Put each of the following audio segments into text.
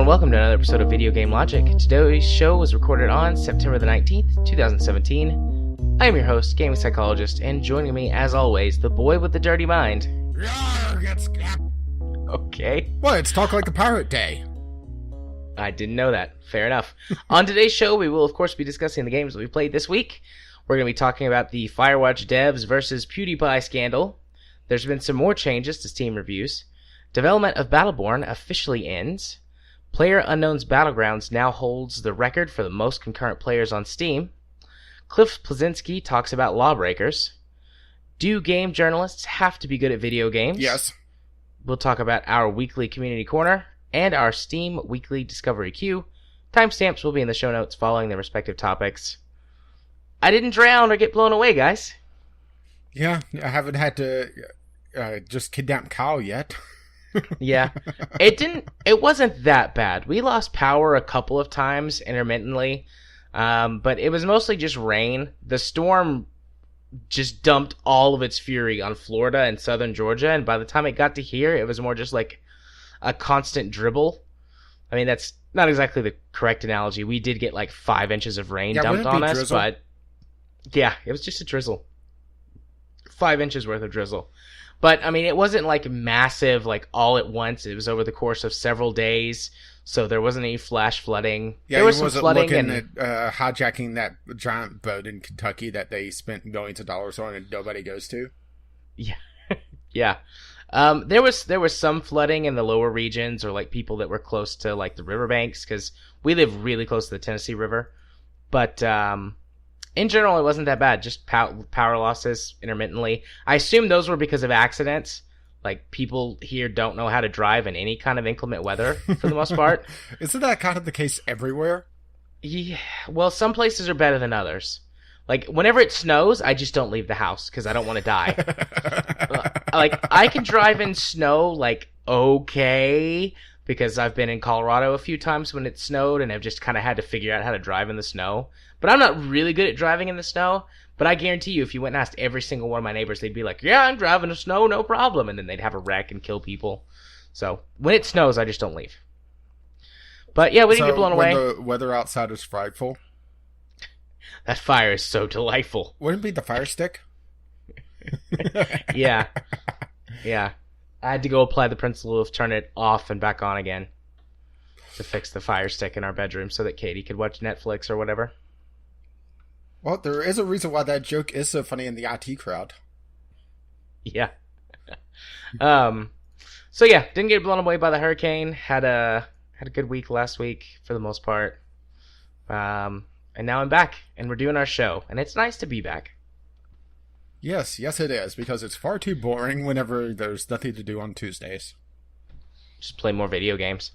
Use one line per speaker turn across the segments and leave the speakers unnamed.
welcome to another episode of Video Game Logic. Today's show was recorded on September the 19th, 2017. I am your host, Gaming Psychologist, and joining me, as always, the boy with the dirty mind. Okay.
Well, it's Talk Like a Pirate Day.
I didn't know that. Fair enough. On today's show, we will, of course, be discussing the games that we played this week. We're going to be talking about the Firewatch Devs versus PewDiePie scandal. There's been some more changes to Steam reviews. Development of Battleborn officially ends. PlayerUnknown's Battlegrounds now holds the record for the most concurrent players on Steam. Cliff Bleszinski talks about LawBreakers. Do game journalists have to be good at video games?
Yes.
We'll talk about our weekly community corner and our Steam weekly discovery queue. Timestamps will be in the show notes following their respective topics. I didn't drown or get blown away, guys.
Yeah, I haven't had to just kidnap Kyle yet.
Yeah, it wasn't that bad. We lost power a couple of times intermittently, but it was mostly just rain. The storm just dumped all of its fury on Florida and southern Georgia, and by the time it got to here, it was more just like a constant dribble. I mean, that's not exactly the correct analogy. We did get like 5 inches of rain dumped on us, drizzle? But yeah, it was just a drizzle. 5 inches worth of drizzle. But, I mean, it wasn't, like, massive, like, all at once. It was over the course of several days, so there wasn't any flash flooding.
Yeah,
there was
some
some flooding
looking at hijacking that giant boat in Kentucky that they spent millions of dollars on and nobody goes to.
Yeah. Yeah. There was some flooding in the lower regions or, like, people that were close to, like, the riverbanks, because we live really close to the Tennessee River. But, in general, it wasn't that bad. Just power losses intermittently. I assume those were because of accidents. Like, people here don't know how to drive in any kind of inclement weather, for the most part.
Isn't that kind of the case everywhere?
Yeah. Well, some places are better than others. Like, whenever it snows, I just don't leave the house, because I don't want to die. Like, I can drive in snow, like, okay, because I've been in Colorado a few times when it snowed, and I've just kind of had to figure out how to drive in the snow. But I'm not really good at driving in the snow. But I guarantee you, if you went and asked every single one of my neighbors, they'd be like, yeah, I'm driving in the snow, no problem. And then they'd have a wreck and kill people. So, when it snows, I just don't leave. But yeah, we didn't get blown away.
When the weather outside is frightful.
That fire is so delightful.
Wouldn't it be the fire stick?
Yeah. Yeah. I had to go apply the principle of turn it off and back on again to fix the fire stick in our bedroom so that Katie could watch Netflix or whatever.
Well, there is a reason why that joke is so funny in the IT crowd.
Yeah. So yeah, didn't get blown away by the hurricane. Had a good week last week for the most part. And now I'm back and we're doing our show, and it's nice to be back.
Yes it is, because it's far too boring whenever there's nothing to do on Tuesdays.
Just play more video games.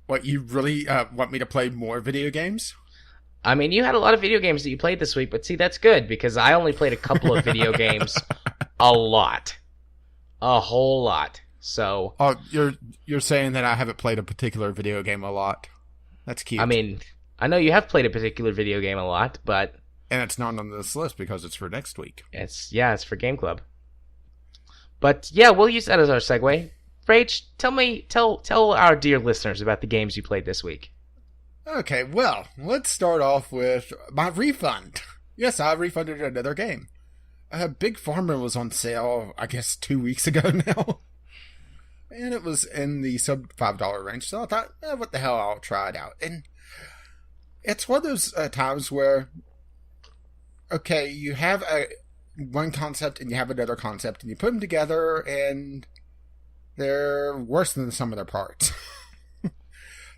What, you really want me to play more video games?
I mean, you had a lot of video games that you played this week, but see, that's good, because I only played a couple of video games a lot. A whole lot. So...
Oh, you're saying that I haven't played a particular video game a lot. That's cute.
I mean, I know you have played a particular video game a lot, but...
And it's not on this list because it's for next week.
It's for Game Club. But yeah, we'll use that as our segue. Rach, tell our dear listeners about the games you played this week.
Okay, well, let's start off with my refund. Yes, I refunded another game. Big Pharma was on sale, I guess, 2 weeks ago now. And it was in the sub $5 range, so I thought, what the hell, I'll try it out. And it's one of those times where, okay, you have one concept and you have another concept, and you put them together, and they're worse than the sum of their parts.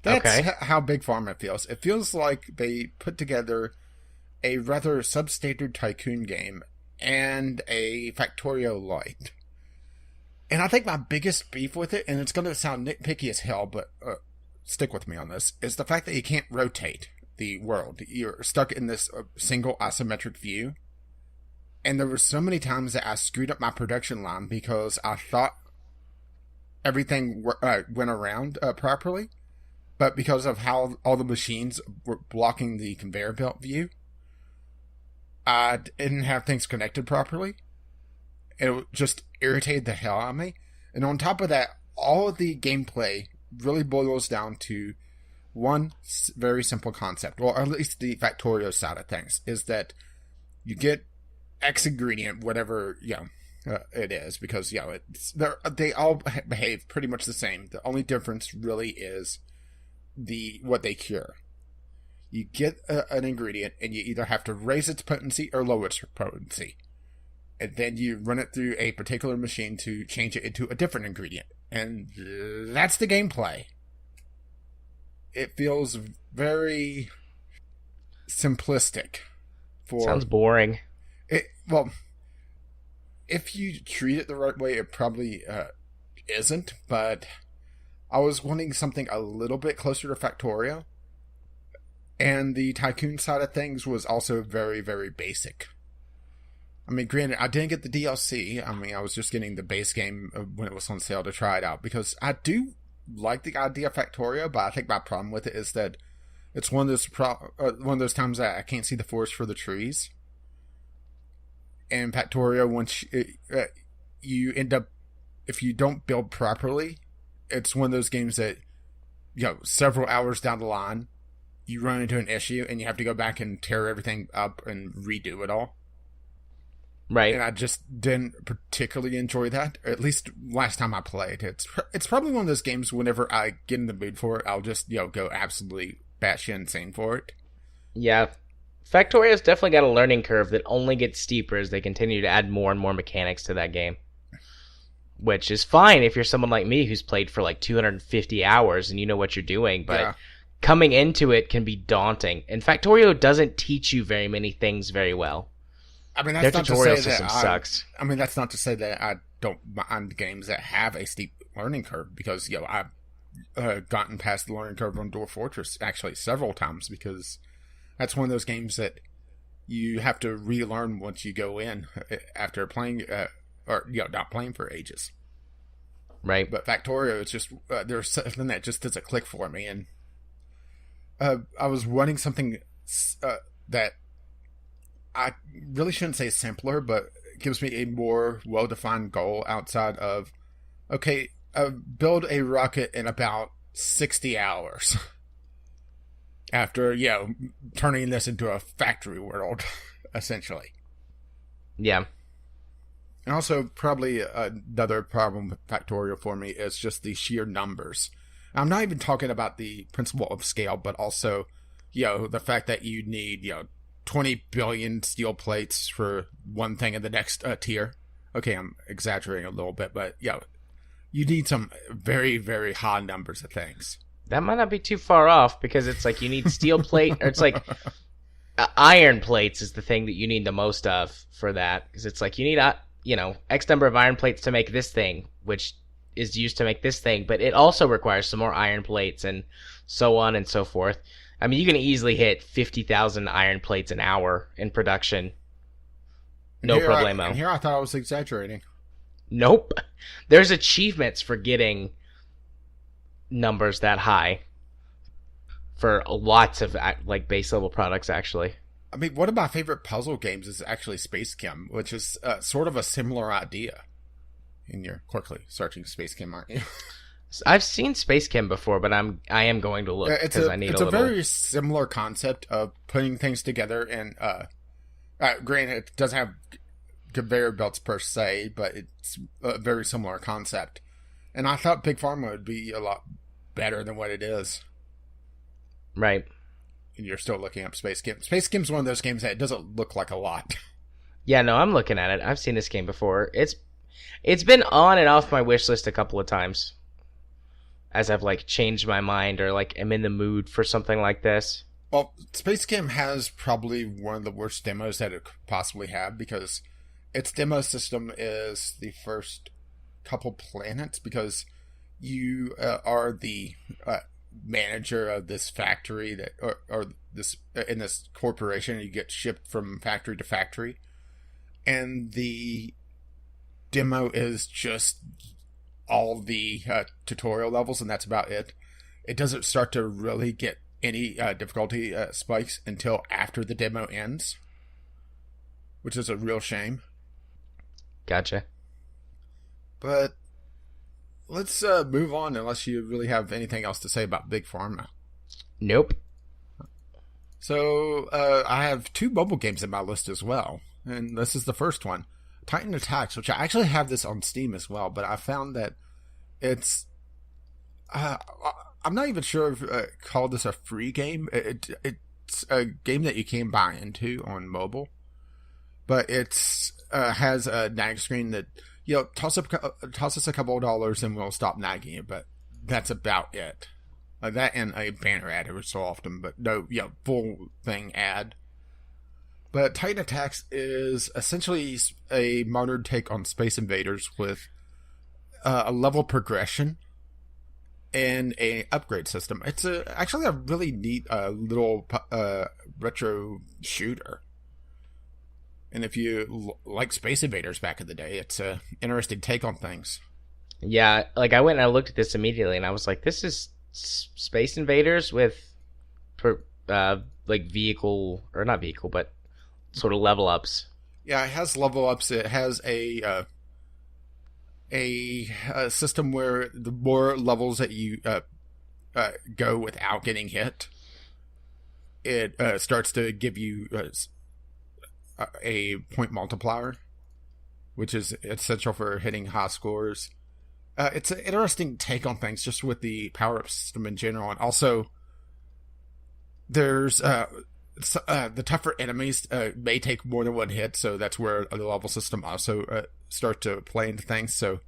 That's how Big Pharma feels. It feels like they put together a rather substandard tycoon game and a Factorio light. And I think my biggest beef with it, and it's going to sound nitpicky as hell, but stick with me on this, is the fact that you can't rotate the world. You're stuck in this single isometric view. And there were so many times that I screwed up my production line because I thought everything went around properly. But because of how all the machines were blocking the conveyor belt view, I didn't have things connected properly. It just irritated the hell out of me. And on top of that, all of the gameplay really boils down to one very simple concept, or at least the Factorio side of things, is that you get X ingredient, whatever, it is, because, they all behave pretty much the same. The only difference really is what they cure. You get an ingredient, and you either have to raise its potency or lower its potency. And then you run it through a particular machine to change it into a different ingredient. And that's the gameplay. It feels very simplistic.
Sounds boring.
Well, if you treat it the right way, it probably isn't. But I was wanting something a little bit closer to Factorio. And the Tycoon side of things was also very, very basic. I mean, granted, I didn't get the DLC. I mean, I was just getting the base game when it was on sale to try it out. Because I do like the idea of Factorio, but I think my problem with it is that it's one of those times that I can't see the forest for the trees. And Factorio, once you end up, if you don't build properly, it's one of those games that, several hours down the line, you run into an issue and you have to go back and tear everything up and redo it all.
Right.
And I just didn't particularly enjoy that. At least last time I played. It's probably one of those games whenever I get in the mood for it, I'll just, go absolutely batshit insane for it.
Yeah. Factorio's definitely got a learning curve that only gets steeper as they continue to add more and more mechanics to that game. Which is fine if you're someone like me who's played for like 250 hours and you know what you're doing, but coming into it can be daunting. And Factorio doesn't teach you very many things very well.
I mean, that's
Their
not
tutorial
to say
system
that
sucks.
I mean, that's not to say that I don't mind games that have a steep learning curve, because, I've gotten past the learning curve on Dwarf Fortress actually several times, because that's one of those games that you have to relearn once you go in after playing, not playing for ages.
Right.
But Factorio, it's just, there's something that just doesn't click for me, and I was wanting something that I really shouldn't say simpler, but gives me a more well-defined goal outside of, build a rocket in about 60 hours. After, turning this into a factory world, essentially.
Yeah.
And also, probably another problem with Factorio for me is just the sheer numbers. I'm not even talking about the principle of scale, but also, the fact that you need, 20 billion steel plates for one thing in the next tier. Okay, I'm exaggerating a little bit, but, you need some very, very high numbers of things.
That might not be too far off, because it's like you need steel plate, or it's like iron plates is the thing that you need the most of for that. Because it's like you need, X number of iron plates to make this thing, which is used to make this thing, but it also requires some more iron plates and so on and so forth. I mean, you can easily hit 50,000 iron plates an hour in production. No problemo.
And here I thought I was exaggerating.
Nope. There's achievements for getting numbers that high for lots of base level products, actually.
I mean, one of my favorite puzzle games is actually Space Chem, which is sort of a similar idea. And you're quickly searching Space Chem, aren't you?
I've seen Space Chem before, but I am going to look because I need a little.
It's a very similar concept of putting things together, and granted, it doesn't have conveyor belts per se, but it's a very similar concept. And I thought Big Pharma would be a lot better than what it is.
Right.
And you're still looking up Space Chem. Space Chem's one of those games that it doesn't look like a lot.
Yeah, no, I'm looking at it. I've seen this game before. It's been on and off my wish list a couple of times, as I've changed my mind or am in the mood for something like this.
Well, Space Chem has probably one of the worst demos that it could possibly have, because its demo system is the first couple planets, because you are the manager of this factory that or this in this corporation. You get shipped from factory to factory, and the demo is just all the tutorial levels, and that's about it. It doesn't start to really get any difficulty spikes until after the demo ends, which is a real shame.
Gotcha.
But let's move on unless you really have anything else to say about Big Pharma.
Nope.
So, I have 2 mobile games in my list as well. And this is the first one. Titan Attacks, which I actually have this on Steam as well, but I found that it's... I'm not even sure if call this a free game. It's a game that you can buy into on mobile. But it's has a nag screen that, toss us a couple of dollars and we'll stop nagging you, but that's about it. That and a banner ad every so often, but no, full thing ad. But Titan Attacks is essentially a modern take on Space Invaders with a level progression and a upgrade system. It's actually a really neat little retro shooter. And if you like Space Invaders back in the day, it's an interesting take on things.
Yeah, like I went and I looked at this immediately, and I was like, this is Space Invaders with like vehicle, or not vehicle, but sort of level ups.
Yeah, it has level ups. It has a system where the more levels that you go without getting hit, it starts to give you a point multiplier, which is essential for hitting high scores. It's an interesting take on things just with the power-up system in general. And also, there's the tougher enemies may take more than one hit, so that's where the level system also start to play into things. So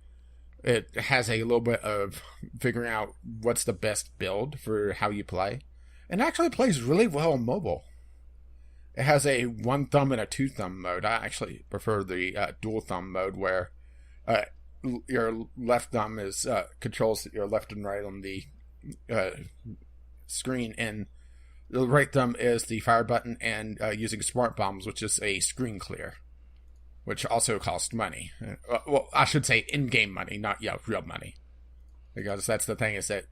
it has a little bit of figuring out what's the best build for how you play. And it actually plays really well on mobile. It has a 1 thumb and a 2 thumb mode. I actually prefer the dual thumb mode where your left thumb is controls your left and right on the screen, and the right thumb is the fire button and using smart bombs, which is a screen clear, which also costs money. Well, I should say in-game money, not real money, because that's the thing, is that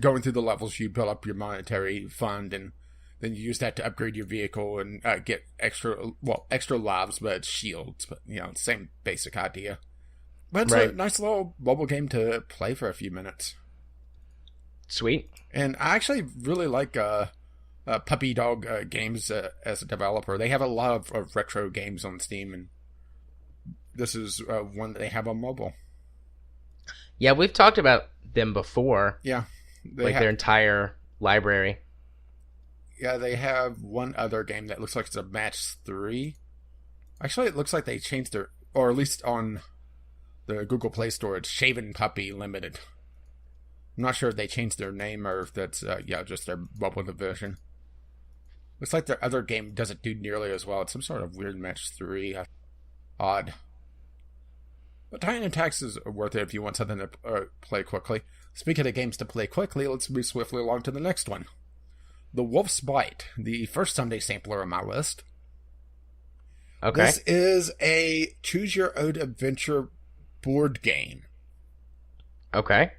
going through the levels you build up your monetary fund, and then you use that to upgrade your vehicle and get extra lives, but it's shields, but same basic idea. But it's a nice little mobile game to play for a few minutes.
Sweet.
And I actually really like Puppy Dog Games as a developer. They have a lot of retro games on Steam, and this is one that they have on mobile.
Yeah, we've talked about them before.
Yeah.
Their entire library.
Yeah, they have one other game that looks like it's a match 3. Actually, it looks like they changed their, or at least on the Google Play Store, it's Shaven Puppy Limited. I'm not sure if they changed their name or if that's just their mobile division. Looks like their other game doesn't do nearly as well. It's some sort of weird match 3. Odd. But Titan Attacks is worth it if you want something to play quickly. Speaking of games to play quickly, let's move swiftly along to the next one. The Wolf's Bite, the first Sunday sampler on my list.
Okay.
This is a choose-your-own-adventure board game.
Okay.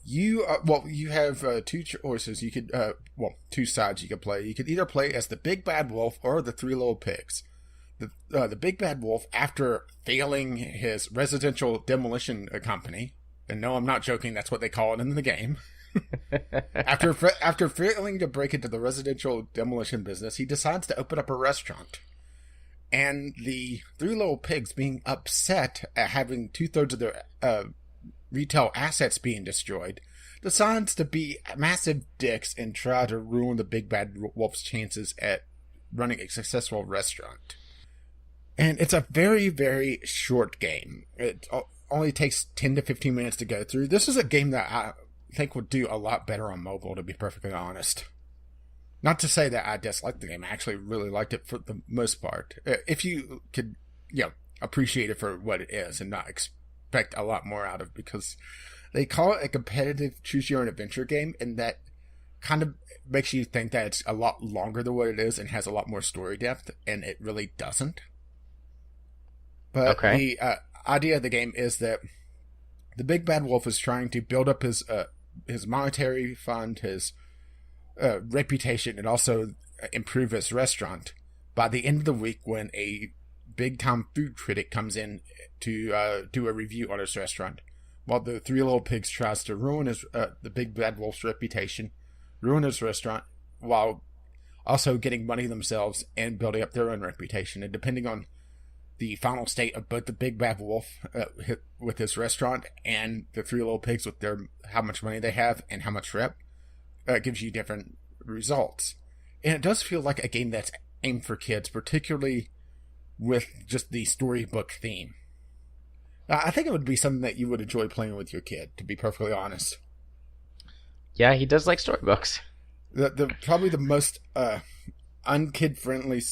You have 2 choices. You could, 2 sides you could play. You could either play as the Big Bad Wolf or the 3 Little Pigs. The Big Bad Wolf, after failing his residential demolition company, and no, I'm not joking, that's what they call it in the game. After failing to break into the residential demolition business, he decides to open up a restaurant. And the 3 Little Pigs, being upset at having 2/3 of their retail assets being destroyed, decides to be massive dicks and try to ruin the Big Bad Wolf's chances at running a successful restaurant. And it's a very, very short game. It only takes 10 to 15 minutes to go through. This is a game that I think would do a lot better on mobile, to be perfectly honest. Not to say that I disliked the game. I actually really liked it for the most part. If you could, appreciate it for what it is and not expect a lot more out of it, because they call it a competitive choose-your-own-adventure game, and that kind of makes you think that it's a lot longer than what it is and has a lot more story depth, and it really doesn't. But the idea of the game is that the Big Bad Wolf is trying to build up his monetary fund, his reputation, and also improve his restaurant by the end of the week, when a big-time food critic comes in to do a review on his restaurant. while the Three Little Pigs tries to ruin the Big Bad Wolf's reputation, ruin his restaurant, while also getting money themselves and building up their own reputation. And depending on the final state of both the Big Bad Wolf with his restaurant and the Three Little Pigs with how much money they have and how much rep, gives you different results. And it does feel like a game that's aimed for kids, particularly with just the storybook theme. I think it would be something that you would enjoy playing with your kid, to be perfectly honest.
Yeah, he does like storybooks.
The probably the most unkid-friendly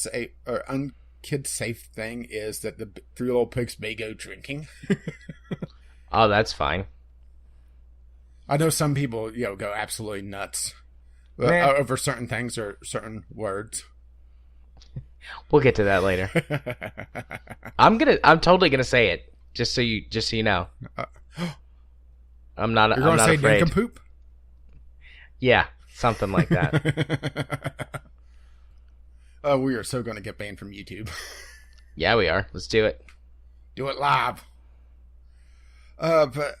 or unkid-safe thing is that the Three Little Pigs may go drinking.
Oh, that's fine.
I know some people, go absolutely nuts over certain things or certain words.
We'll get to that later. I'm totally gonna say it, just so you know. I'm not.
You're gonna say
afraid.
Nincompoop?
Yeah, something like that.
We are so gonna get banned from YouTube.
Yeah, we are. Let's do it.
Do it live. But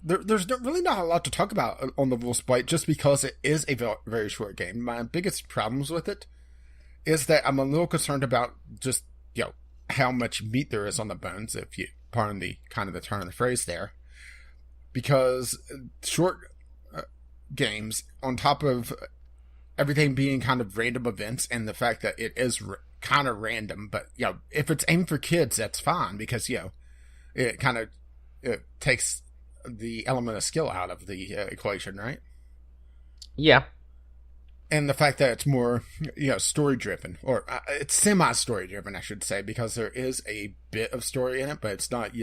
there's really not a lot to talk about on the Wolf's Bite, just because it is a very short game. My biggest problems with it is that I'm a little concerned about just, how much meat there is on the bones, if you pardon the kind of the turn of the phrase there. Because short games, on top of everything being kind of random events and the fact that it is kind of random, but, if it's aimed for kids, that's fine, because, it kind of takes the element of skill out of the equation, right?
Yeah.
And the fact that it's more, story-driven, or it's semi-story-driven, I should say, because there is a bit of story in it, but it's not,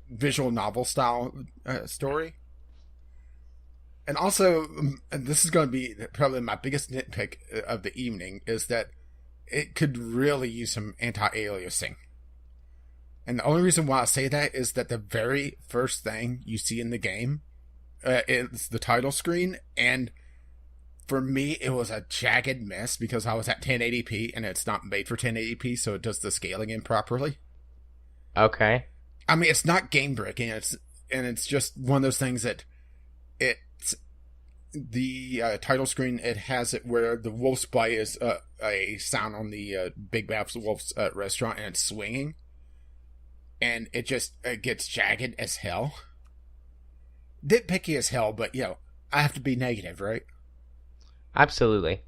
visual novel-style story. And also, this is going to be probably my biggest nitpick of the evening, is that it could really use some anti-aliasing. And the only reason why I say that is that the very first thing you see in the game is the title screen, and for me, it was a jagged mess because I was at 1080p and it's not made for 1080p, so it does the scaling improperly.
Okay.
I mean, it's not game breaking, it's just one of those things that it's the title screen. It has it where the Wolf's Bite is a sound on the Big Bad Wolf's restaurant, and it's swinging, and it just gets jagged as hell. Nitpicky as hell, but I have to be negative, right?
Absolutely.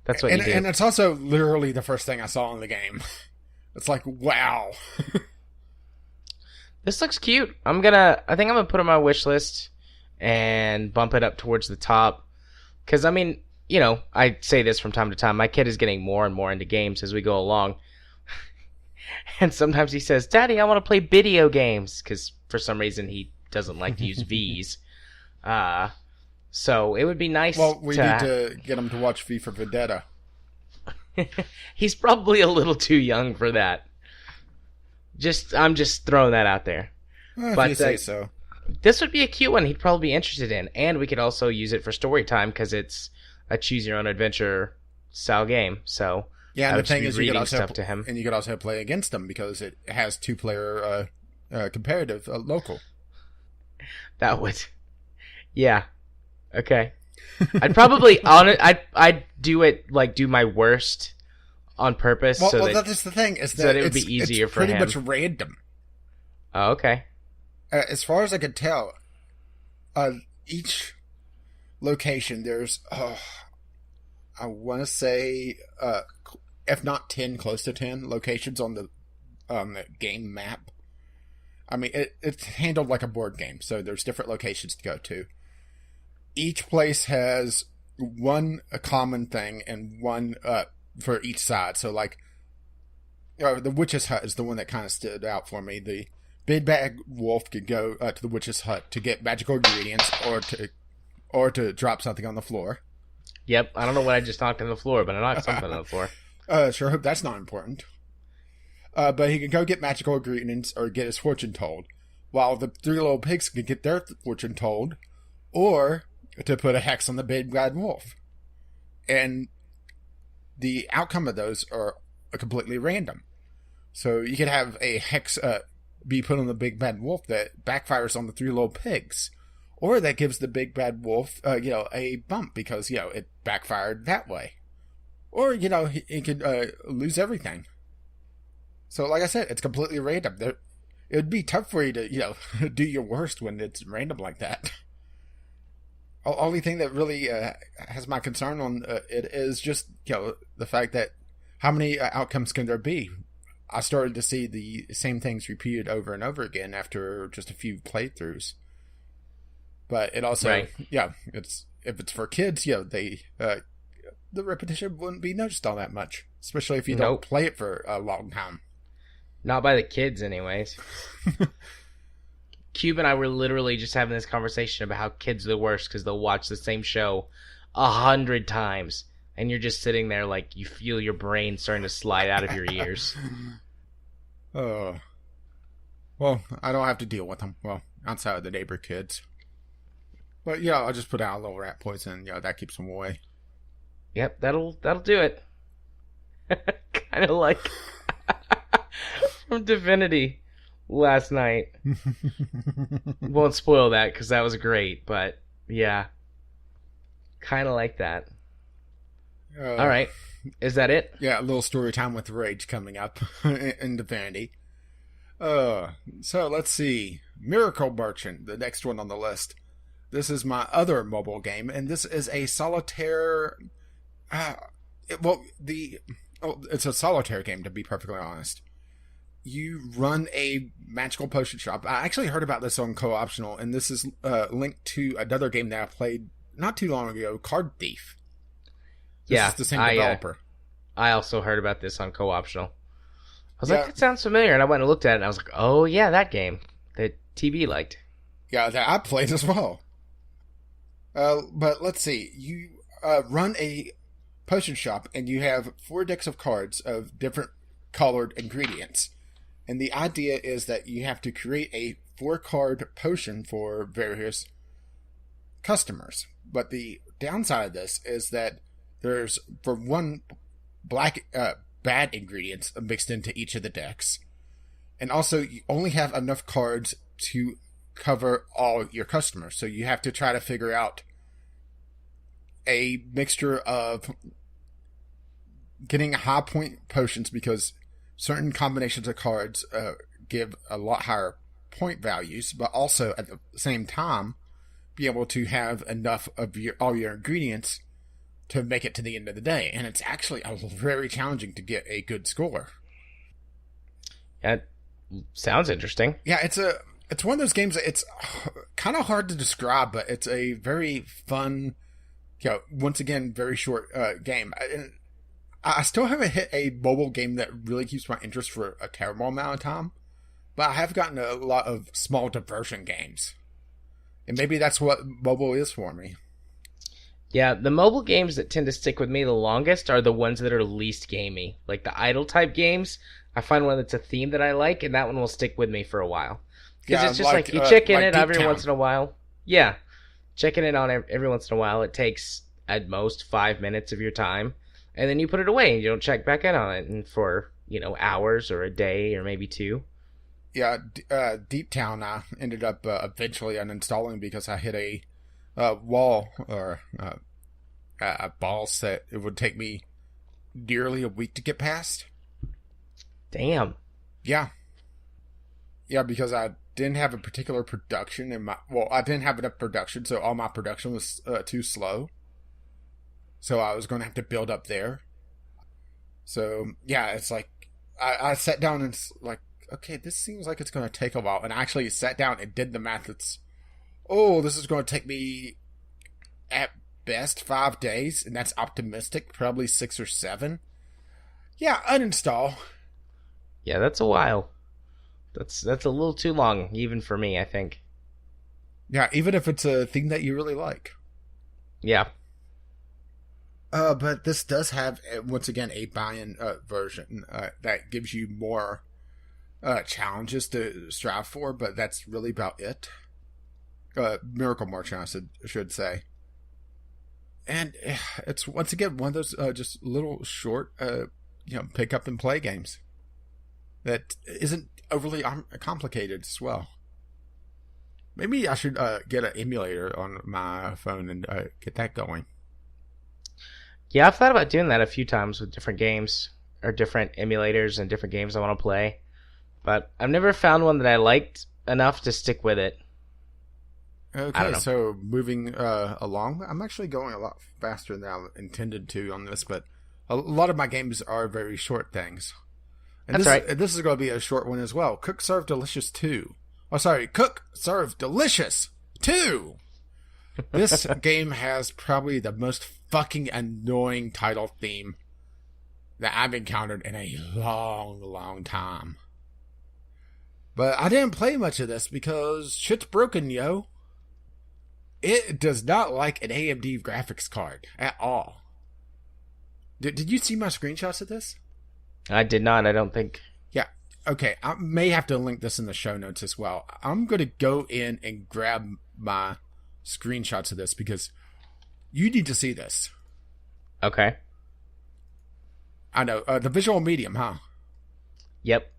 That's what you do.
And it's also literally the first thing I saw in the game. It's like, wow.
This looks cute. I think I'm gonna put it on my wish list and bump it up towards the top. Because, I say this from time to time. My kid is getting more and more into games as we go along. And sometimes he says, Daddy, I want to play video games. Because for some reason he doesn't like to use V's. So it would be nice.
Well, we need to get him to watch V for Vendetta.
He's probably a little too young for that. I'm just throwing that out there.
If you say so.
This would be a cute one he'd probably be interested in, and we could also use it for story time because it's a choose your own adventure style game. So
yeah, and the thing is, you could also play against him because it has 2-player comparative local.
That would, yeah. Okay. I'd probably I'd do it do my worst on purpose.
Well, that's the thing is that
it would be easier for him.
It's pretty much random.
Oh, okay.
As far as I could tell, each location there's I want to say if not 10, close to 10 locations on the game map. I mean, it's handled like a board game, so there's different locations to go to. Each place has a common thing and one for each side. So, the Witch's Hut is the one that kind of stood out for me. The Big Bad Wolf could go to the Witch's Hut to get magical ingredients or to drop something on the floor.
Yep, I don't know what I just knocked on the floor, but I knocked something on the floor.
Sure hope that's not important. But he can go get magical ingredients or get his fortune told, while the 3 Little Pigs can get their fortune told, or to put a hex on the Big Bad Wolf. And the outcome of those are completely random. So you could have a hex be put on the big bad wolf that backfires on the three little pigs. Or that gives the big bad wolf, a bump because, it backfired that way. Or, he could lose everything. So, like I said, it's completely random. It would be tough for you to, do your worst when it's random like that. Only thing that really has my concern on it is just, the fact that how many outcomes can there be? I started to see the same things repeated over and over again after just a few playthroughs. But it also,
right.
If it's for kids, the repetition wouldn't be noticed all that much, especially if you don't play it for a long time.
Not by the kids, anyways. Cube and I were literally just having this conversation about how kids are the worst because they'll watch the same show 100 times, and you're just sitting there like you feel your brain starting to slide out of your ears.
Well, I don't have to deal with them. Well, outside of the neighbor kids. But I'll just put out a little rat poison. That keeps them away.
Yep, that'll do it. Kind of like from Divinity last night. Won't spoil that because that was great, but yeah, kind of like that. All right, is that it?
Yeah, a little story time with Rage coming up in Divinity. So let's see, Miracle Merchant, the next one on the list. This is my other mobile game, and this is a solitaire. It's a solitaire game, to be perfectly honest. You run a magical potion shop. I actually heard about this on Co-Optional, and this is linked to another game that I played not too long ago, Card Thief. This is the same developer.
I also heard about this on Co-Optional. I was like, that sounds familiar, and I went and looked at it, and I was like, oh yeah, that game that TB liked.
Yeah, that I played as well. But let's see. You run a potion shop, and you have 4 decks of cards of different colored ingredients. And the idea is that you have to create a 4-card potion for various customers. But the downside of this is that there's, for one, bad ingredients mixed into each of the decks. And also, you only have enough cards to cover all your customers. So you have to try to figure out a mixture of getting high point potions because certain combinations of cards give a lot higher point values, but also at the same time be able to have enough of all your ingredients to make it to the end of the day. And it's actually very challenging to get a good score.
That sounds interesting.
Yeah, it's one of those games that it's kind of hard to describe, but it's a very fun, once again, very short game. And I still haven't hit a mobile game that really keeps my interest for a terrible amount of time, but I have gotten a lot of small diversion games. And maybe that's what mobile is for me.
Yeah, the mobile games that tend to stick with me the longest are the ones that are least gamey. Like the idle type games, I find one that's a theme that I like, and that one will stick with me for a while. Because it's just like you check in it every once in a while. Yeah, checking it on every once in a while. It takes at most 5 minutes of your time. And then you put it away and you don't check back in on it and for, hours or a day or maybe 2.
Yeah, Deep Town I ended up eventually uninstalling because I hit a wall or a boss that it would take me nearly a week to get past.
Damn.
Yeah. Yeah, because I didn't have a particular production in I didn't have enough production, so all my production was too slow. So I was going to have to build up there. So, yeah, it's like, I sat down and it's like, okay, this seems like it's going to take a while. And I actually sat down and did the math. This is going to take me at best 5 days. And that's optimistic, probably 6 or 7. Yeah, uninstall.
Yeah, that's a while. That's a little too long, even for me, I think.
Yeah, even if it's a thing that you really like.
Yeah.
But this does have, once again, a buy-in version that gives you more challenges to strive for, but that's really about it. Miracle Merchant, I should say. And it's, once again, one of those just little short, pick up and play games that isn't overly complicated as well. Maybe I should get an emulator on my phone and get that going.
Yeah, I've thought about doing that a few times with different games or different emulators and different games I want to play. But I've never found one that I liked enough to stick with it.
Okay, so moving along, I'm actually going a lot faster than I intended to on this, but a lot of my games are very short things. And
That's right.
This is going to be a short one as well. Cook Serve Delicious 2. Oh, sorry, Cook Serve Delicious 2! This game has probably the most fucking annoying title theme that I've encountered in a long, long time. But I didn't play much of this because shit's broken, yo. It does not like an AMD graphics card at all. Did you see my screenshots of this?
I did not, I don't think.
Yeah. Okay, I may have to link this in the show notes as well. I'm going to go in and grab my screenshots of this because you need to see this.
Okay.
I know. The visual medium, huh?
Yep.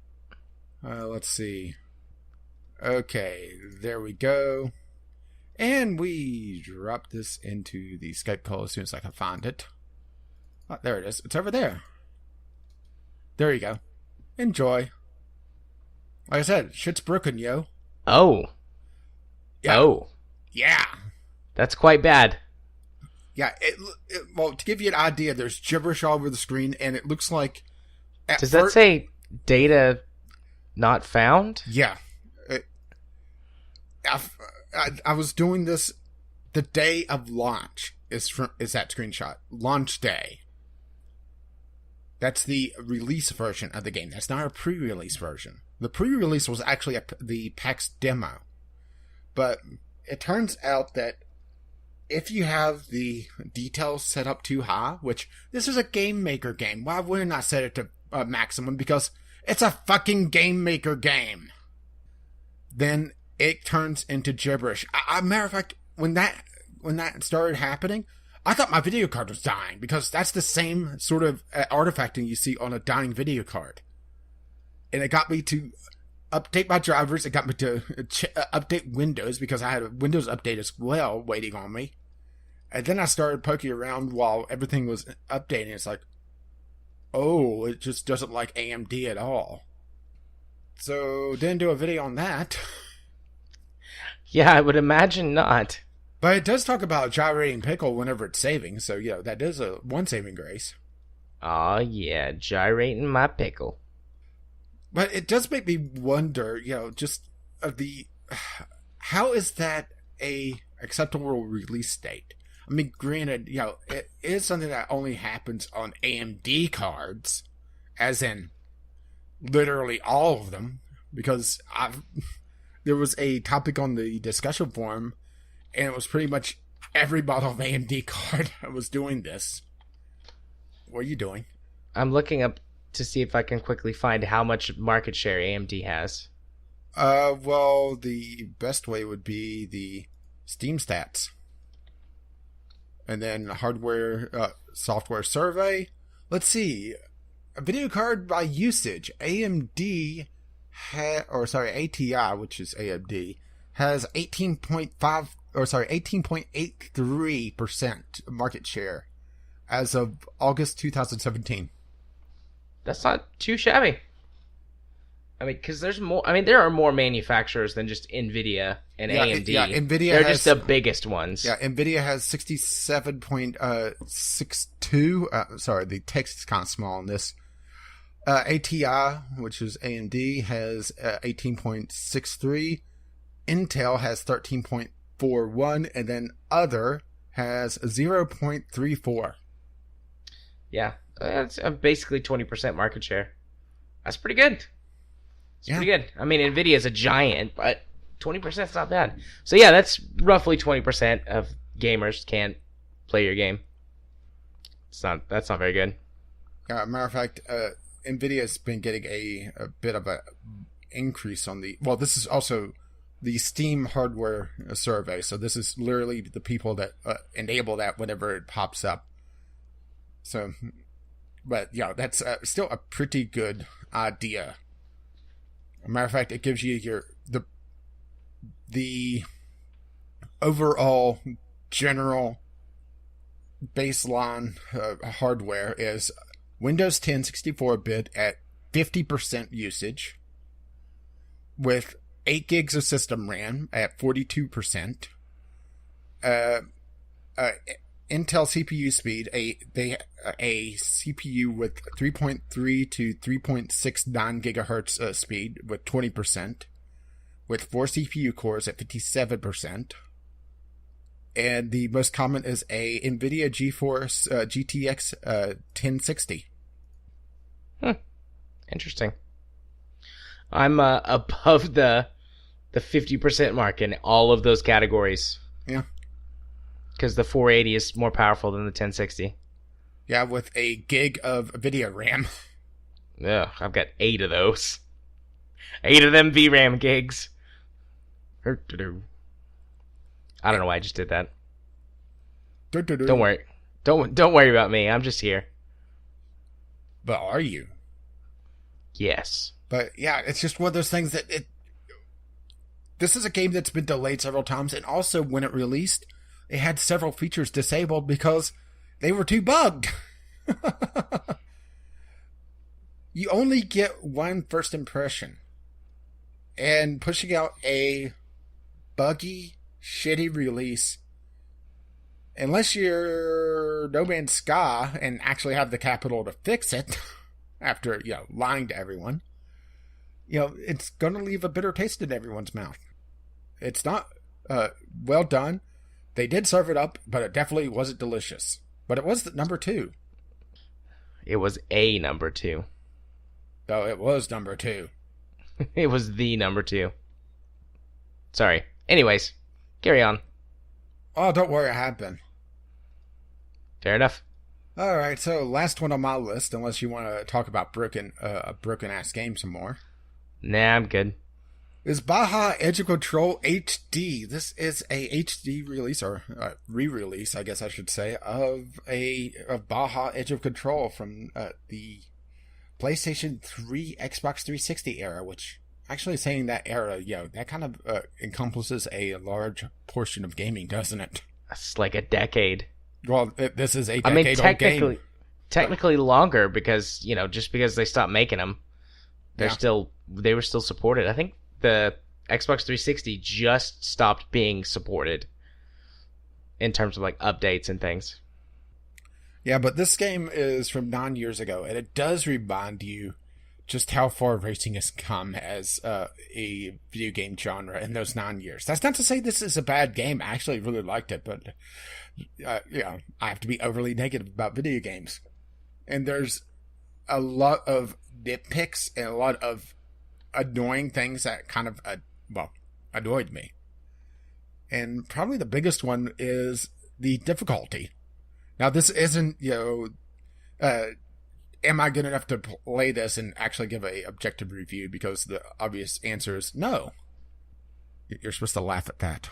Let's see. Okay, there we go. And we drop this into the Skype call as soon as I can find it. Oh, there it is. It's over there. There you go. Enjoy. Like I said, shit's broken, yo.
Oh.
Yeah.
Oh.
Yeah.
That's quite bad.
Yeah. Well, to give you an idea, there's gibberish all over the screen, and it looks like...
Does that say data not found?
Yeah. I was doing this the day of launch is that screenshot. Launch day. That's the release version of the game. That's not a pre-release version. The pre-release was actually the PAX demo. But it turns out that if you have the details set up too high, which this is a Game Maker game, why wouldn't I set it to maximum? Because it's a fucking Game Maker game. Then it turns into gibberish. Matter of fact, when that started happening, I thought my video card was dying because that's the same sort of artifacting you see on a dying video card. And it got me to update my drivers. It got me to update Windows because I had a Windows update as well waiting on me. And then I started poking around while everything was updating. It's like, oh, it just doesn't like AMD at all. So, didn't do a video on that.
Yeah, I would imagine not.
But it does talk about gyrating pickle whenever it's saving, so, that is one saving grace.
Aw, yeah, gyrating my pickle.
But it does make me wonder, just of how is that a acceptable release date? I mean, granted, it is something that only happens on AMD cards, as in literally all of them, because there was a topic on the discussion forum, and it was pretty much every model of AMD card was doing this. What are you doing?
I'm looking up to see if I can quickly find how much market share AMD has.
Well, the best way would be the Steam stats. And then hardware, software survey. Let's see. A video card by usage. ATI, which is AMD, has 18.83% market share as of August 2017.
That's not too shabby. I mean, because there are more manufacturers than just NVIDIA and AMD.
Yeah, NVIDIA
They're just the biggest ones.
Yeah, NVIDIA has 67.62. Sorry, the text is kind of small on this. ATI, which is AMD, has 18.63. Intel has 13.41. And then other has 0.34.
Yeah, that's basically 20% market share. That's pretty good. It's pretty good. I mean, NVIDIA is a giant, but 20% is not bad. So yeah, that's roughly 20% of gamers can't play your game. That's not very good.
Matter of fact, NVIDIA has been getting a bit of a increase on this is also the Steam hardware survey. So this is literally the people that enable that whenever it pops up. So, but that's still a pretty good idea. As a matter of fact, it gives you the overall general baseline hardware is Windows 10 64-bit at 50% usage with 8 gigs of system RAM at 42%. Intel CPU speed, a CPU with 3.3 to 3.69 gigahertz speed with 20%, with 4 CPU cores at 57%. And the most common is a NVIDIA GeForce GTX 1060.
Interesting. I'm above the 50% mark in all of those categories.
Yeah.
Because the 480 is more powerful than the 1060.
Yeah, with a gig of video RAM.
Yeah, I've got 8 of those. 8 of them VRAM gigs. I don't know why I just did that. Don't worry. Don't worry about me. I'm just here.
But are you?
Yes.
But yeah, it's just one of those things that this is a game that's been delayed several times, and also when it released, it had several features disabled because they were too bugged. You only get one first impression. And pushing out a buggy, shitty release, unless you're No Man's Sky and actually have the capital to fix it after, lying to everyone, it's going to leave a bitter taste in everyone's mouth. It's not well done. They did serve it up, but it definitely wasn't delicious. But it was the number 2.
It was a number 2.
Oh, it was number 2.
It was the number 2. Sorry. Anyways, carry on.
Oh, don't worry, I have been.
Fair enough.
Alright, so last one on my list, unless you want to talk about a broken-ass game some more.
Nah, I'm good.
Is BAJA Edge of Control HD. This is a HD release, or re-release, I guess I should say, of BAJA Edge of Control from the PlayStation 3, Xbox 360 era, which, actually saying that era, that kind of encompasses a large portion of gaming, doesn't it?
It's like a decade.
Well, this is a decade-old game.
Technically longer because, just because they stopped making them, they were still supported. I think the Xbox 360 just stopped being supported in terms of updates and things.
Yeah, but this game is from 9 years ago, and it does remind you just how far racing has come as a video game genre in those 9 years. That's not to say this is a bad game. I actually really liked it, but I have to be overly negative about video games. And there's a lot of nitpicks and a lot of annoying things that kind of annoyed me. And probably the biggest one is the difficulty. Now, this isn't, am I good enough to play this and actually give a objective review? Because the obvious answer is no. You're supposed to laugh at that.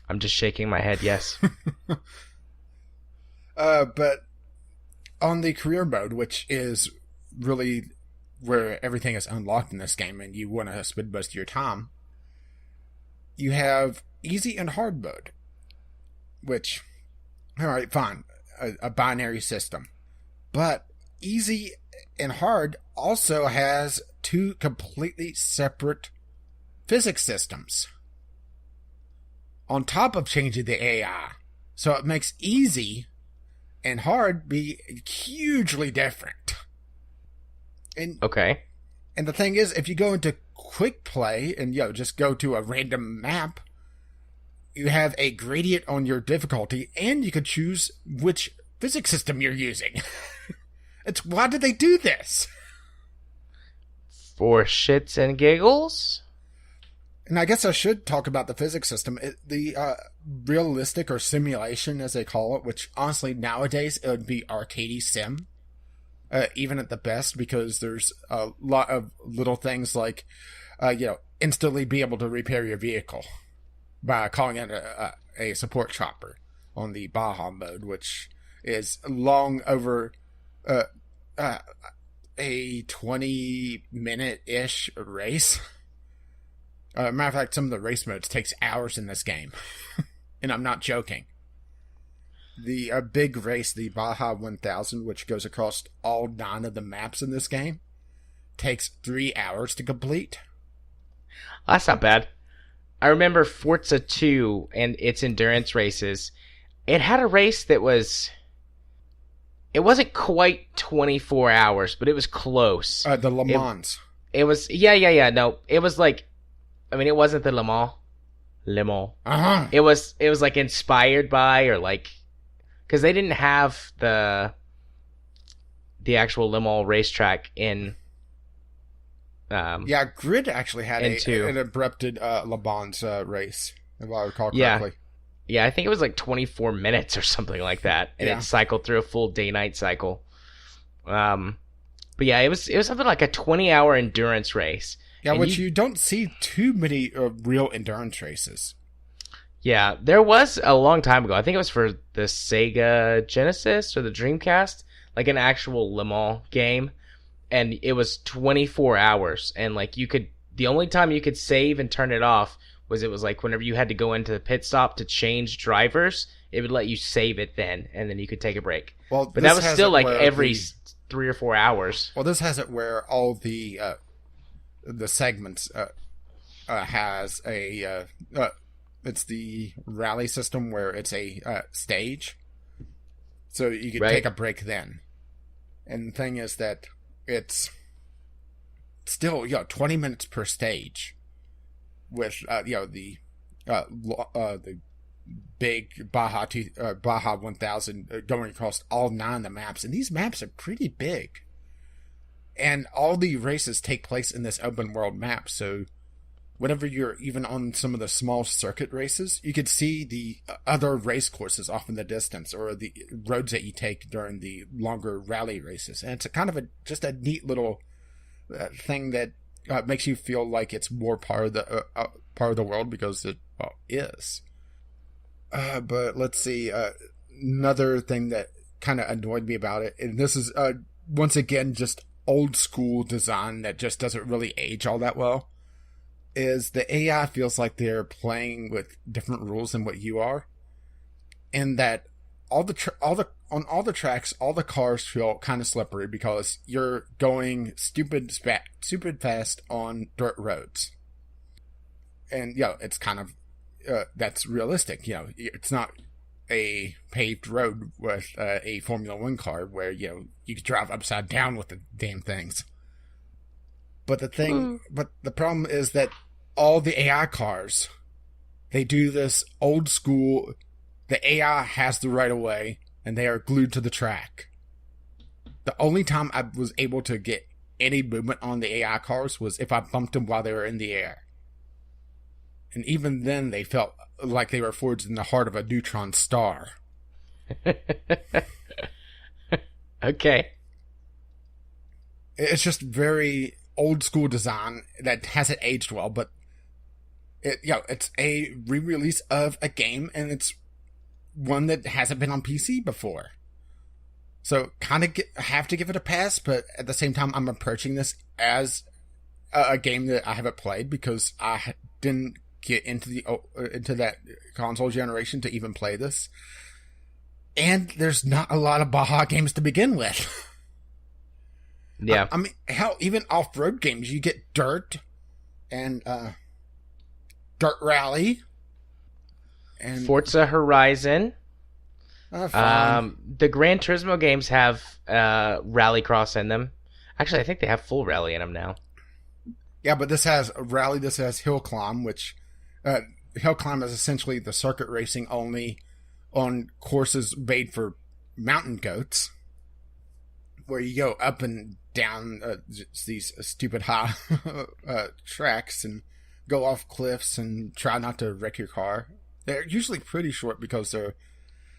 I'm just shaking my head, yes.
But on the career mode, which is really where everything is unlocked in this game and you want to spend most of your time, you have easy and hard mode, which, alright, fine, a binary system. But easy and hard also has 2 completely separate physics systems on top of changing the AI. So it makes easy and hard be hugely different. And,
okay.
And the thing is, if you go into quick play and just go to a random map, you have a gradient on your difficulty, and you could choose which physics system you're using. Why did they do this?
For shits and giggles?
And I guess I should talk about the physics system. The realistic or simulation, as they call it, which honestly nowadays it would be arcade sim. Even at the best, because there's a lot of little things like, instantly be able to repair your vehicle by calling in a support chopper on the BAJA mode, which is long over, a 20-minute-ish race. Matter of fact, some of the race modes takes hours in this game. And I'm not joking. The big race, the Baja 1000, which goes across all 9 of the maps in this game, takes 3 hours to complete.
That's not bad. I remember Forza 2 and its endurance races. It had a race that was... It wasn't quite 24 hours, but it was close.
The Le Mans.
It was... Yeah. No, it was like... I mean, it wasn't the Le Mans. Le Mans.
Uh-huh.
It was like inspired by, or like... Because they didn't have the actual Le Mans racetrack in...
Grid actually had an abrupted Le Mans race, if I recall correctly.
Yeah, I think it was like 24 minutes or something like that, and it cycled through a full day-night cycle. But yeah, it was something like a 20-hour endurance race.
Yeah, which you don't see too many real endurance races.
Yeah, there was a long time ago. I think it was for the Sega Genesis or the Dreamcast, like an actual Le Mans game. And it was 24 hours, and like the only time you could save and turn it off was it was like whenever you had to go into the pit stop to change drivers, it would let you save it then, and then you could take a break.
Well,
but that was still like every 3 or 4 hours.
Well, this has it where all the segments has a it's the rally system where it's a stage, so you could take a break then. And the thing is that it's still 20 minutes per stage, with the big Baja 1000 going across all 9 of the maps, and these maps are pretty big, and all the races take place in this open world map. So whenever you're even on some of the small circuit races, you could see the other race courses off in the distance, or the roads that you take during the longer rally races. And it's kind of just a neat little thing that makes you feel like it's more part of the world, because it is. But let's see, another thing that kind of annoyed me about it, and this is once again just old school design that just doesn't really age all that well, is the AI feels like they're playing with different rules than what you are, and that on all the tracks, all the cars feel kind of slippery because you're going stupid fast on dirt roads, and it's kind of that's realistic. It's not a paved road with a Formula One car where you could drive upside down with the damn things. But the problem is that all the AI cars, they do this old school. The AI has the right of way, and they are glued to the track. The only time I was able to get any movement on the AI cars was if I bumped them while they were in the air. And even then, they felt like they were forged in the heart of a neutron star.
Okay.
It's just very old school design that hasn't aged well, but it's a re-release of a game, and it's one that hasn't been on PC before. So kind of have to give it a pass, but at the same time, I'm approaching this as a game that I haven't played because I didn't get into that console generation to even play this. And there's not a lot of Baja games to begin with.
Yeah.
I mean, hell, even off-road games, you get Dirt and Dirt Rally and
Forza Horizon.
Fine.
The Gran Turismo games have Rallycross in them. Actually, I think they have full rally in them now.
Yeah, but this has Rally, this has Hill Climb, which Hill Climb is essentially the circuit racing only on courses made for mountain goats, where you go up and down these stupid high tracks and go off cliffs and try not to wreck your car. They're usually pretty short because they're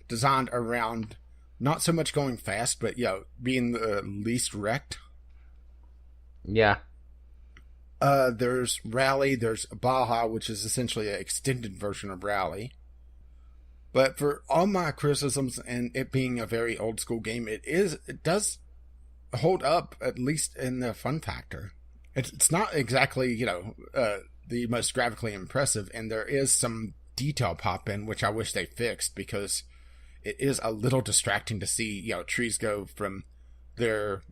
designed around not so much going fast, but being the least wrecked.
Yeah.
There's Rally, there's Baja, which is essentially an extended version of Rally. But for all my criticisms and it being a very old school game, it does hold up, at least in the fun factor. It's not exactly, the most graphically impressive, and there is some detail pop in, which I wish they fixed, because it is a little distracting to see, trees go from their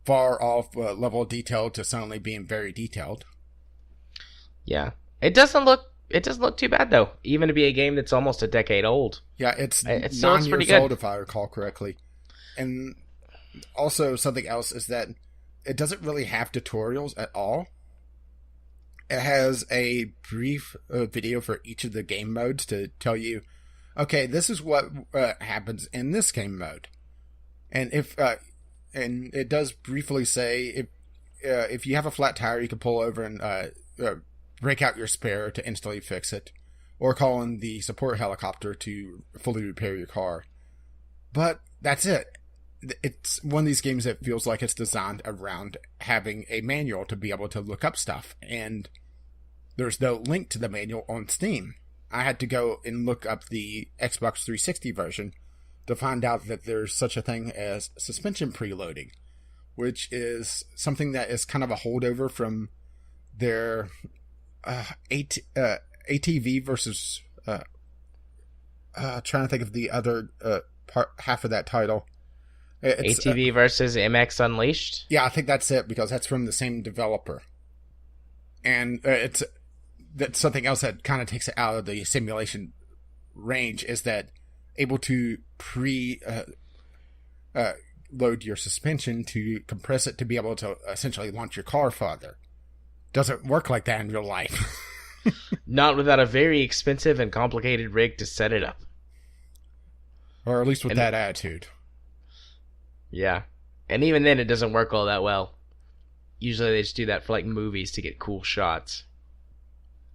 far off level of detail to suddenly being very detailed.
Yeah. It doesn't look too bad, though, even to be a game that's almost a decade old.
Yeah, it's
still
9
pretty
years
good.
old, if I recall correctly. And also, something else is that it doesn't really have tutorials at all. It has a brief video for each of the game modes to tell you, okay, this is what happens in this game mode. And and it does briefly say if you have a flat tire, you can pull over and break out your spare to instantly fix it, or call in the support helicopter to fully repair your car. But that's it. It's one of these games that feels like it's designed around having a manual to be able to look up stuff, and there's no link to the manual on Steam. I had to go and look up the Xbox 360 version to find out that there's such a thing as suspension preloading, which is something that is kind of a holdover from their ATV versus trying to think of the other half of that title. It's,
ATV versus MX Unleashed?
Yeah, I think that's it, because that's from the same developer. And that's something else that kind of takes it out of the simulation range, is that able to load your suspension to compress it to be able to essentially launch your car farther. Doesn't work like that in real life.
Not without a very expensive and complicated rig to set it up.
Or at least with that attitude.
Yeah. And even then, it doesn't work all that well. Usually they just do that for, like, movies to get cool shots.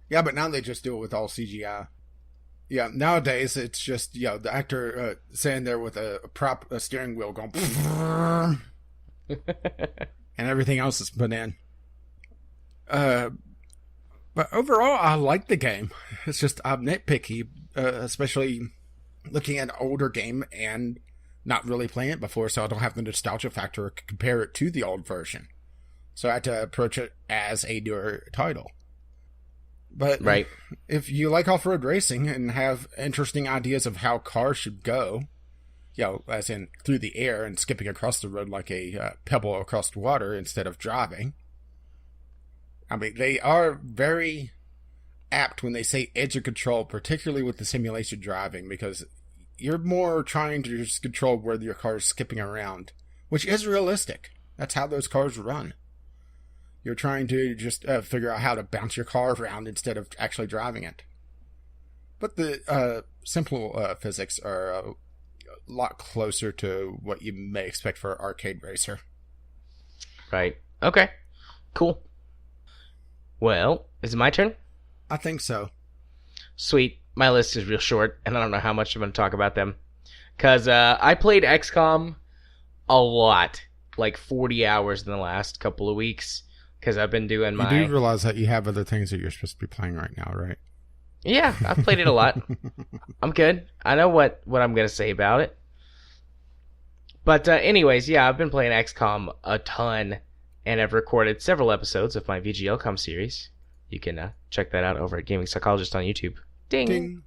Yeah, but now they just do it with all CGI. Yeah, nowadays it's just, the actor sitting there with a steering wheel going... and everything else is put in. But overall, I like the game. It's just, I'm nitpicky, especially looking at an older game and not really playing it before, so I don't have the nostalgia factor to compare it to the old version. So I had to approach it as a newer title. But
right.
If you like off-road racing and have interesting ideas of how cars should go, as in through the air and skipping across the road like a pebble across water instead of driving. I mean, they are very apt when they say edge of control, particularly with the simulation driving, because you're more trying to just control where your car is skipping around, which is realistic. That's how those cars run. You're trying to just figure out how to bounce your car around instead of actually driving it. But the simple physics are a lot closer to what you may expect for an arcade racer.
Right. Okay. Cool. Well, is it my turn?
I think so.
Sweet. My list is real short, and I don't know how much I'm going to talk about them. Because I played XCom a lot. Like 40 hours in the last couple of weeks. Because I've been doing my...
You do realize that you have other things that you're supposed to be playing right now, right?
Yeah, I've played it a lot. I'm good. I know what I'm going to say about it. But anyways, yeah, I've been playing XCOM a ton. And I've recorded several episodes of my VGLCom series. You can check that out over at Gaming Psychologist on YouTube. Ding!
Ding.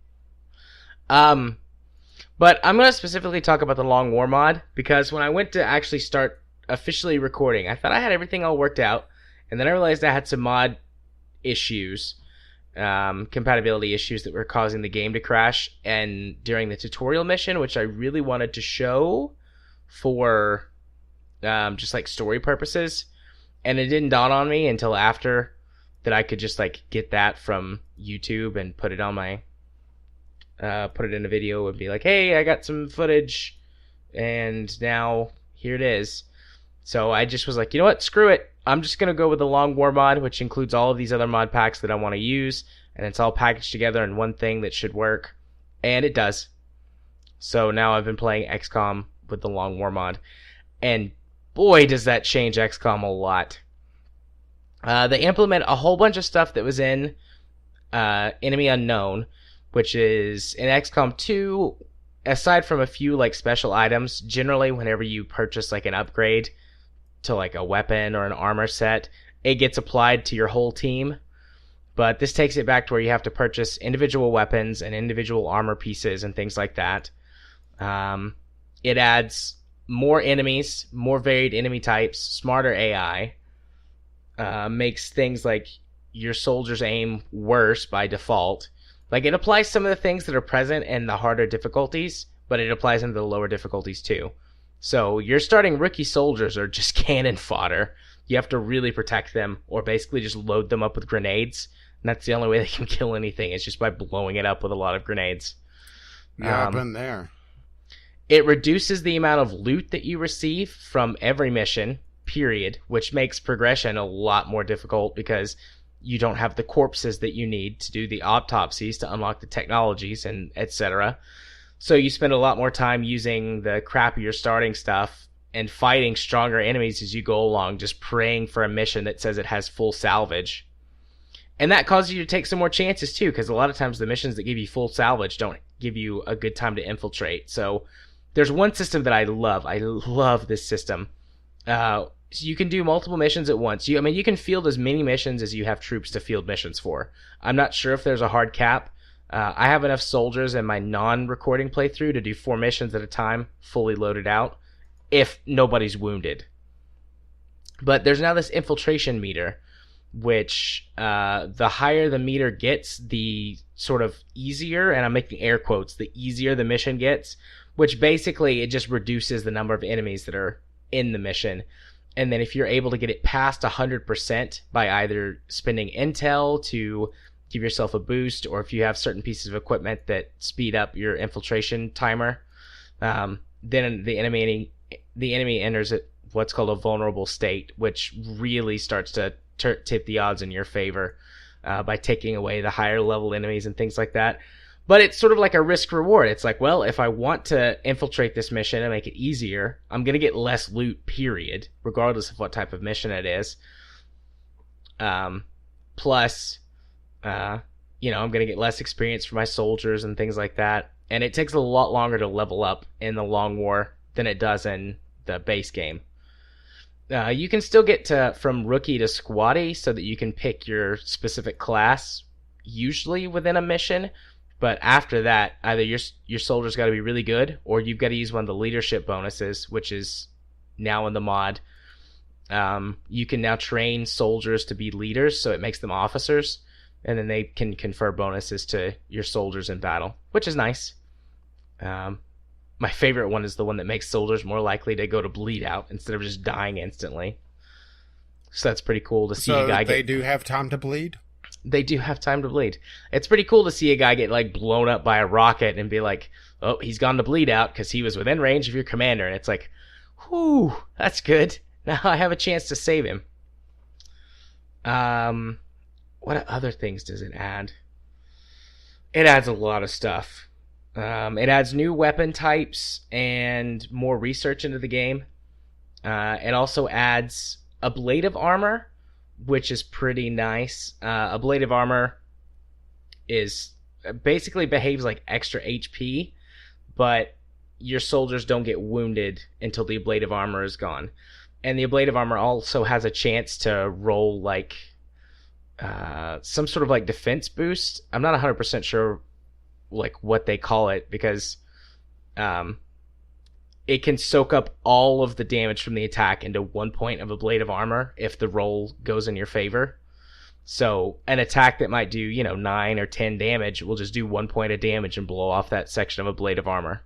But I'm going to specifically talk about the Long War mod. Because when I went to actually start officially recording, I thought I had everything all worked out. And then I realized I had some mod issues, compatibility issues that were causing the game to crash. And during the tutorial mission, which I really wanted to show for just like story purposes, and it didn't dawn on me until after that I could just like get that from YouTube and put it on my, put it in a video and be like, hey, I got some footage, and now here it is. So I just was like, you know what, screw it. I'm just going to go with the Long War mod, which includes all of these other mod packs that I want to use, and it's all packaged together in one thing that should work, and it does. So now I've been playing XCOM with the Long War mod, and boy, does that change XCOM a lot. They implement a whole bunch of stuff that was in Enemy Unknown, which is in XCOM 2. aside from a few like special items, generally whenever you purchase like an upgrade to like a weapon or an armor set, it gets applied to your whole team. But this takes it back to where you have to purchase individual weapons and individual armor pieces and things like that. It adds more enemies, more varied enemy types, smarter AI, makes things like your soldiers aim worse by default. Like, it applies some of the things that are present in the harder difficulties, but it applies into the lower difficulties too. So your starting rookie soldiers are just cannon fodder. You have to really protect them, or basically just load them up with grenades. And that's the only way they can kill anything, is just by blowing it up with a lot of grenades.
Yeah, I've been there.
It reduces the amount of loot that you receive from every mission, period, which makes progression a lot more difficult because you don't have the corpses that you need to do the autopsies to unlock the technologies and etc. So you spend a lot more time using the crappier starting stuff and fighting stronger enemies as you go along, just praying for a mission that says it has full salvage. And that causes you to take some more chances too, because a lot of times the missions that give you full salvage don't give you a good time to infiltrate. So there's one system that I love. I love this system. So you can do multiple missions at once. You can field as many missions as you have troops to field missions for. I'm not sure if there's a hard cap. I have enough soldiers in my non-recording playthrough to do 4 missions at a time, fully loaded out, if nobody's wounded. But there's now this infiltration meter, which the higher the meter gets, the sort of easier, and I'm making air quotes, the easier the mission gets, which basically it just reduces the number of enemies that are in the mission. And then if you're able to get it past 100% by either spending intel to give yourself a boost, or if you have certain pieces of equipment that speed up your infiltration timer, then the enemy enters at what's called a vulnerable state, which really starts to tip the odds in your favor by taking away the higher level enemies and things like that. But it's sort of like a risk reward. It's like, well, if I want to infiltrate this mission and make it easier, I'm going to get less loot, period, regardless of what type of mission it is. Plus, I'm going to get less experience for my soldiers and things like that. And it takes a lot longer to level up in the Long War than it does in the base game. You can still get from rookie to squatty so that you can pick your specific class, usually within a mission. But after that, either your soldiers got to be really good, or you've got to use one of the leadership bonuses, which is now in the mod. You can now train soldiers to be leaders, so it makes them officers, and then they can confer bonuses to your soldiers in battle, which is nice. My favorite one is the one that makes soldiers more likely to go to bleed out instead of just dying instantly. So that's pretty cool to see a guy
they do have time to bleed?
They do have time to bleed. It's pretty cool to see a guy get like blown up by a rocket and be like, oh, he's gone to bleed out because he was within range of your commander. And it's like, whew, that's good. Now I have a chance to save him. What other things does it add? It adds a lot of stuff. It adds new weapon types and more research into the game. It also adds ablative armor, which is pretty nice. Ablative armor basically behaves like extra HP, but your soldiers don't get wounded until the ablative armor is gone. And the ablative armor also has a chance to roll like some sort of like defense boost. I'm not 100% sure like what they call it, because it can soak up all of the damage from the attack into 1 point of ablative armor if the roll goes in your favor. So an attack that might do 9 or 10 damage will just do 1 point of damage and blow off that section of ablative armor,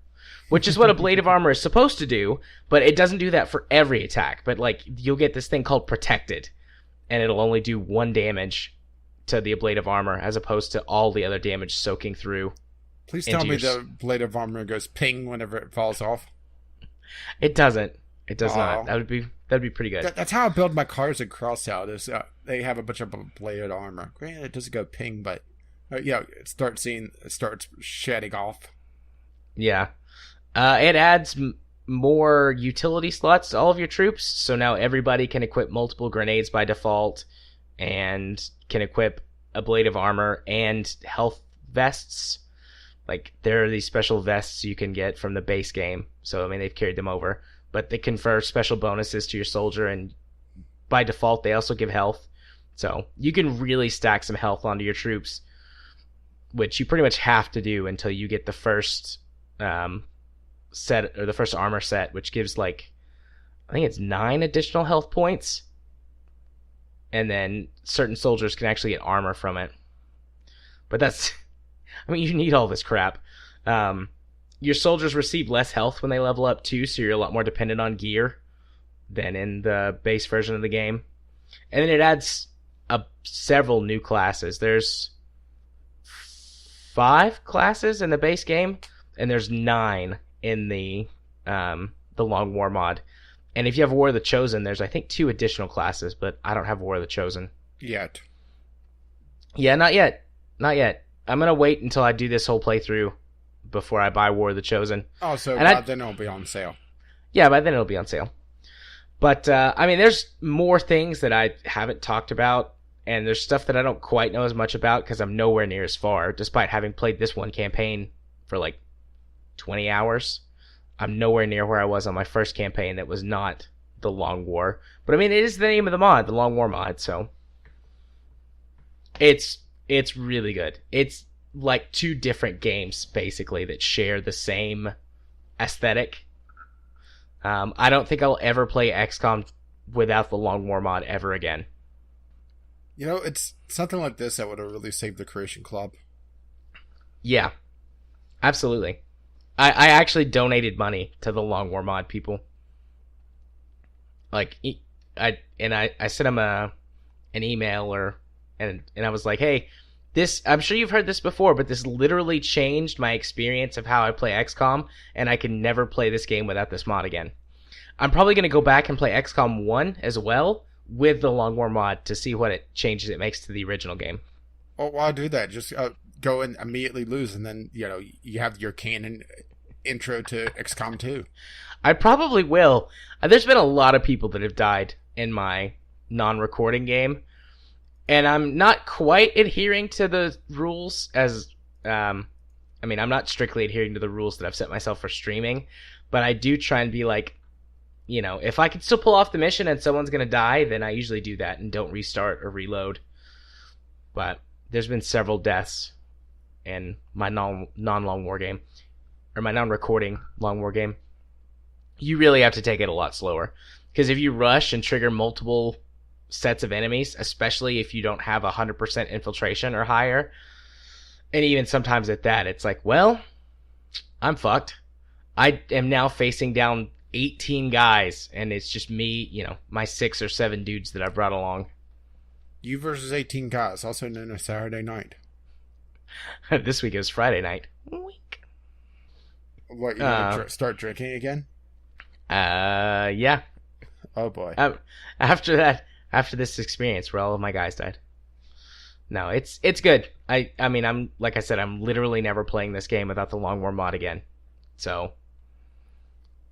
which is what ablative armor is supposed to do, but it doesn't do that for every attack. But like, you'll get this thing called protected, and it'll only do 1 damage to the ablative armor as opposed to all the other damage soaking through.
Please tell me the ablative armor goes ping whenever it falls off.
It doesnit. It does not. That'd be pretty good.
That's how I build my cars in Crossout. Is they have a bunch of ablative armor. Granted, it doesn't go ping, but it starts shedding off.
Yeah, it adds more utility slots to all of your troops. So now everybody can equip multiple grenades by default, and can equip ablative armor and health vests. Like, there are these special vests you can get from the base game. So, I mean, they've carried them over. But they confer special bonuses to your soldier, and by default, they also give health. So, you can really stack some health onto your troops, which you pretty much have to do until you get the first set, or the first armor set, which gives, like, I think it's 9 additional health points. And then certain soldiers can actually get armor from it. But that's... I mean, you need all this crap. Your soldiers receive less health when they level up, too, so you're a lot more dependent on gear than in the base version of the game. And then it adds several new classes. There's 5 classes in the base game, and there's 9 in the Long War mod. And if you have War of the Chosen, there's, I think, 2 additional classes, but I don't have War of the Chosen.
Yet.
Yeah, not yet. Not yet. I'm going to wait until I do this whole playthrough before I buy War of the Chosen.
Oh, so then it'll be on sale.
Yeah, by then it'll be on sale. But, I mean, there's more things that I haven't talked about, and there's stuff that I don't quite know as much about because I'm nowhere near as far, despite having played this one campaign for, like, 20 hours. I'm nowhere near where I was on my first campaign that was not the Long War. But, I mean, it is the name of the mod, the Long War mod, so... It's really good. It's like 2 different games, basically, that share the same aesthetic. I don't think I'll ever play XCom without the Long War mod ever again.
You know, it's something like this that would have really saved the Creation Club. Yeah.
Absolutely. I actually donated money to the Long War mod people. Like, I sent them an email and I was like, hey, this, I'm sure you've heard this before, but this literally changed my experience of how I play XCOM, and I can never play this game without this mod again. I'm probably going to go back and play XCOM 1 as well with the Long War mod to see what changes it makes to the original game.
Well, why do that? Just go and immediately lose, and then, you know, you have your canon intro to XCOM 2.
I probably will. There's been a lot of people that have died in my non-recording game, and I'm not quite adhering to the rules as... I mean, I'm not strictly adhering to the rules that I've set myself for streaming, but I do try and be like, you know, if I can still pull off the mission and someone's going to die, then I usually do that and don't restart or reload. But there's been several deaths in my non-Long War game, or my non-recording Long War game. You really have to take it a lot slower, because if you rush and trigger multiple sets of enemies, especially if you don't have 100% infiltration or higher, and even sometimes at that, it's like, well, I'm fucked. I am now facing down 18 guys, and it's just me, you know, my 6 or 7 dudes that I've brought along.
You versus 18 guys, also known as Saturday night.
This week it was Friday night. Wink.
What, you gonna start drinking again?
Yeah.
Oh boy.
After this experience where all of my guys died. No, it's good. I mean, I'm, like I said, I'm literally never playing this game without the Long War mod again. So,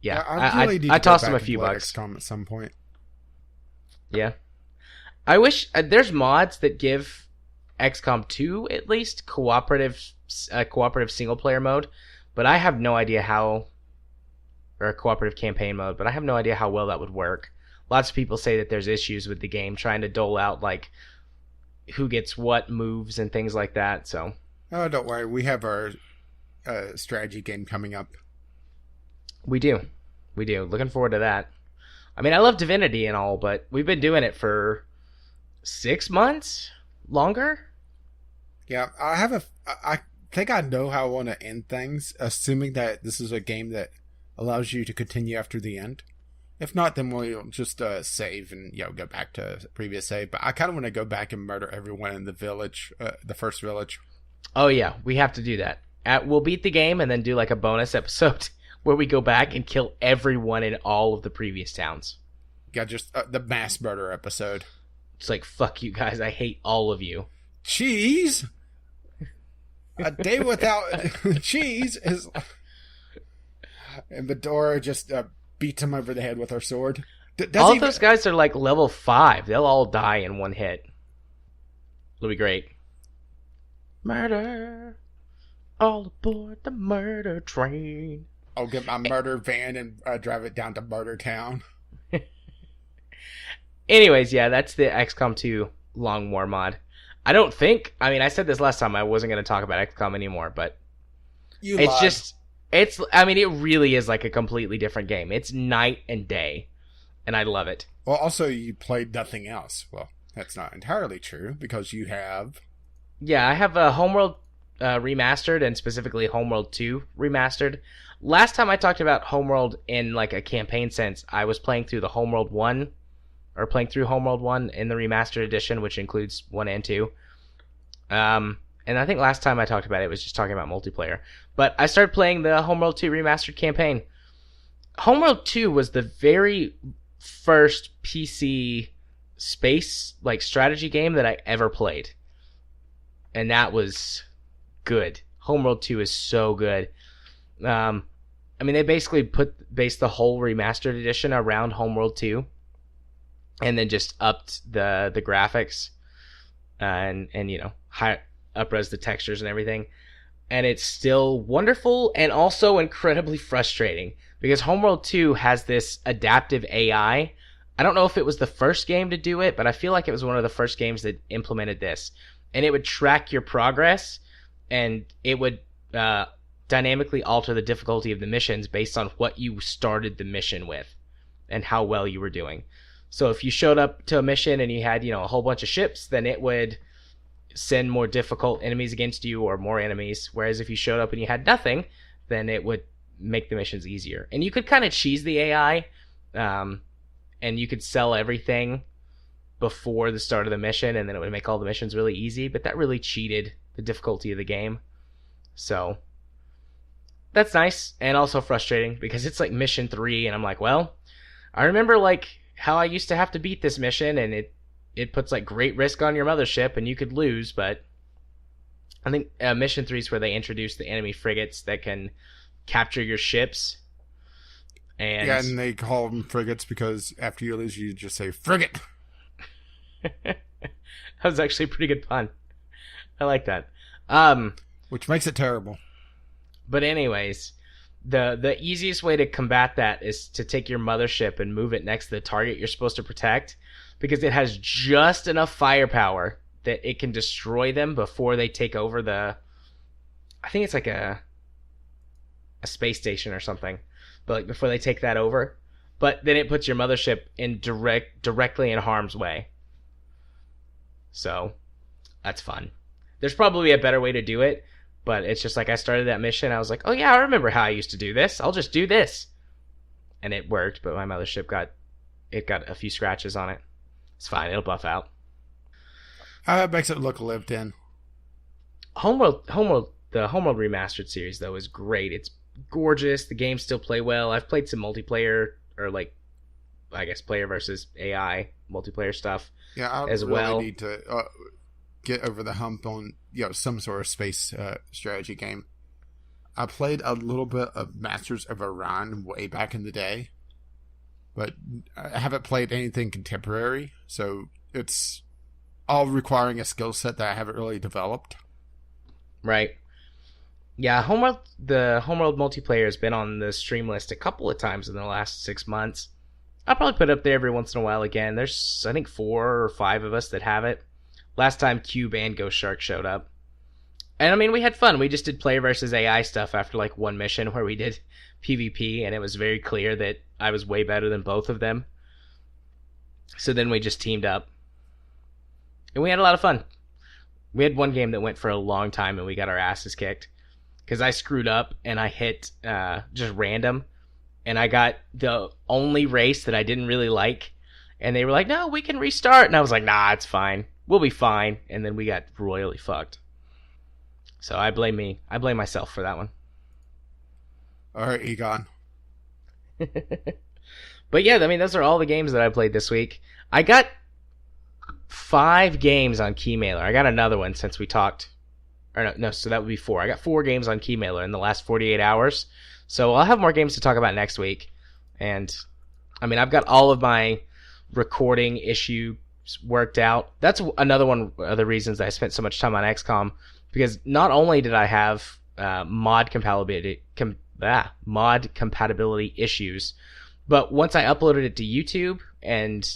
yeah, I tossed him a few bucks.
XCOM at some point.
Yeah, I wish there's mods that give XCOM 2 at least cooperative single player mode, but I have no idea how, or a cooperative campaign mode, but I have no idea how well that would work. Lots of people say that there's issues with the game trying to dole out like who gets what moves and things like that. So,
oh, don't worry, we have our strategy game coming up.
We do. Looking forward to that. I mean, I love Divinity and all, but we've been doing it for 6 months? Longer?
Yeah, I think I know how I want to end things, assuming that this is a game that allows you to continue after the end. If not, then we'll just save and, you know, go back to the previous save. But I kind of want to go back and murder everyone in the village, the first village.
Oh, yeah, we have to do that. We'll beat the game and then do like a bonus episode where we go back and kill everyone in all of the previous towns.
Yeah, just the mass murder episode.
It's like, fuck you guys, I hate all of you.
Cheese? A day without cheese is... And Bedora just beats him over the head with her sword.
All of those guys are like level 5. They'll all die in one hit. It'll be great. Murder. All aboard the murder train.
I'll get my murder van and drive it down to Murder Town.
Anyways, yeah, that's the XCOM 2 Long War mod. I said this last time, I wasn't going to talk about XCOM anymore, but it really is like a completely different game. It's night and day, and I love it.
Well, also, you played nothing else. Well, that's not entirely true, because you have...
Yeah, I have a Homeworld Remastered, and specifically Homeworld 2 Remastered. Last time I talked about Homeworld in like a campaign sense, I was playing through Homeworld 1 in the Remastered edition, which includes 1 and 2. And I think last time I talked about it was just talking about multiplayer. But I started playing the Homeworld 2 Remastered campaign. Homeworld 2 was the very first PC space like strategy game that I ever played. And that was good. Homeworld 2 is so good. They basically based the whole Remastered edition around Homeworld 2. And then just upped the graphics and up-res the textures and everything. And it's still wonderful and also incredibly frustrating because Homeworld 2 has this adaptive AI. I don't know if it was the first game to do it, but I feel like it was one of the first games that implemented this. And it would track your progress, and it would dynamically alter the difficulty of the missions based on what you started the mission with and how well you were doing. So if you showed up to a mission and you had, a whole bunch of ships, then it would send more difficult enemies against you or more enemies. Whereas if you showed up and you had nothing, then it would make the missions easier. And you could kind of cheese the AI, and you could sell everything before the start of the mission, and then it would make all the missions really easy. But that really cheated the difficulty of the game. So that's nice and also frustrating because it's like mission 3, and I'm like, well, I remember like how I used to have to beat this mission, and it puts like great risk on your mothership and you could lose. But I think mission 3 is where they introduce the enemy frigates that can capture your ships. And
they call them frigates because after you lose you just say frigate.
That was actually a pretty good pun. I like that.
Which makes it terrible.
But anyways, the easiest way to combat that is to take your mothership and move it next to the target you're supposed to protect, because it has just enough firepower that it can destroy them before they take over I think it's like a space station or something, but like before they take that over. But then it puts your mothership in directly in harm's way. So that's fun. There's probably a better way to do it, but it's just like I started that mission, I was like, oh yeah, I remember how I used to do this. I'll just do this. And it worked, but my mothership got a few scratches on it. It's fine, it'll buff out.
It makes it look lived in.
The Homeworld Remastered series though is great. It's gorgeous. The games still play well. I've played some multiplayer, or like I guess player versus AI multiplayer stuff.
Yeah, I
as
really
well.
need to get over the hump on some sort of space strategy game. I played a little bit of Masters of Orion way back in the day, but I haven't played anything contemporary, so it's all requiring a skill set that I haven't really developed.
Right. Yeah, the Homeworld multiplayer has been on the stream list a couple of times in the last 6 months. I'll probably put it up there every once in a while again. There's, I think, 4 or 5 of us that have it. Last time Cube and Ghost Shark showed up. And I mean, we had fun. We just did player versus AI stuff after like one mission where we did PvP, and it was very clear that I was way better than both of them. So then we just teamed up. And we had a lot of fun. We had one game that went for a long time and we got our asses kicked. Because I screwed up and I hit just random. And I got the only race that I didn't really like. And they were like, no, we can restart. And I was like, nah, it's fine. We'll be fine. And then we got royally fucked. So I blame me. I blame myself for that one.
All right, Egon.
But yeah, I mean, those are all the games that I played this week. I got 5 games on Keymailer. I got another one since we talked. Or no, so that would be 4. I got 4 games on Keymailer in the last 48 hours. So I'll have more games to talk about next week. And, I mean, I've got all of my recording issues worked out. That's another one of the reasons that I spent so much time on XCOM. Because not only did I have mod compatibility issues. But once I uploaded it to YouTube and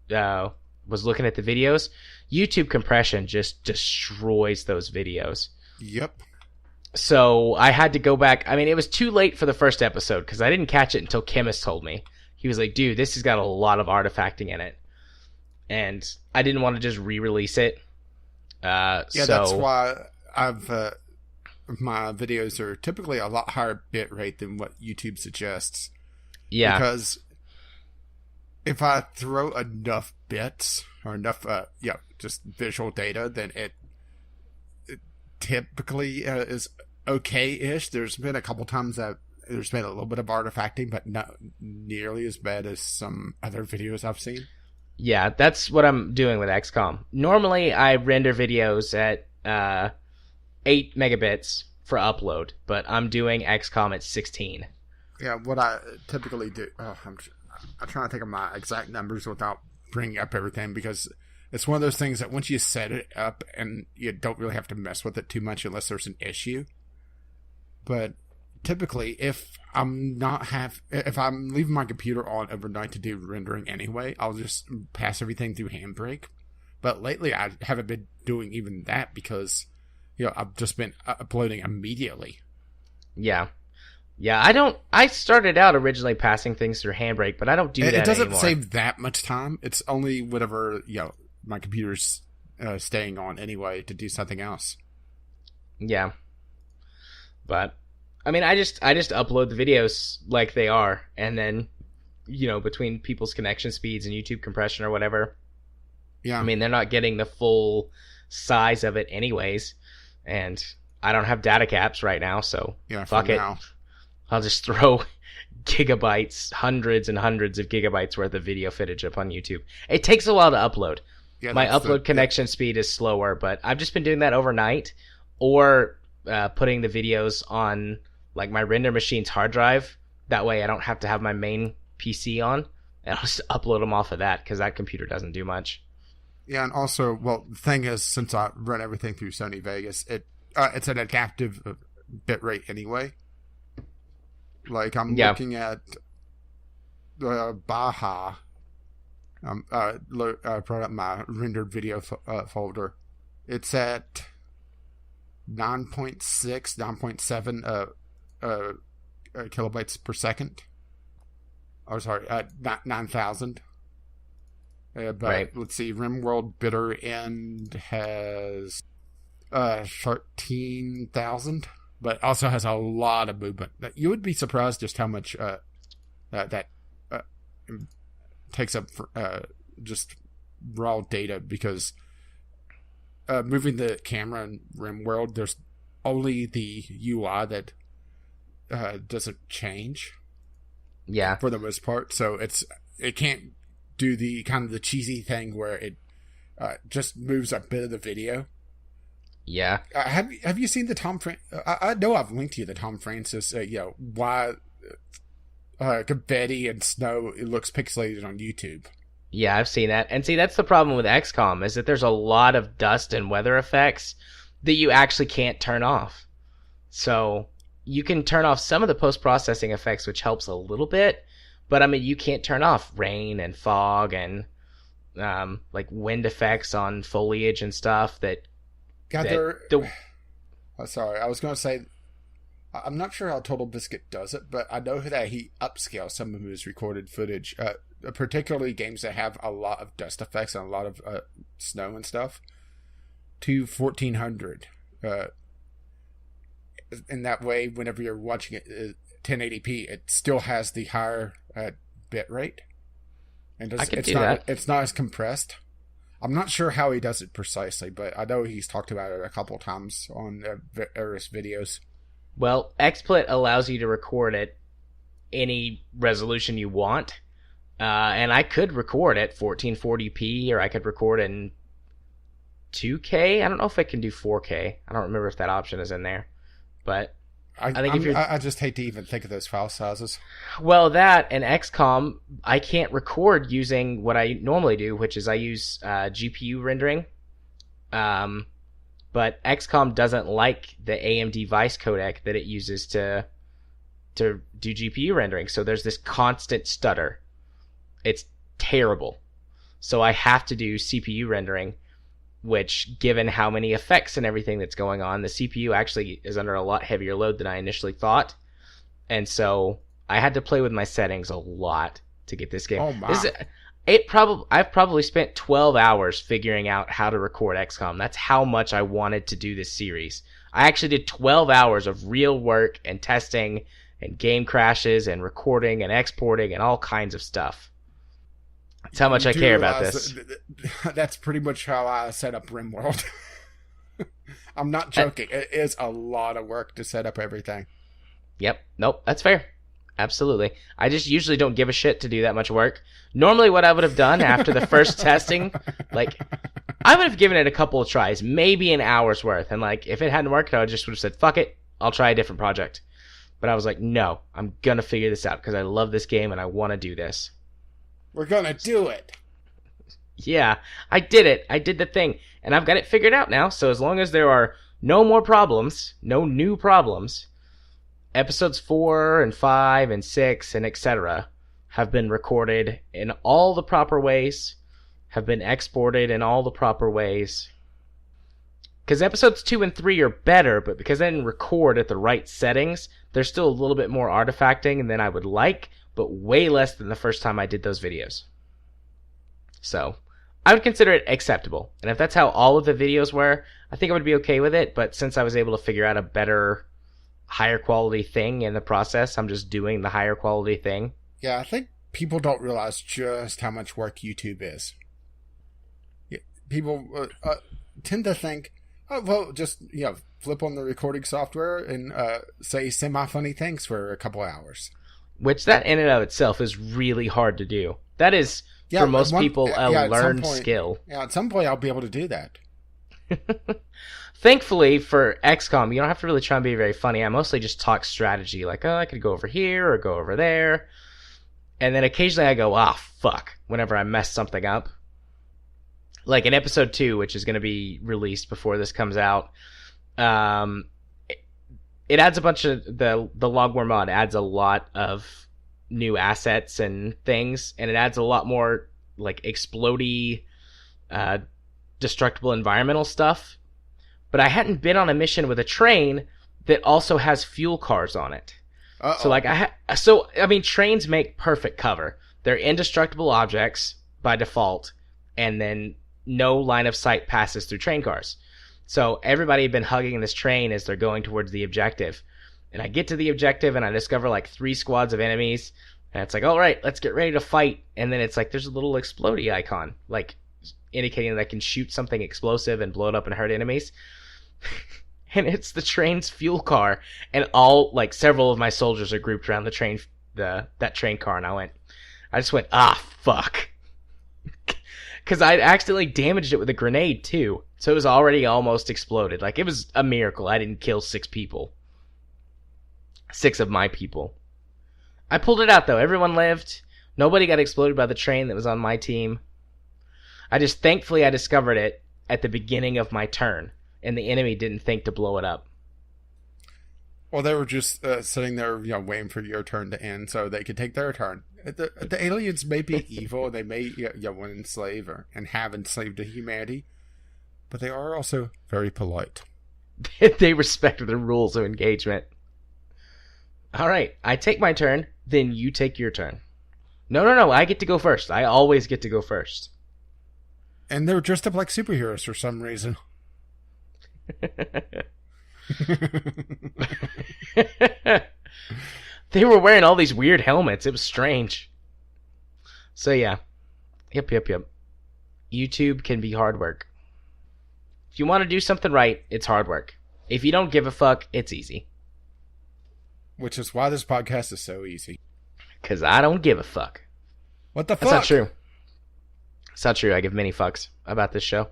was looking at the videos, YouTube compression just destroys those videos.
Yep.
So I had to go back. I mean, it was too late for the first episode because I didn't catch it until Chemist told me. He was like, dude, this has got a lot of artifacting in it. And I didn't want to just re-release it.
That's why my videos are typically a lot higher bit rate than what YouTube suggests.
Yeah.
Because if I throw enough bits or enough, just visual data, then it typically is okay-ish. There's been a couple times that there's been a little bit of artifacting, but not nearly as bad as some other videos I've seen.
Yeah, that's what I'm doing with XCom. Normally, I render videos at 8 megabits for upload, but I'm doing XCom at 16.
Yeah, what I typically do... I'm trying to think of my exact numbers without bringing up everything, because it's one of those things that once you set it up, and you don't really have to mess with it too much unless there's an issue. But typically, if I'm leaving my computer on overnight to do rendering anyway, I'll just pass everything through Handbrake. But lately, I haven't been doing even that because, I've just been uploading immediately.
Yeah. Yeah, I started out originally passing things through Handbrake, but I don't do that anymore.
It doesn't save that much time. It's only whatever, my computer's staying on anyway to do something else.
Yeah. But I mean, I just upload the videos like they are, and then, between people's connection speeds and YouTube compression or whatever.
Yeah.
I mean, they're not getting the full size of it anyways, and I don't have data caps right now, so fuck it. Now. I'll just throw gigabytes, hundreds and hundreds of gigabytes worth of video footage up on YouTube. It takes a while to upload. Yeah, my upload connection speed is slower, but I've just been doing that overnight, or putting the videos on like my render machine's hard drive. That way I don't have to have my main PC on, and I'll just upload them off of that because that computer doesn't do much.
Yeah, and also, the thing is, since I run everything through Sony Vegas, it's an adaptive bitrate anyway. Like, I'm looking at BAJA. I brought up my rendered video folder. It's at 9.6, 9.7 kilobytes per second. Oh, sorry, 9,000. But right. Let's see, RimWorld Bitter End has 13,000, but also has a lot of movement. You would be surprised just how much that takes up for, just raw data, because moving the camera in RimWorld, there's only the UI that doesn't change.
Yeah,
for the most part. So it can't do the kind of the cheesy thing where it just moves a bit of the video.
Yeah.
Have you seen the Tom Francis? I know I've linked to you the Tom Francis. Why confetti and snow, it looks pixelated on YouTube.
Yeah, I've seen that. And see, that's the problem with XCOM, is that there's a lot of dust and weather effects that you actually can't turn off. So you can turn off some of the post-processing effects, which helps a little bit, but I mean, you can't turn off rain and fog and like wind effects on foliage and stuff that...
sorry, I was going to say, I'm not sure how Total Biscuit does it, but I know that he upscales some of his recorded footage, particularly games that have a lot of dust effects and a lot of snow and stuff, to 1400. In that way, whenever you're watching it 1080p, it still has the higher bit rate. And it's not as compressed. I'm not sure how he does it precisely, but I know he's talked about it a couple times on various videos.
Well, XSplit allows you to record at any resolution you want, and I could record at 1440p, or I could record in 2K. I don't know if I can do 4K. I don't remember if that option is in there, but I think
I just hate to even think of those file sizes.
Well, that and XCOM, I can't record using what I normally do, which is I use GPU rendering. but XCom doesn't like the AMD Vice codec that it uses to do GPU rendering. So there's this constant stutter. It's terrible. So I have to do CPU rendering, which, given how many effects and everything that's going on, the CPU actually is under a lot heavier load than I initially thought. And so I had to play with my settings a lot to get this game.
Oh my.
I've probably spent 12 hours figuring out how to record XCOM. That's how much I wanted to do this series. I actually did 12 hours of real work and testing and game crashes and recording and exporting and all kinds of stuff. That's how much I care about this.
That's pretty much how I set up RimWorld. I'm not joking. It is a lot of work to set up everything.
Yep. Nope. That's fair. Absolutely. I just usually don't give a shit to do that much work. Normally what I would have done after the first testing, like, I would have given it a couple of tries, maybe an hour's worth. And, like, if it hadn't worked, I would just would have said, fuck it, I'll try a different project. But I was like, no, I'm going to figure this out because I love this game and I want to do this.
We're going to do it.
Yeah, I did it. I did the thing. And I've got it figured out now. So as long as there are no more problems, no new problems, episodes 4 and 5 and 6 and etc. have been recorded in all the proper ways, have been exported in all the proper ways. Because episodes 2 and 3 are better, but because I didn't record at the right settings, there's still a little bit more artifacting than I would like, but way less than the first time I did those videos. So, I would consider it acceptable. And if that's how all of the videos were, I think I would be okay with it, but since I was able to figure out a better, higher quality thing in the process, I'm just doing the higher quality thing.
Yeah, I think people don't realize just how much work YouTube is. People tend to think, oh, well, just, flip on the recording software and say semi-funny things for a couple hours.
Which that in and of itself is really hard to do. That is, for most people, a learned skill.
Yeah, at some point I'll be able to do that.
Thankfully, for XCOM, you don't have to really try and be very funny. I mostly just talk strategy, like, oh, I could go over here or go over there. And then occasionally I go, fuck, whenever I mess something up. Like in episode 2, which is going to be released before this comes out, it adds a bunch of, the Logworm mod adds a lot of new assets and things, and it adds a lot more, like, explodey, destructible environmental stuff. But I hadn't been on a mission with a train that also has fuel cars on it.
Uh-oh.
So, like, trains make perfect cover. They're indestructible objects by default, and then no line of sight passes through train cars. So everybody had been hugging this train as they're going towards the objective. And I get to the objective, and I discover, like, 3 squads of enemies. And it's like, all right, let's get ready to fight. And then it's like, there's a little explodey icon, like, indicating that I can shoot something explosive and blow it up and hurt enemies. And it's the train's fuel car. And several of my soldiers are grouped around the train, that train car. And I just went, fuck. Because I'd accidentally damaged it with a grenade, too. So it was already almost exploded. Like, it was a miracle I didn't kill 6 people. 6 of my people. I pulled it out, though. Everyone lived. Nobody got exploded by the train that was on my team. Thankfully, I discovered it at the beginning of my turn. And the enemy didn't think to blow it up.
Well, they were just sitting there, waiting for your turn to end so they could take their turn. The aliens may be evil. They may want to enslave and have enslaved humanity. But they are also very polite.
They respect the rules of engagement. All right, I take my turn, then you take your turn. No, I get to go first. I always get to go first.
And they're dressed up like superheroes for some reason.
They were wearing all these weird helmets. It was strange. So yeah. Yep. YouTube can be hard work. If you want to do something right, it's hard work. If you don't give a fuck, it's easy.
Which is why this podcast is so easy.
Because I don't give a fuck.
What the fuck?
That's not true. It's not true. I give many fucks about this show.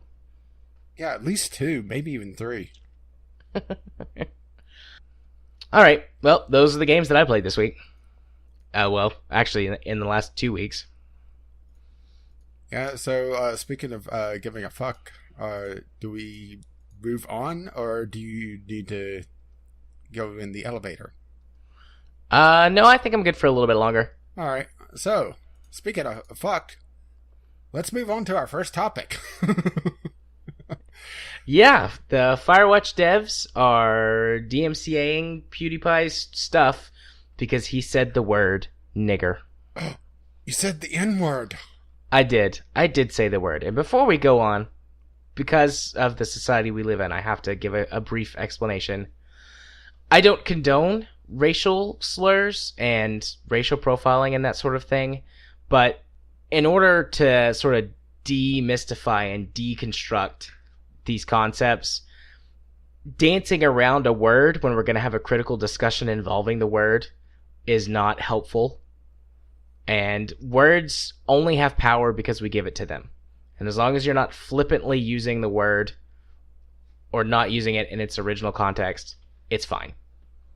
Yeah, at least 2, maybe even 3.
Alright, well, those are the games that I played this week. Actually, in the last 2 weeks.
Yeah, so speaking of giving a fuck, do we move on, or do you need to go in the elevator?
No, I think I'm good for a little bit longer.
All right. So, speaking of fucked, let's move on to our first topic.
Yeah, the Firewatch devs are DMCAing PewDiePie's stuff because he said the word nigger.
You said the N-word.
I did say the word. And before we go on, because of the society we live in, I have to give a brief explanation. I don't condone racial slurs and racial profiling and that sort of thing, but in order to sort of demystify and deconstruct these concepts, dancing around a word when we're going to have a critical discussion involving the word is not helpful. And words only have power because we give it to them. And as long as you're not flippantly using the word or not using it in its original context, it's fine.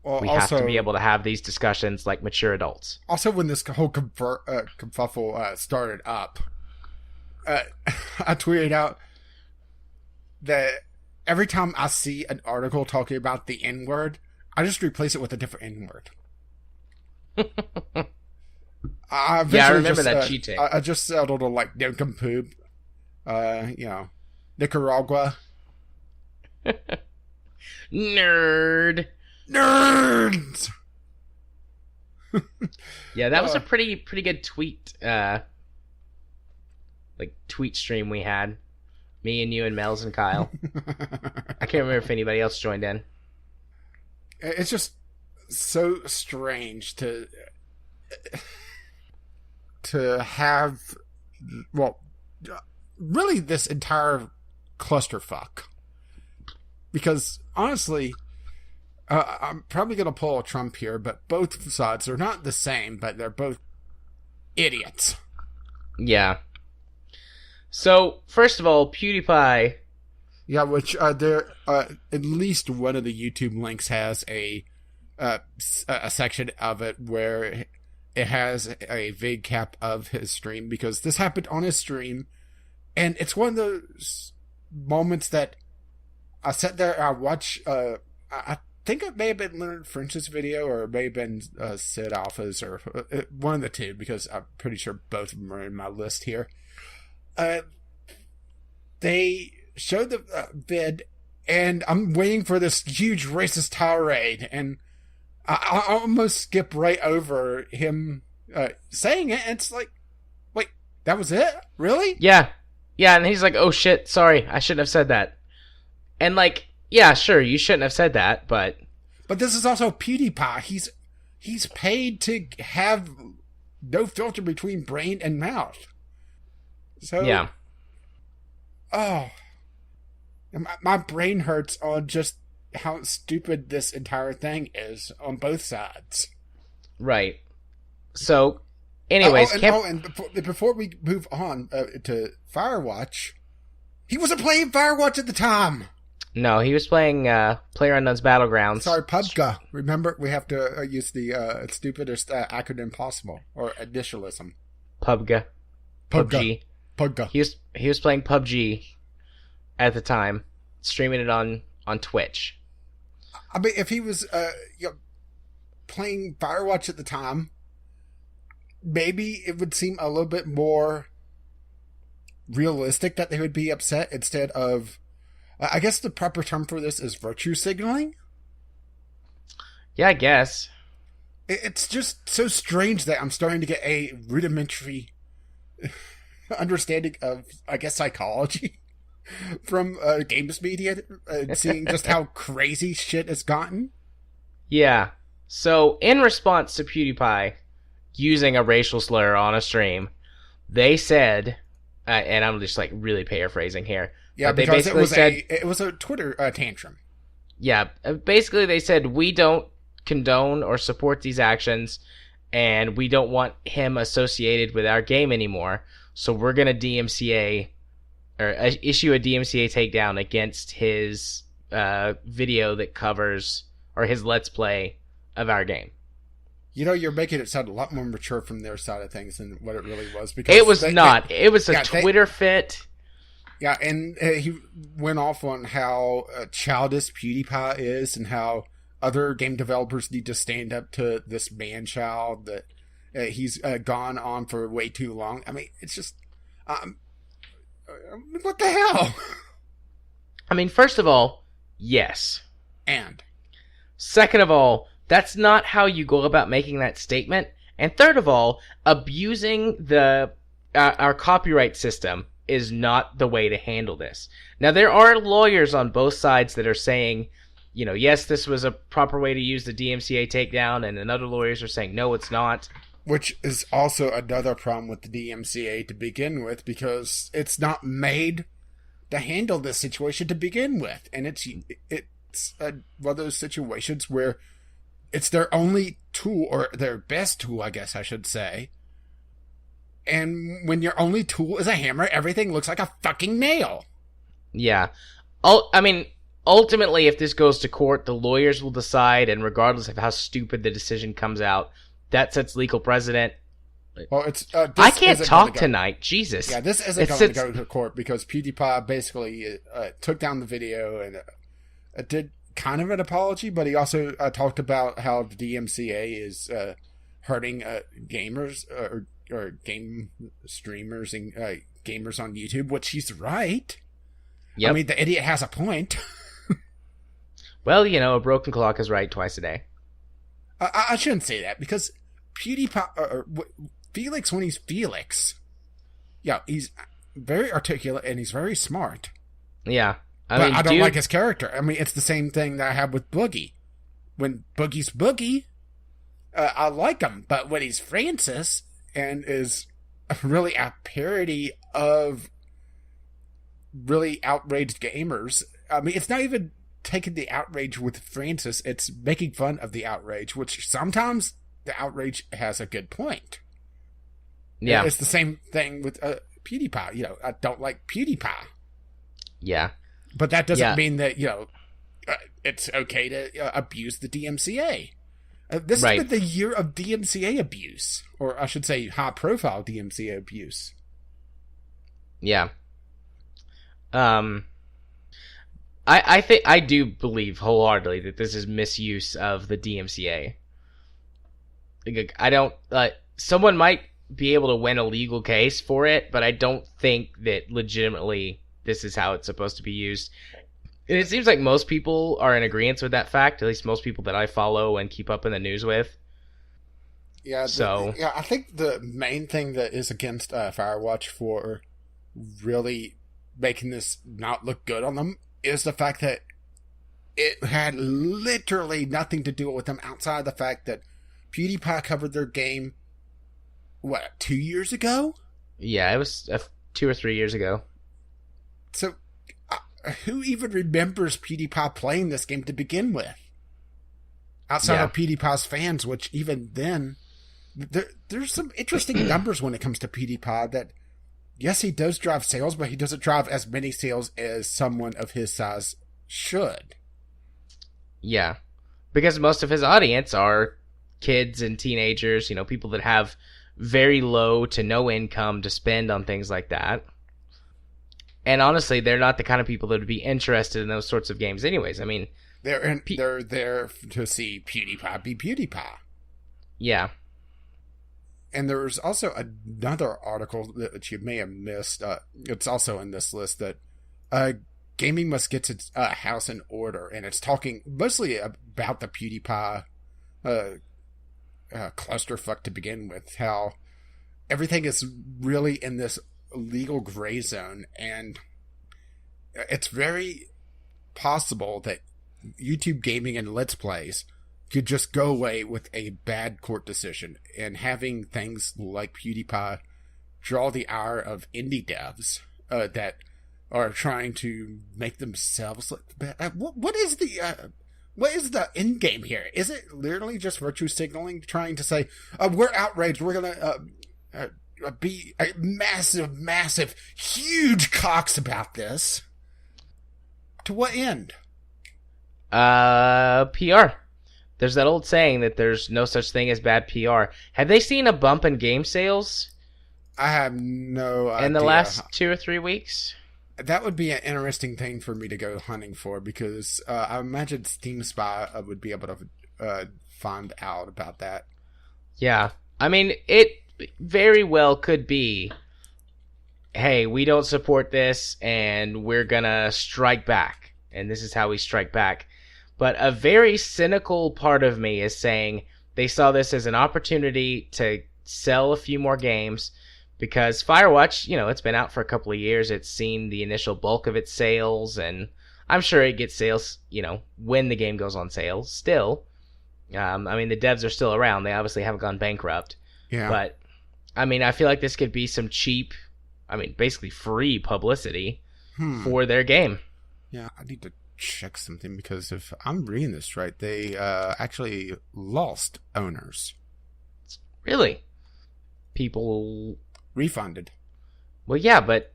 Well,
we have to be able to have these discussions like mature adults.
Also, when this whole kerfuffle started up, I tweeted out that every time I see an article talking about the N-word, I just replace it with a different N-word. I
remember that cheat tape.
I just settled on like nincompoop, Nicaragua.
Nerds. Yeah, that was a pretty good tweet. Tweet stream we had. Me and you and Mels and Kyle. I can't remember if anybody else joined in.
It's just so strange to have, well, really this entire clusterfuck. Because honestly, I'm probably going to pull a Trump here, but both sides are not the same, but they're both idiots.
Yeah. So, first of all, PewDiePie.
Yeah, which there at least one of the YouTube links has a section of it where it has a vid cap of his stream, because this happened on his stream, and it's one of those moments that I sat there and I watched. I think it may have been Leonard French's video, or it may have been Sid Alpha's, or one of the two, because I'm pretty sure both of them are in my list here. They showed the vid, and I'm waiting for this huge racist tirade, and I almost skip right over him saying it, and it's like, wait, that was it? Really?
Yeah, and he's like, oh shit, sorry, I shouldn't have said that. And like, yeah, sure, you shouldn't have said that, but
this is also PewDiePie. He's paid to have no filter between brain and mouth. So,
yeah.
Oh, my brain hurts on just how stupid this entire thing is on both sides.
Right. So, anyways,
before we move on to Firewatch, he wasn't playing Firewatch at the time.
No, he was playing PlayerUnknown's Battlegrounds.
Sorry, PUBG. Remember, we have to use the stupidest acronym possible, or initialism.
PUBG.
PUBG.
He was playing PUBG at the time, streaming it on Twitch.
I mean, if he was playing Firewatch at the time, maybe it would seem a little bit more realistic that they would be upset, instead of, I guess the proper term for this is virtue signaling?
Yeah, I guess.
It's just so strange that I'm starting to get a rudimentary understanding of, I guess, psychology from games media, seeing just how crazy shit has gotten.
Yeah. So, in response to PewDiePie using a racial slur on a stream, they said, and I'm just like really paraphrasing here.
Yeah,
they
because
basically
it was a Twitter tantrum.
Yeah, basically they said, we don't condone or support these actions, and we don't want him associated with our game anymore. So we're gonna DMCA, or issue a DMCA takedown against his video that covers, or his Let's Play of our game.
You know, you're making it sound a lot more mature from their side of things than what it really was. Because
it was not. It was a Twitter fit.
Yeah, and he went off on how childish PewDiePie is and how other game developers need to stand up to this man-child that he's gone on for way too long. I mean, it's just... what the hell?
I mean, first of all, yes.
And?
Second of all, that's not how you go about making that statement. And third of all, abusing the our copyright system is not the way to handle this. Now, there are lawyers on both sides that are saying, you know, yes, this was a proper way to use the DMCA takedown, and then other lawyers are saying, no, it's not.
Which is also another problem with the DMCA to begin with, because it's not made to handle this situation to begin with. And it's one of those situations where it's their only tool, or their best tool, I guess I should say. And when your only tool is a hammer, everything looks like a fucking nail.
Yeah. I mean, ultimately, if this goes to court, the lawyers will decide, and regardless of how stupid the decision comes out, that sets legal precedent.
Well, it's
I can't talk tonight. Jesus.
Yeah, this isn't going to go to court because PewDiePie basically took down the video and did kind of an apology, but he also talked about how the DMCA is hurting gamers or game streamers and gamers on YouTube, which he's right. Yep. I mean, the idiot has a point.
Well, you know, a broken clock is right twice a day.
I shouldn't say that, because PewDiePie, Felix, when he's Felix, yeah, he's very articulate and he's very smart.
Yeah.
I don't like his character. I mean, it's the same thing that I have with Boogie. When Boogie's Boogie, I like him, but when he's Francis and is really a parody of really outraged gamers, I mean, it's not even taking the outrage with Francis, it's making fun of the outrage, which sometimes the outrage has a good point. Yeah. It's the same thing with PewDiePie. You know, I don't like PewDiePie.
Yeah.
But that doesn't mean that, you know, it's okay to abuse the DMCA. This has been the year of DMCA abuse. Or I should say high-profile DMCA abuse.
Yeah. I do believe wholeheartedly that this is misuse of the DMCA. I don't... someone might be able to win a legal case for it, but I don't think that legitimately this is how it's supposed to be used. And it seems like most people are in agreement with that fact, at least most people that I follow and keep up in the news with.
Yeah, I think the main thing that is against Firewatch for really making this not look good on them is the fact that it had literally nothing to do with them outside of the fact that PewDiePie covered their game, 2 years ago?
Yeah, it was 2 or 3 years ago.
So, who even remembers PewDiePie playing this game to begin with? Outside of PewDiePie's fans, which even then, there's some interesting numbers when it comes to PewDiePie that, yes, he does drive sales, but he doesn't drive as many sales as someone of his size should.
Yeah, because most of his audience are kids and teenagers, you know, people that have very low to no income to spend on things like that. And honestly, they're not the kind of people that would be interested in those sorts of games anyways. I mean...
They're there to see PewDiePie be PewDiePie.
Yeah.
And there's also another article that you may have missed. It's also in this list that gaming must get its house in order. And it's talking mostly about the PewDiePie clusterfuck to begin with. How everything is really in this legal gray zone. And it's very possible that YouTube gaming and Let's Plays could just go away with a bad court decision, and having things like PewDiePie draw the ire of indie devs that are trying to make themselves look bad. What is the end game here? Is it literally just virtue signaling, trying to say, we're outraged, we're gonna be a massive, huge cocks about this? To what end?
PR. There's that old saying that there's no such thing as bad PR. Have they seen a bump in game sales?
I have no idea.
In the last 2 or 3 weeks?
that would be an interesting thing for me to go hunting for, because I imagine Steam Spy would be able to find out about that.
Yeah. I mean, it very well could be, hey, we don't support this and we're gonna strike back. And this is how we strike back. But a very cynical part of me is saying they saw this as an opportunity to sell a few more games, because Firewatch, it's been out for a couple of years. It's seen the initial bulk of its sales, and I'm sure it gets sales, when the game goes on sale still. I mean, the devs are still around. They obviously haven't gone bankrupt.
Yeah.
But, I mean, I feel like this could be some cheap, basically free publicity for their game.
Yeah, I need to check something, because if I'm reading this right, they actually lost owners.
Really? People
refunded.
Well, yeah, but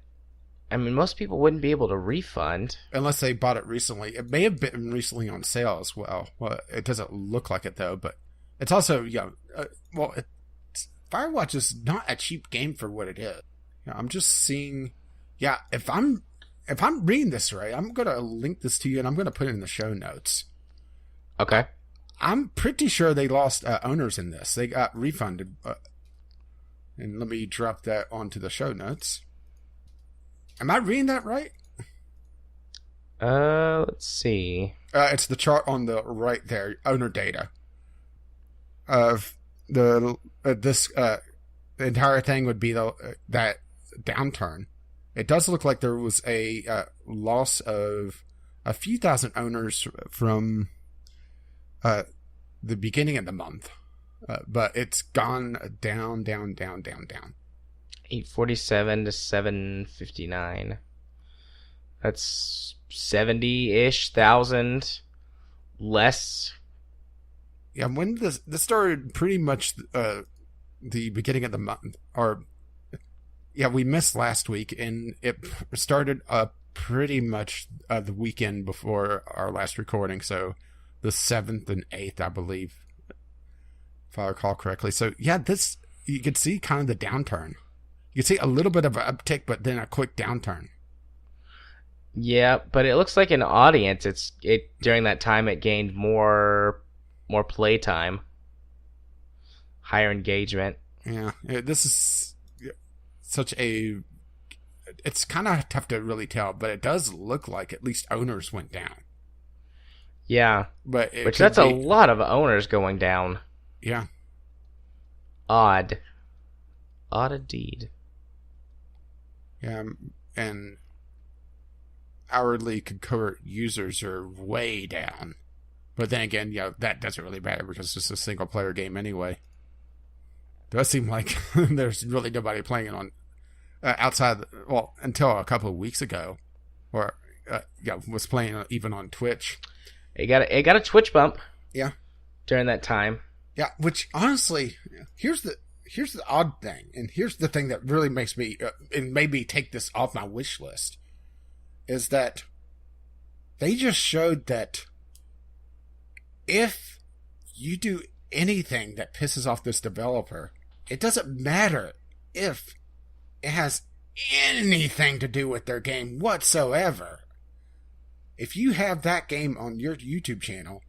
most people wouldn't be able to refund
unless they bought it recently. It may have been recently on sale as well. Well, it doesn't look like it though, but it's also Firewatch is not a cheap game for what it is. I'm just seeing. Yeah, if I'm reading this right, I'm gonna link this to you and I'm gonna put it in the show notes.
Okay.
I'm pretty sure they lost owners in this. They got refunded. And let me drop that onto the show notes. Am I reading that right?
Let's see.
It's the chart on the right there, owner data. Of the entire thing would be that downturn. It does look like there was a loss of a few thousand owners from the beginning of the month. But it's gone down.
847 to 759. That's 70-ish thousand less.
Yeah, when this started pretty much the beginning of the month. We missed last week, and it started pretty much the weekend before our last recording. So the 7th and 8th, I believe. If I recall correctly. So, yeah, you could see kind of the downturn. You could see a little bit of an uptick, but then a quick downturn.
Yeah, but it looks like an audience, during that time it gained more play time, higher engagement.
Yeah, this is it's kind of tough to really tell, but it does look like at least owners went down.
Yeah,
but
that's a lot of owners going down.
Yeah.
Odd indeed.
Yeah, and hourly concurrent users are way down. But then again, that doesn't really matter because it's just a single player game anyway. It does seem like there's really nobody playing it on outside. Until a couple of weeks ago, or was playing even on Twitch.
It got a Twitch bump.
Yeah.
During that time.
Yeah, which honestly, here's the odd thing, and here's the thing that really makes me and made me take this off my wish list, is that they just showed that if you do anything that pisses off this developer, it doesn't matter if it has anything to do with their game whatsoever. If you have that game on your YouTube channel,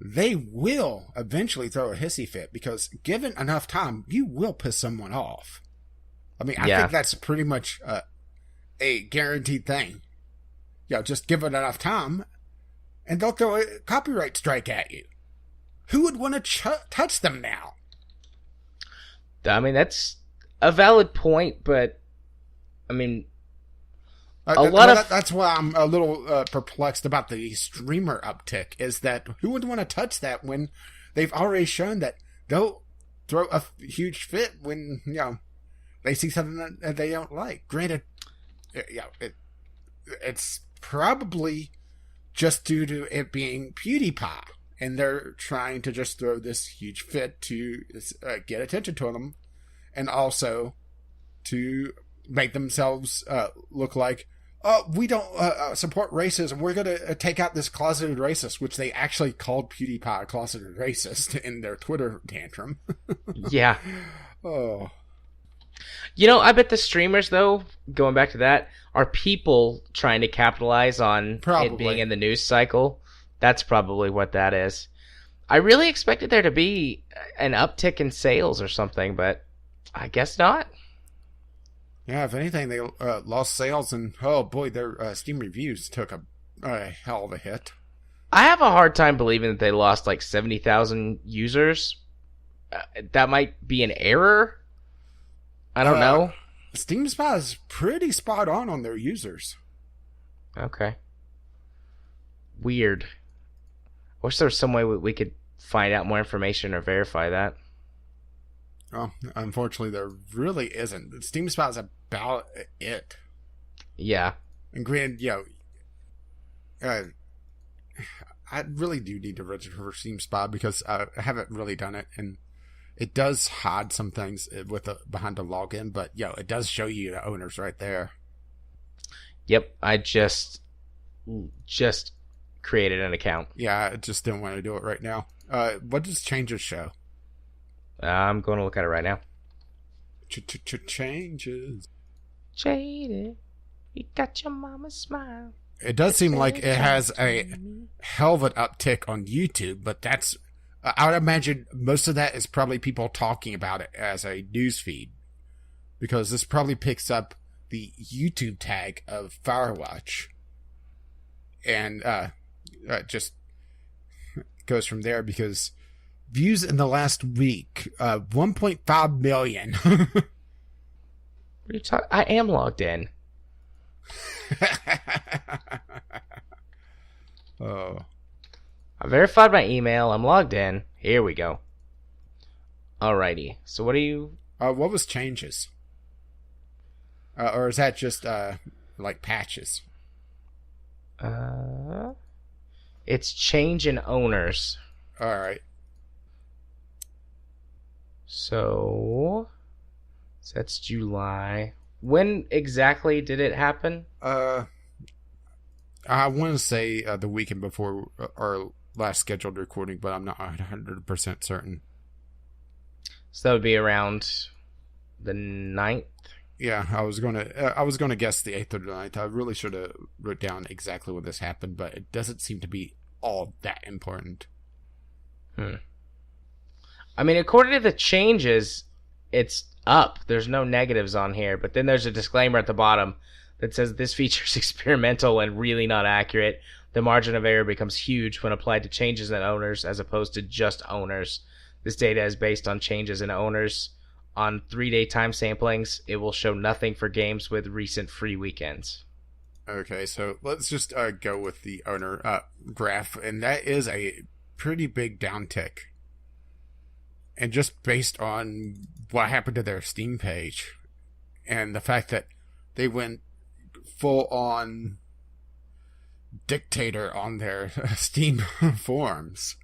they will eventually throw a hissy fit, because given enough time, you will piss someone off. I think that's pretty much a guaranteed thing. Just give it enough time, and they'll throw a copyright strike at you. Who would want to touch them now?
That's a valid point, but
that's why I'm a little perplexed about the streamer uptick, is that who would want to touch that when they've already shown that they'll throw a huge fit when they see something that they don't like. Granted, it's probably just due to it being PewDiePie, and they're trying to just throw this huge fit to get attention to them, and also to make themselves look like, we don't support racism. We're going to take out this closeted racist, which they actually called PewDiePie a closeted racist in their Twitter tantrum.
Yeah.
Oh.
I bet the streamers, though, going back to that, are people trying to capitalize on it being
Probably.
in the news cycle. That's probably what that is. I really expected there to be an uptick in sales or something, but I guess not.
Yeah, if anything, they lost sales, and oh boy, their Steam reviews took a hell of a hit.
I have a hard time believing that they lost like 70,000 users. That might be an error. I don't know.
Steam Spy is pretty spot on their users.
Okay. Weird. I wish there was some way we could find out more information or verify that.
Oh, unfortunately, there really isn't. Steam Spy is about it.
Yeah.
And granted, I really do need to register for Steam Spy because I haven't really done it, and it does hide some things behind the login, but it does show you the owners right there.
Yep, I just created an account.
Yeah, I just didn't want to do it right now. What does changes show?
I'm going to look at it right now.
Changes.
Jaded, you got your mama's smile.
It does seem like it has a hell of an uptick on YouTube, but that's... I would imagine most of that is probably people talking about it as a news feed, because this probably picks up the YouTube tag of Firewatch, and just goes from there, because views in the last week, 1.5 million.
What are you talking? I am logged in.
Oh.
I verified my email. I'm logged in. Here we go. Alrighty. So what are you...
What was changes? Or is that just, like patches?
It's change in owners.
Alright.
So that's July. When exactly did it happen?
I want to say the weekend before our last scheduled recording, but I'm not 100% certain.
So that would be around the 9th?
Yeah, I was gonna guess the 8th or the 9th. I really should have wrote down exactly when this happened, but it doesn't seem to be all that important.
I mean, according to the changes, it's up. There's no negatives on here, but then there's a disclaimer at the bottom that says this feature is experimental and really not accurate. The margin of error becomes huge when applied to changes in owners as opposed to just owners. This data is based on changes in owners. On 3-day time samplings, it will show nothing for games with recent free weekends.
Okay, so let's just go with the owner graph, and that is a pretty big downtick. And just based on what happened to their Steam page, and the fact that they went full-on dictator on their Steam forums,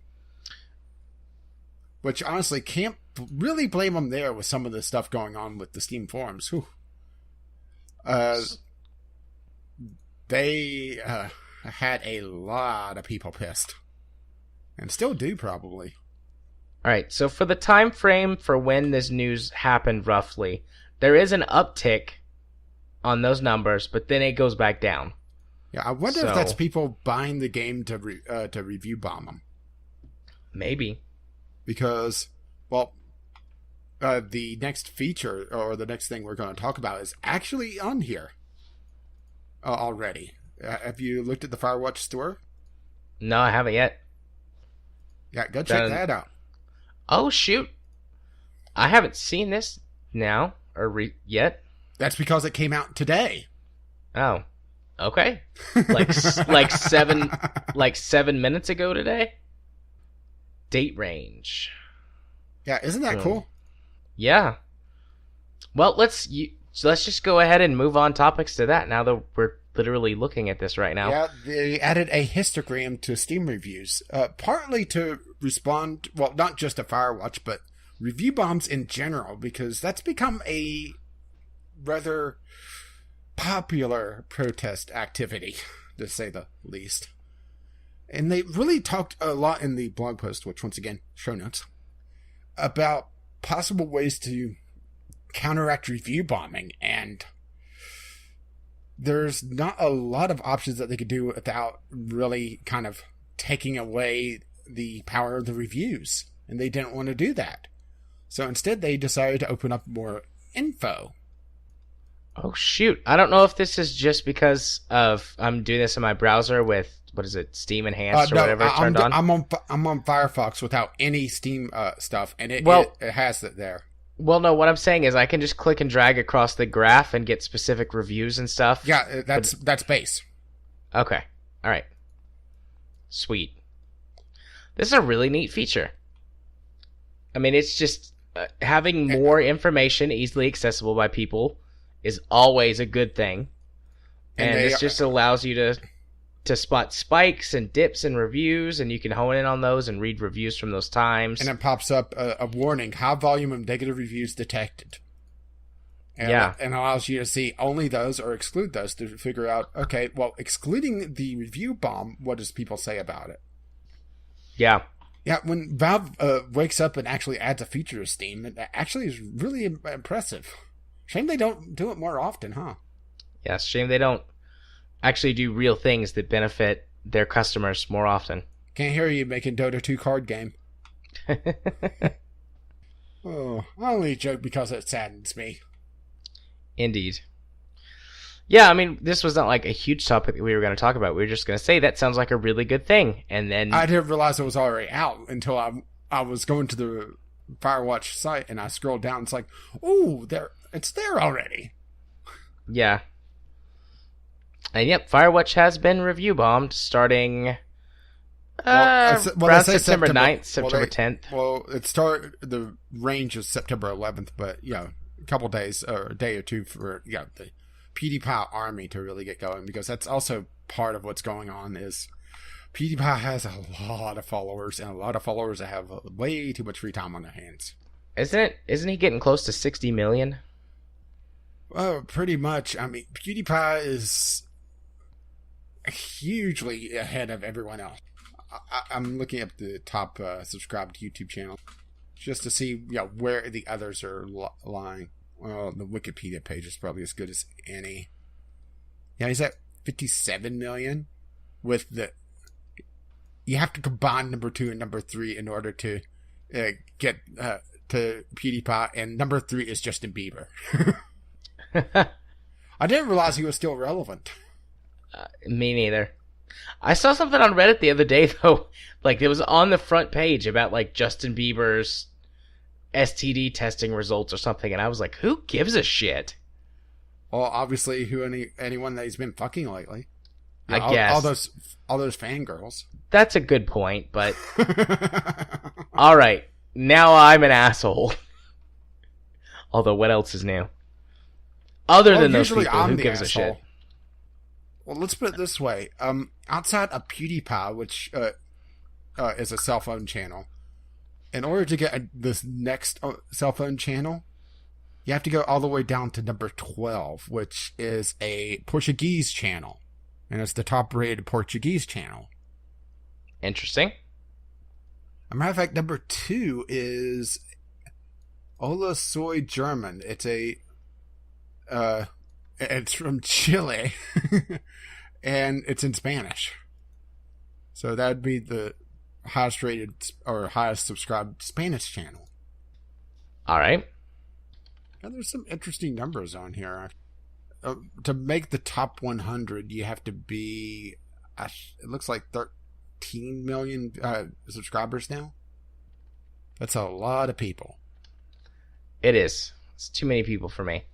which honestly can't really blame them there with some of the stuff going on with the Steam forums. They had a lot of people pissed, and still do probably.
All right, so for the time frame for when this news happened, roughly, there is an uptick on those numbers, but then it goes back down.
Yeah, I wonder if that's people buying the game to review bomb them.
Maybe.
Because, well, the next feature, or the next thing we're going to talk about, is actually on here already. Have you looked at the Firewatch store?
No, I haven't yet.
Yeah, go check that out.
Oh, shoot. I haven't seen this now, or yet.
That's because it came out today.
Oh, okay. Like 7 minutes ago today. Date range.
Yeah, isn't that cool?
Yeah. Well, let's just go ahead and move on topics to that now that we're literally looking at this right now.
Yeah, they added a histogram to Steam reviews, partly to respond, well, not just to Firewatch, but review bombs in general, because that's become a rather popular protest activity, to say the least. And they really talked a lot in the blog post, which, once again, show notes, about possible ways to counteract review bombing, and there's not a lot of options that they could do without really kind of taking away the power of the reviews, and they didn't want to do that. So instead, they decided to open up more info.
Oh, shoot. I don't know if this is just because of I'm doing this in my browser with, what is it, Steam Enhanced or whatever turned on?
I'm on Firefox without any Steam stuff, and it has it there.
Well, no, what I'm saying is I can just click and drag across the graph and get specific reviews and stuff.
Yeah, that's base.
Okay. All right. Sweet. This is a really neat feature. I mean, it's just having more information easily accessible by people is always a good thing. And this just allows you to spot spikes and dips in reviews, and you can hone in on those and read reviews from those times.
And it pops up a warning, high volume of negative reviews detected. And and allows you to see only those or exclude those to figure out, okay, well, excluding the review bomb, what does people say about it?
Yeah.
Yeah, when Valve wakes up and actually adds a feature to Steam, it actually is really impressive. Shame they don't do it more often, huh?
Yeah, shame they don't actually do real things that benefit their customers more often.
Can't hear you making Dota 2 card game. Oh, I only joke because it saddens me.
Indeed. Yeah, I mean, this was not like a huge topic that we were going to talk about. We were just going to say that sounds like a really good thing, and then
I didn't realize it was already out until I was going to the Firewatch site and I scrolled down. It's like, oh, it's there already.
Yeah. And yep, Firewatch has been review bombed starting around September 9th, September 10th.
Well, the range is September 11th, but a couple days or a day or two for the PewDiePie army to really get going, because that's also part of what's going on is PewDiePie has a lot of followers, and a lot of followers that have way too much free time on their hands.
Isn't he getting close to 60 million?
Well, pretty much. I mean, PewDiePie is hugely ahead of everyone else. I'm looking up the top subscribed YouTube channel just to see where the others are lying. Well, the Wikipedia page is probably as good as any. Yeah, he's at 57 million. You have to combine number 2 and number 3 in order to get to PewDiePie, and number 3 is Justin Bieber. I didn't realize he was still relevant.
Me neither. I saw something on Reddit the other day, though. Like, it was on the front page about, like, Justin Bieber's STD testing results or something, and I was like, who gives a shit?
Well, obviously, anyone that he's been fucking lately.
I guess.
All those fangirls.
That's a good point, but... Alright, now I'm an asshole. Although, what else is new? Other than those people, who gives a shit?
Well, let's put it this way. Outside of PewDiePie, which is a cell phone channel, in order to get this next cell phone channel, you have to go all the way down to number 12, which is a Portuguese channel. And it's the top-rated Portuguese channel.
Interesting.
As a matter of fact, number 2 is Hola Soy German. It's from Chile. And it's in Spanish. So that would be the highest rated or highest subscribed Spanish channel.
All right.
And there's some interesting numbers on here. To make the top 100, you have to be, it looks like 13 million subscribers now. That's a lot of people.
It is. It's too many people for me.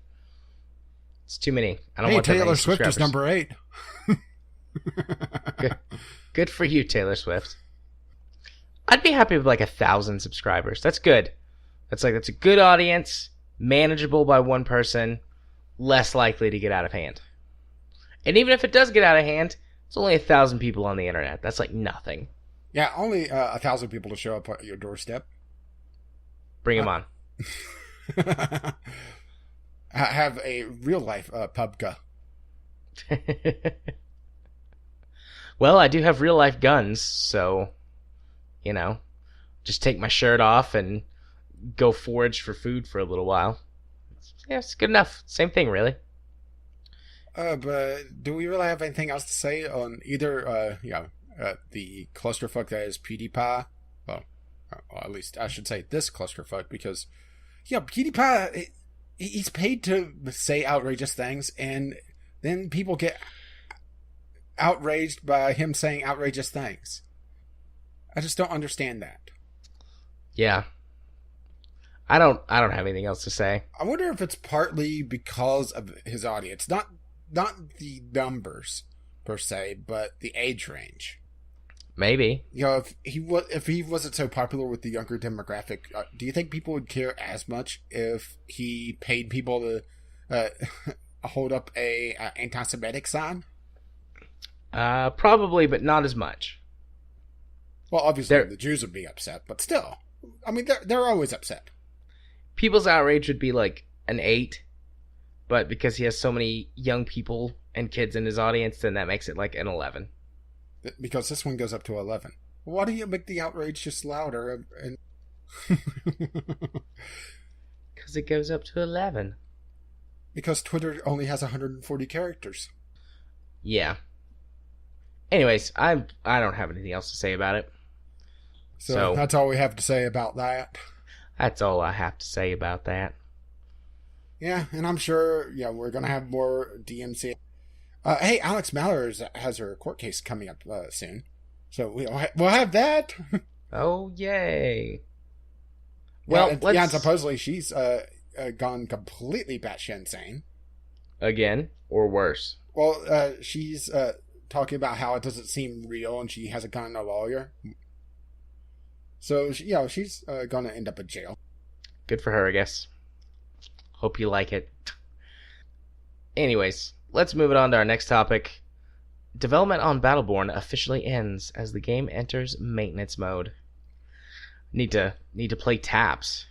It's too many. I don't want that many
Taylor Swift is number 8.
Good for you, Taylor Swift. I'd be happy with like 1,000 subscribers. That's good. That's a good audience, manageable by one person, less likely to get out of hand. And even if it does get out of hand, it's only 1,000 people on the internet. That's like nothing.
Yeah, only 1,000 people to show up at your doorstep.
Bring them on.
Have a real life pubga.
Well, I do have real life guns, so just take my shirt off and go forage for food for a little while. Yeah, it's good enough. Same thing, really.
But do we really have anything else to say on either, the clusterfuck that is PewDiePie? Well, at least I should say this clusterfuck because, PewDiePie, he's paid to say outrageous things, and then people get outraged by him saying outrageous things. I just don't understand that.
Yeah. I don't have anything else to say.
I wonder if it's partly because of his audience, not the numbers per se, but the age range.
Maybe.
If he wasn't so popular with the younger demographic, do you think people would care as much if he paid people to hold up a anti-Semitic sign?
Probably, but not as much.
Well, obviously the Jews would be upset, but still, I mean, they're always upset.
People's outrage would be like an 8, but because he has so many young people and kids in his audience, then that makes it like an 11.
Because this one goes up to 11. Why do you make the outrage just louder?
Because it goes up to 11.
Because Twitter only has 140 characters.
Yeah. Anyways, I don't have anything else to say about it.
So that's all we have to say about that.
That's all I have to say about that.
Yeah, and I'm sure, we're going to have more DMC. Hey, Alex Mallers has her court case coming up soon. So we'll have that.
Oh, yay. Well,
and supposedly she's gone completely batshit insane.
Again, or worse?
Well, she's talking about how it doesn't seem real and she hasn't gotten a lawyer. So, she's going to end up in jail.
Good for her, I guess. Hope you like it. Anyways, let's move it on to our next topic. Development on Battleborn officially ends as the game enters maintenance mode. Need to play taps.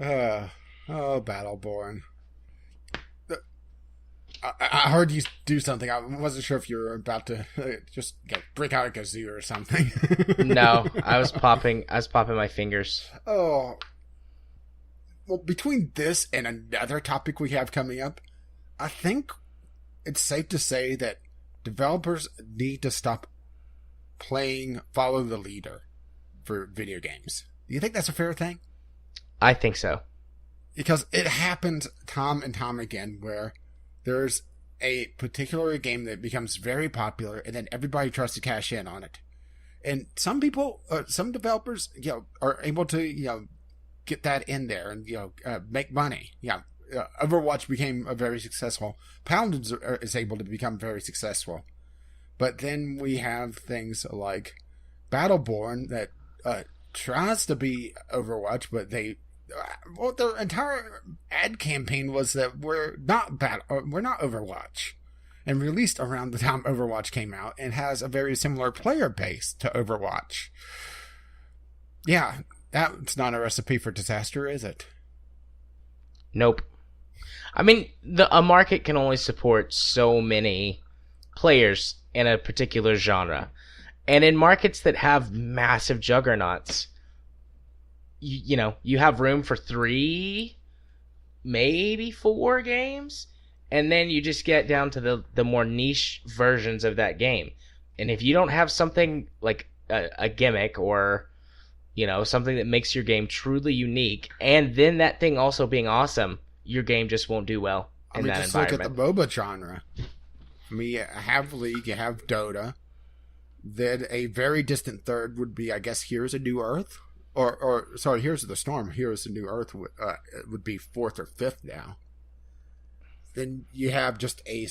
Battleborn. I heard you do something. I wasn't sure if you were about to just break out a kazoo or something.
No, I was popping my fingers.
Oh. Well, between this and another topic we have coming up, I think it's safe to say that developers need to stop playing follow the leader for video games. Do you think that's a fair thing?
I think so.
Because it happens time and time again where there's a particular game that becomes very popular and then everybody tries to cash in on it. And some people, some developers, are able to, get that in there and, make money. Overwatch became a very successful. Paladins is able to become very successful. But then we have things like Battleborn that tries to be Overwatch, but their entire ad campaign was that we're not Overwatch, and released around the time Overwatch came out, and has a very similar player base to Overwatch. Yeah, that's not a recipe for disaster, is it?
Nope. I mean, a market can only support so many players in a particular genre, and in markets that have massive juggernauts, you have room for 3, maybe 4 games, and then you just get down to the more niche versions of that game. And if you don't have something like a gimmick or, something that makes your game truly unique, and then that thing also being awesome, your game just won't do well in that environment.
Look at the MOBA genre. I mean, you have League, you have Dota. Then a very distant third would be, I guess, Heroes of New Earth. Sorry, Heroes of the Storm. Heroes of New Earth would be 4th or 5th now. Then you have just a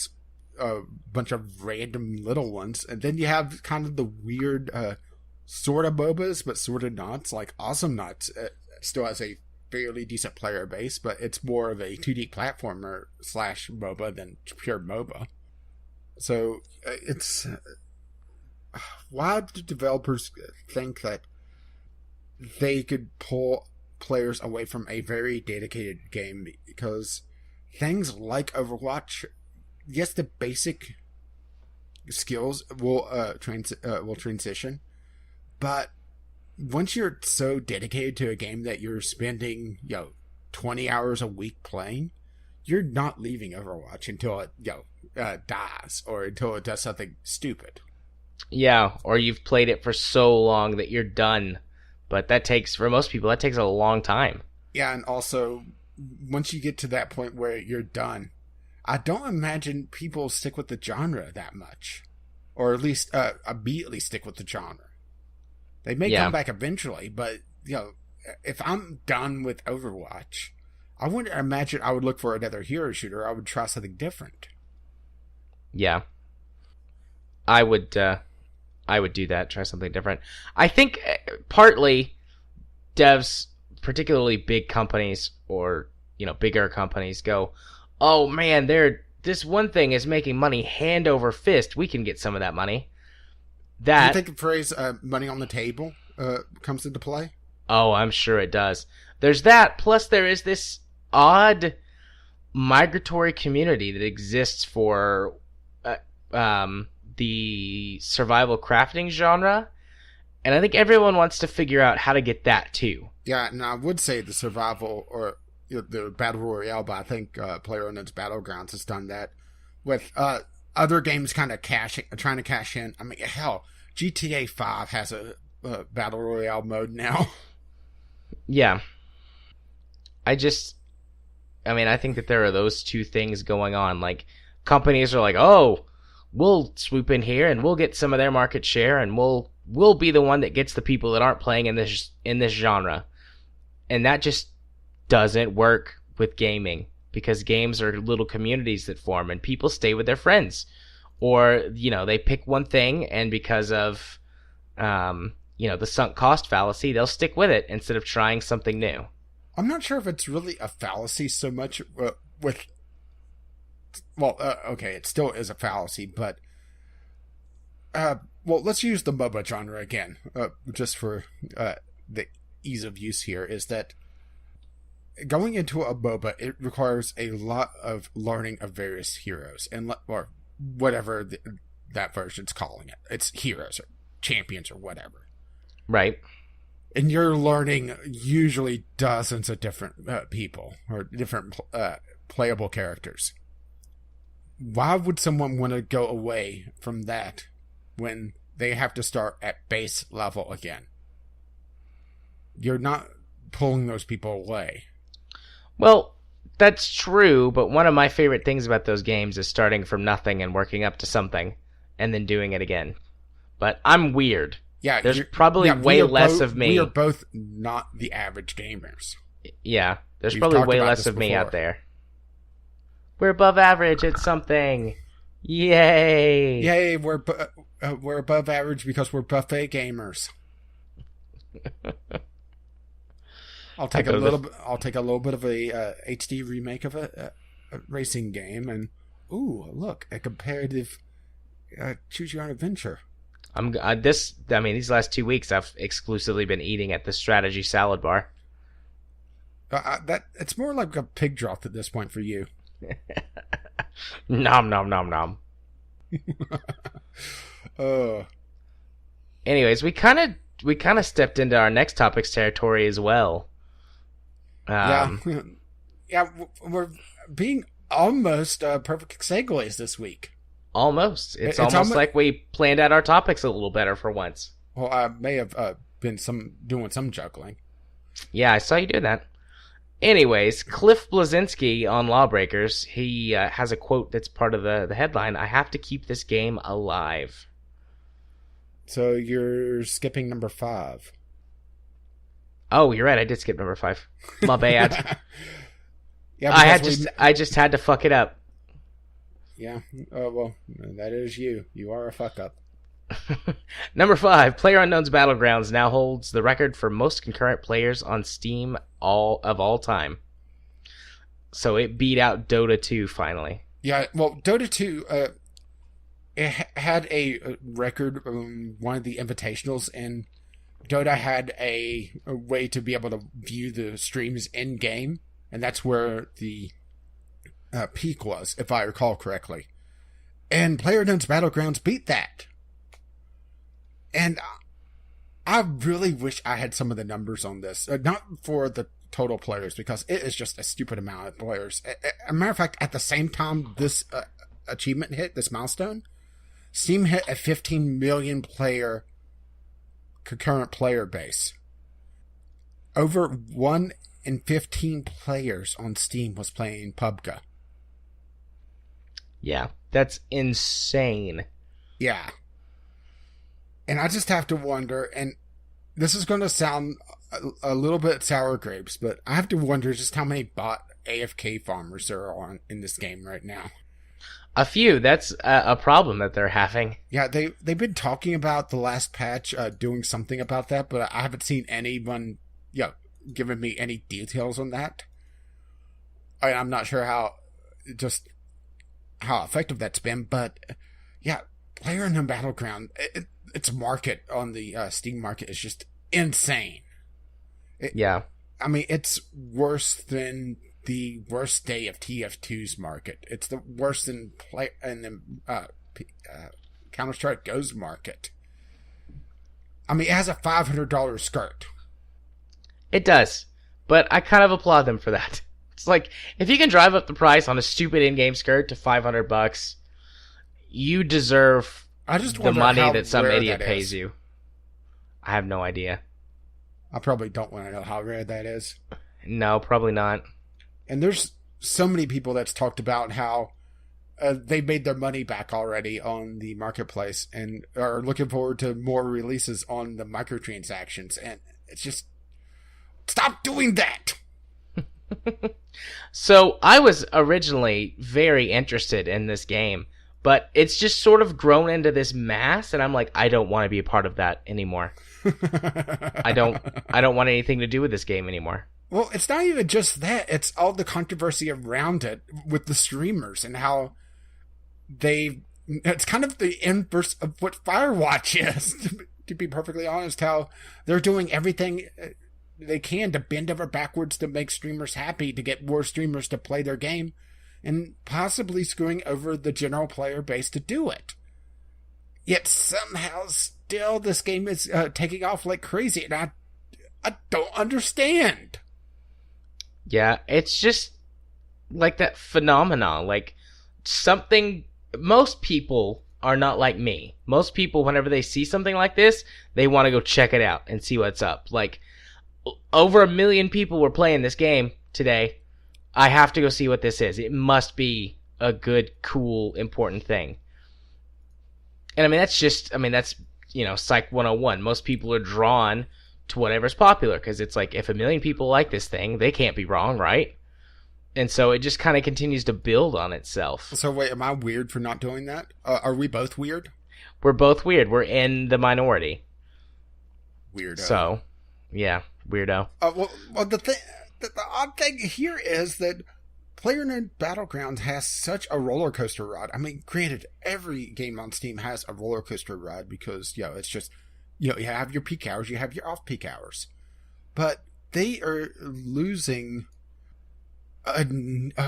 bunch of random little ones. And then you have kind of the weird sort of MOBAs, but sort of not. Like Awesome Nuts still has a fairly decent player base, but it's more of a 2D platformer / MOBA than pure MOBA. So it's... why do developers think that they could pull players away from a very dedicated game? Because things like Overwatch, yes, the basic skills will transition, but once you're so dedicated to a game that you're spending, 20 hours a week playing, you're not leaving Overwatch until it, dies or until it does something stupid.
Yeah, or you've played it for so long that you're done. But for most people, that takes a long time.
Yeah, and also, once you get to that point where you're done, I don't imagine people stick with the genre that much. Or at least immediately stick with the genre. They may come back eventually, but, if I'm done with Overwatch, I wouldn't imagine I would look for another hero shooter. I would try something different.
Yeah. I would do that, try something different. I think partly devs, particularly big companies or, bigger companies go, oh man, this one thing is making money hand over fist. We can get some of that money.
Do you think the phrase money on the table comes into play?
Oh, I'm sure it does. There's that, plus there is this odd migratory community that exists for the survival crafting genre, and I think everyone wants to figure out how to get that too.
Yeah, and I would say the survival or the battle royale, but I think PlayerUnknown's Battlegrounds has done that with other games kind of trying to cash in. I mean, hell, GTA 5 has a battle royale mode now.
Yeah. I think that there are those two things going on. Like, companies are like, oh, we'll swoop in here and we'll get some of their market share and we'll be the one that gets the people that aren't playing in this genre. And that just doesn't work with gaming, because games are little communities that form and people stay with their friends. Or, they pick one thing, and because of the sunk cost fallacy, they'll stick with it instead of trying something new.
I'm not sure if it's really a fallacy so much okay, it still is a fallacy, but let's use the MOBA genre again, just for the ease of use here, is that going into a MOBA, it requires a lot of learning of various heroes, or whatever that version's calling it. It's heroes or champions or whatever.
Right.
And you're learning usually dozens of different people or different playable characters. Why would someone want to go away from that when they have to start at base level again? You're not pulling those people away. Well,
that's true, but one of my favorite things about those games is starting from nothing and working up to something and then doing it again. But I'm weird.
Yeah,
there's probably way less of me.
We are both not the average gamers.
Yeah, there's probably way less of me out there. We're above average at something. Yay!
Yay! We're above average because we're buffet gamers. I'll take a little bit of a HD remake of a racing game, and look, a competitive choose your own adventure.
These last 2 weeks I've exclusively been eating at the strategy salad bar.
It's more like a pig broth at this point for you.
Nom nom nom nom. Anyways, we kind of stepped into our next topic's territory as well.
Yeah, we're being almost perfect segues this week.
Almost. It's almost like we planned out our topics a little better for once.
Well, I may have been doing some juggling.
Yeah, I saw you do that. Anyways, Cliff Bleszinski on LawBreakers, he has a quote that's part of the headline. I have to keep this game alive.
So you're skipping number 5.
Oh, you're right. I did skip number 5. My bad. Yeah, I just had to fuck it up.
Yeah. Well, that is you. You are a fuck up.
Number 5, PlayerUnknown's Battlegrounds now holds the record for most concurrent players on Steam of all time. So it beat out Dota 2 finally.
Yeah, well, Dota 2 it had a record one of the invitationals, and Dota had a way to be able to view the streams in game, and that's where the peak was, if I recall correctly. And PlayerUnknown's Battlegrounds beat that. And I really wish I had some of the numbers on this. Not for the total players, because it is just a stupid amount of players. As a matter of fact, at the same time this achievement hit, this milestone, Steam hit a 15 million player concurrent player base. Over 1 in 15 players on Steam was playing PUBG.
Yeah, that's insane.
Yeah. And I just have to wonder, and this is going to sound a little bit sour grapes, but I have to wonder just how many bot AFK farmers there are in this game right now.
A few. That's a problem that they're having.
Yeah, they've been talking about the last patch doing something about that, but I haven't seen anyone giving me any details on that. I'm not sure how effective that's been, but yeah, PlayerUnknown Battleground, its market on the Steam market is just insane.
Yeah.
I mean, it's worse than the worst day of TF2's market. It's the worse than Counter-Strike Go's market. I mean, it has a $500 skirt.
It does, but I kind of applaud them for that. It's like, if you can drive up the price on a stupid in-game skirt to $500, you deserve the money that some idiot pays you. I have no idea.
I probably don't want to know how rare that is.
No, probably not.
And there's so many people that's talked about how they made their money back already on the marketplace and are looking forward to more releases on the microtransactions. And it's just, stop doing that!
So I was originally very interested in this game, but it's just sort of grown into this mass, and I'm like, I don't want to be a part of that anymore. I don't want anything to do with this game anymore.
Well, it's not even just that. It's all the controversy around it with the streamers and how it's kind of the inverse of what Firewatch is, to be perfectly honest, how they're doing everything they can to bend over backwards to make streamers happy, to get more streamers to play their game, and possibly screwing over the general player base to do it. Yet somehow still this game is taking off like crazy, and I don't understand.
Yeah, it's just like that phenomenon. Like, something, most people are not like me. Most people, whenever they see something like this, they want to go check it out and see what's up. Like, over 1 million people were playing this game today. I have to go see what this is. It must be a good, cool, important thing. And I mean, that's, Psych 101. Most people are drawn to whatever's popular, because it's like, if 1 million people like this thing, they can't be wrong, right? And so it just kind of continues to build on itself.
So wait, am I weird for not doing that? Are we both weird?
We're both weird. We're in the minority.
Weirdo.
So, yeah, weirdo.
Well, the odd thing here is that PlayerUnknown Battlegrounds has such a roller coaster ride. I mean, granted, every game on Steam has a roller coaster ride because, it's just, you have your peak hours, you have your off-peak hours. But they are losing,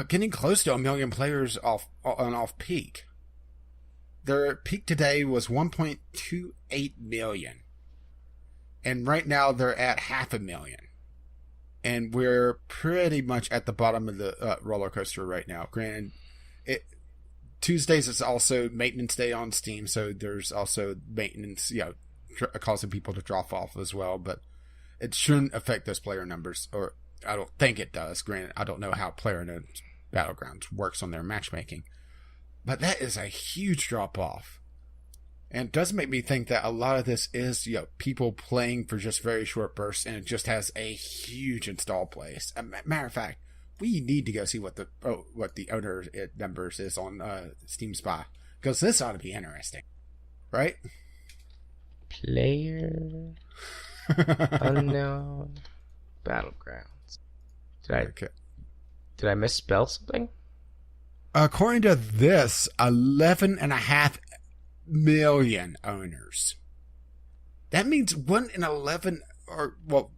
getting close to 1 million players off-peak. Their peak today was 1.28 million. And right now they're at 500,000. And we're pretty much at the bottom of the roller coaster right now. Granted, Tuesdays is also maintenance day on Steam, so there's also maintenance, causing people to drop off as well. But it shouldn't affect those player numbers, or I don't think it does. Granted, I don't know how PlayerUnknown Battlegrounds works on their matchmaking, but that is a huge drop off. And it does make me think that a lot of this is, people playing for just very short bursts, and it just has a huge install base. Matter of fact, we need to go see what the owner numbers is on Steam Spy, because this ought to be interesting, right?
PlayerUnknown Battlegrounds. Did I misspell something?
According to this, 11.5 million owners. That means 1 in 11, or well,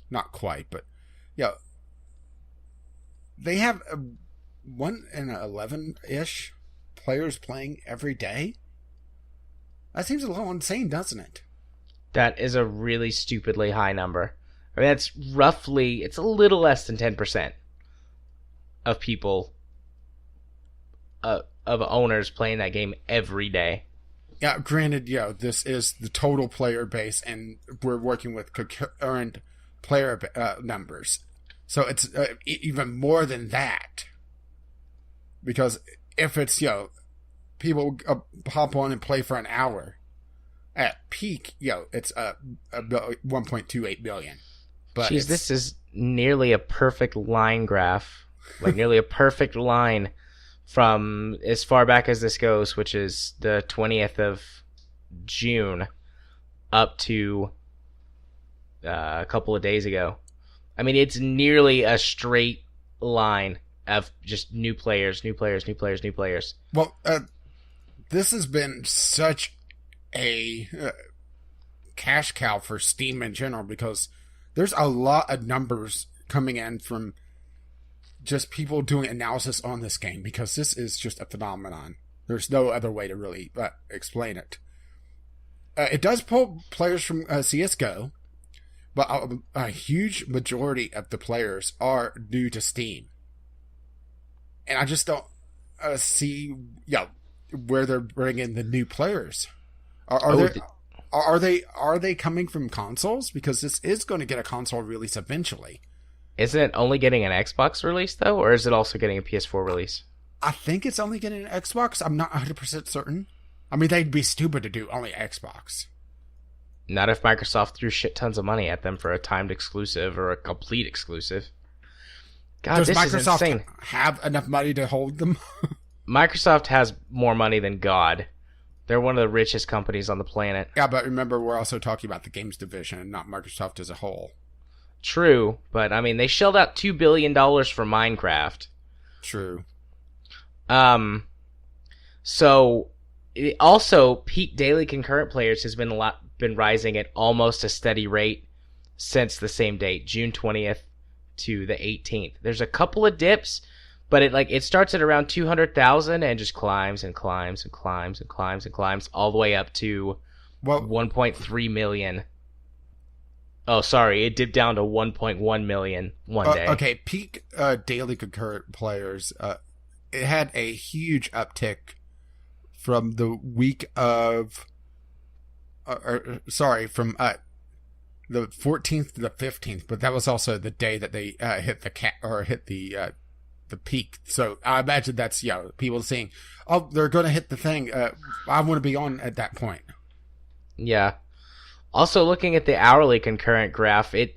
not quite, but they have 1 in 11 ish players playing every day. That seems a little insane, doesn't it?
That is a really stupidly high number. I mean, that's roughly, it's a little less than 10% of people, of owners playing that game every day.
Yeah, granted, this is the total player base, and we're working with concurrent player numbers. So it's even more than that. Because if it's, people hop on and play for an hour, at peak, it's 1.28 billion. But
jeez, this is nearly a perfect line graph. Like, nearly a perfect line from as far back as this goes, which is the 20th of June, up to a couple of days ago. I mean, it's nearly a straight line of just new players.
Well, this has been such a cash cow for Steam in general, because there's a lot of numbers coming in from just people doing analysis on this game, because this is just a phenomenon. There's no other way to really explain it. It does pull players from CSGO, but a huge majority of the players are new to Steam. And I just don't see where they're bringing the new players. Are they coming from consoles? Because this is going to get a console release eventually.
Isn't it only getting an Xbox release, though? Or is it also getting a PS4 release?
I think it's only getting an Xbox. I'm not 100% certain. I mean, they'd be stupid to do only Xbox.
Not if Microsoft threw shit tons of money at them for a timed exclusive or a complete exclusive. God,
Does
this
Microsoft
is insane.
Have enough money to hold them?
Microsoft has more money than God. They're one of the richest companies on the planet.
Yeah, but remember, we're also talking about the games division and not Microsoft as a whole.
True, but I mean, they shelled out $2 billion for Minecraft.
True.
So, also, peak daily concurrent players has been rising at almost a steady rate since the same date, June 20th to the 18th. There's a couple of dips, but it starts at around 200,000 and just climbs and climbs and climbs and climbs and climbs all the way up to 1.3 million. Oh, sorry, it dipped down to 1.1 million one day.
Okay, peak daily concurrent players, it had a huge uptick from the week of, from the 14th to the 15th, but that was also the day that they hit the peak. So I imagine that's people saying, "Oh, they're going to hit the thing. I want to be on at that point."
Yeah. Also, looking at the hourly concurrent graph, it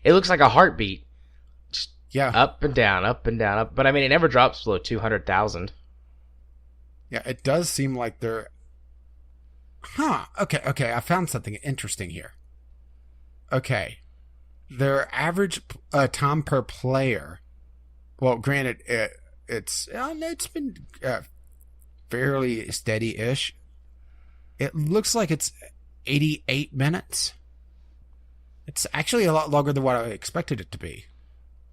looks like a heartbeat. Just up and down, up and down, up. But I mean, it never drops below 200,000.
Yeah, it does seem like they're. Okay. I found something interesting here. Okay, their average time per player. Well, granted, it's been fairly steady-ish. It looks like it's 88 minutes. It's actually a lot longer than what I expected it to be.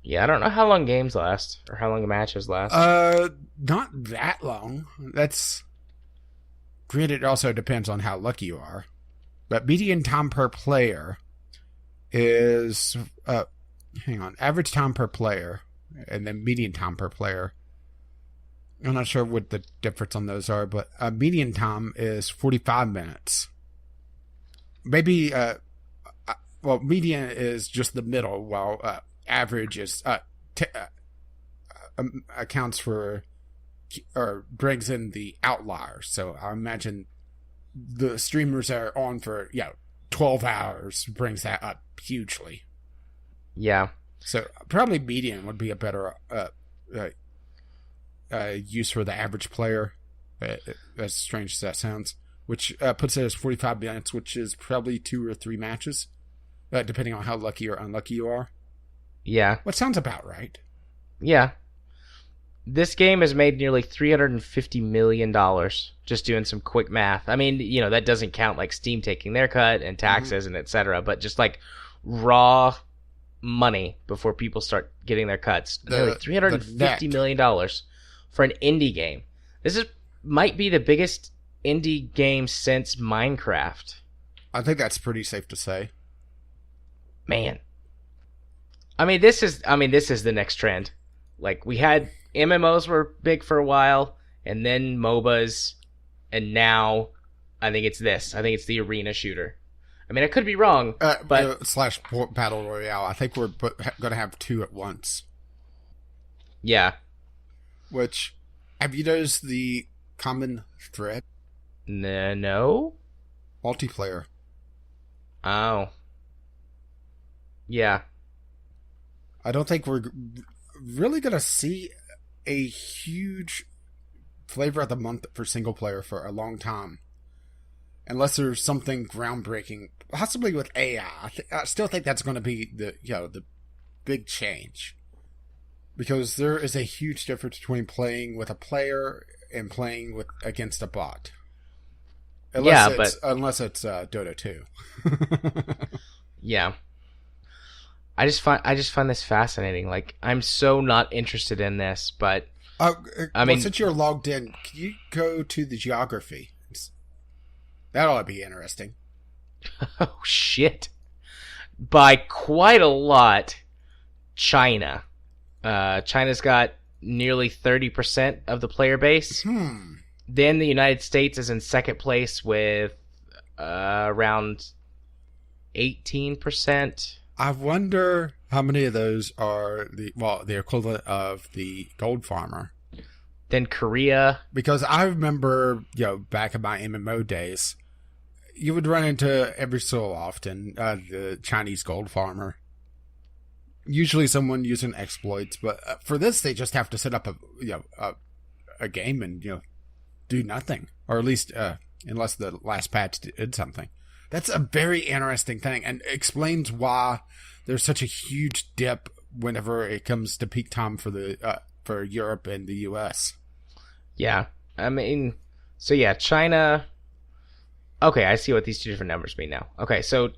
Yeah, I don't know how long games last or how long the matches last.
Not that long. That's granted. It also depends on how lucky you are. But median time per player is average time per player, and then median time per player. I'm not sure what the difference on those are, but median time is 45 minutes. Maybe, median is just the middle, while average is accounts for or brings in the outliers. So I imagine the streamers that are on for 12 hours brings that up hugely.
Yeah.
So probably median would be a better use for the average player, as strange as that sounds, which puts it as 45 minutes, which is probably 2 or 3 matches, depending on how lucky or unlucky you are.
Yeah.
What sounds about right.
Yeah. This game has made nearly $350 million just doing some quick math. I mean, that doesn't count like Steam taking their cut and taxes and etc., but just like raw money before people start getting their cuts. Nearly $350 million for an indie game. This might be the biggest indie game since Minecraft.
I think that's pretty safe to say.
Man. I mean, this is the next trend. Like, we had MMOs were big for a while, and then MOBAs, and now I think it's this. I think it's the arena shooter. I mean, I could be wrong, but...
slash Battle Royale. I think we're going to have two at once.
Yeah.
Which, have you noticed the common thread?
No?
Multiplayer.
Oh. Yeah.
I don't think we're really going to see a huge flavor of the month for single player for a long time. Unless there's something groundbreaking, possibly with AI. I still think that's going to be the big change. Because there is a huge difference between playing with a player and playing against a bot. Unless it's Dota 2.
Yeah. I just find this fascinating. Like, I'm so not interested in this, but I mean,
since you're logged in, can you go to the geography? That ought to be interesting.
Oh shit! By quite a lot, China. China's got nearly 30% of the player base. Then the United States is in second place with around 18%.
I wonder how many of those are the equivalent of the gold farmer.
Then Korea.
Because I remember, back in my MMO days, you would run into every so often the Chinese gold farmer. Usually someone using exploits, but for this they just have to set up a game and do nothing, or at least unless the last patch did something. That's a very interesting thing, and explains why there's such a huge dip whenever it comes to peak time for Europe and the US.
Yeah, I mean, so yeah, China. Okay, I see what these two different numbers mean now. Okay, so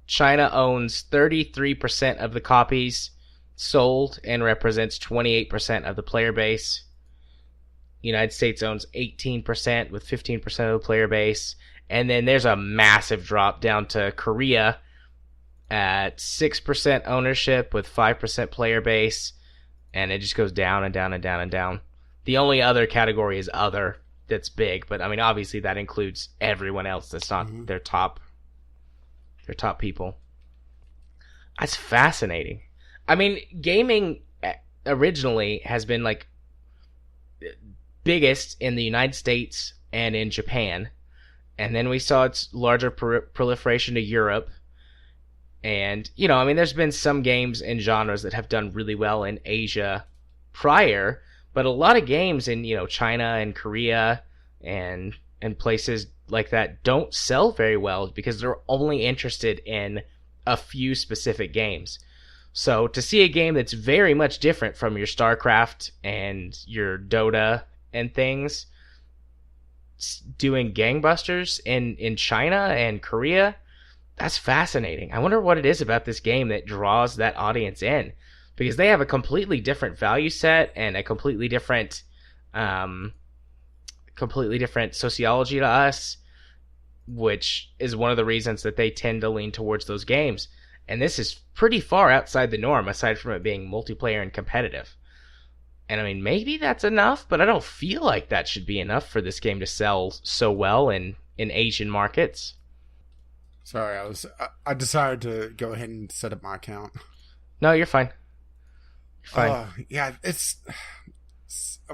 China owns 33% of the copies sold and represents 28% of the player base. United States owns 18% with 15% of the player base. And then there's a massive drop down to Korea at 6% ownership with 5% player base. And it just goes down and down and down and down. The only other category is other that's big. But, I mean, obviously that includes everyone else that's not their top people. That's fascinating. I mean, gaming originally has been, like, biggest in the United States and in Japan. And then we saw its larger proliferation to Europe. And, I mean, there's been some games and genres that have done really well in Asia prior, but a lot of games in, China and Korea and places like that don't sell very well because they're only interested in a few specific games. So to see a game that's very much different from your StarCraft and your Dota and things doing gangbusters in China and Korea, that's fascinating. I wonder what it is about this game that draws that audience in, because they have a completely different value set and a completely different sociology to us, which is one of the reasons that they tend to lean towards those games. And this is pretty far outside the norm, aside from it being multiplayer and competitive. And I mean, maybe that's enough, but I don't feel like that should be enough for this game to sell so well in Asian markets.
Sorry, I decided to go ahead and set up my account.
No, you're fine. You're fine.
Yeah, it's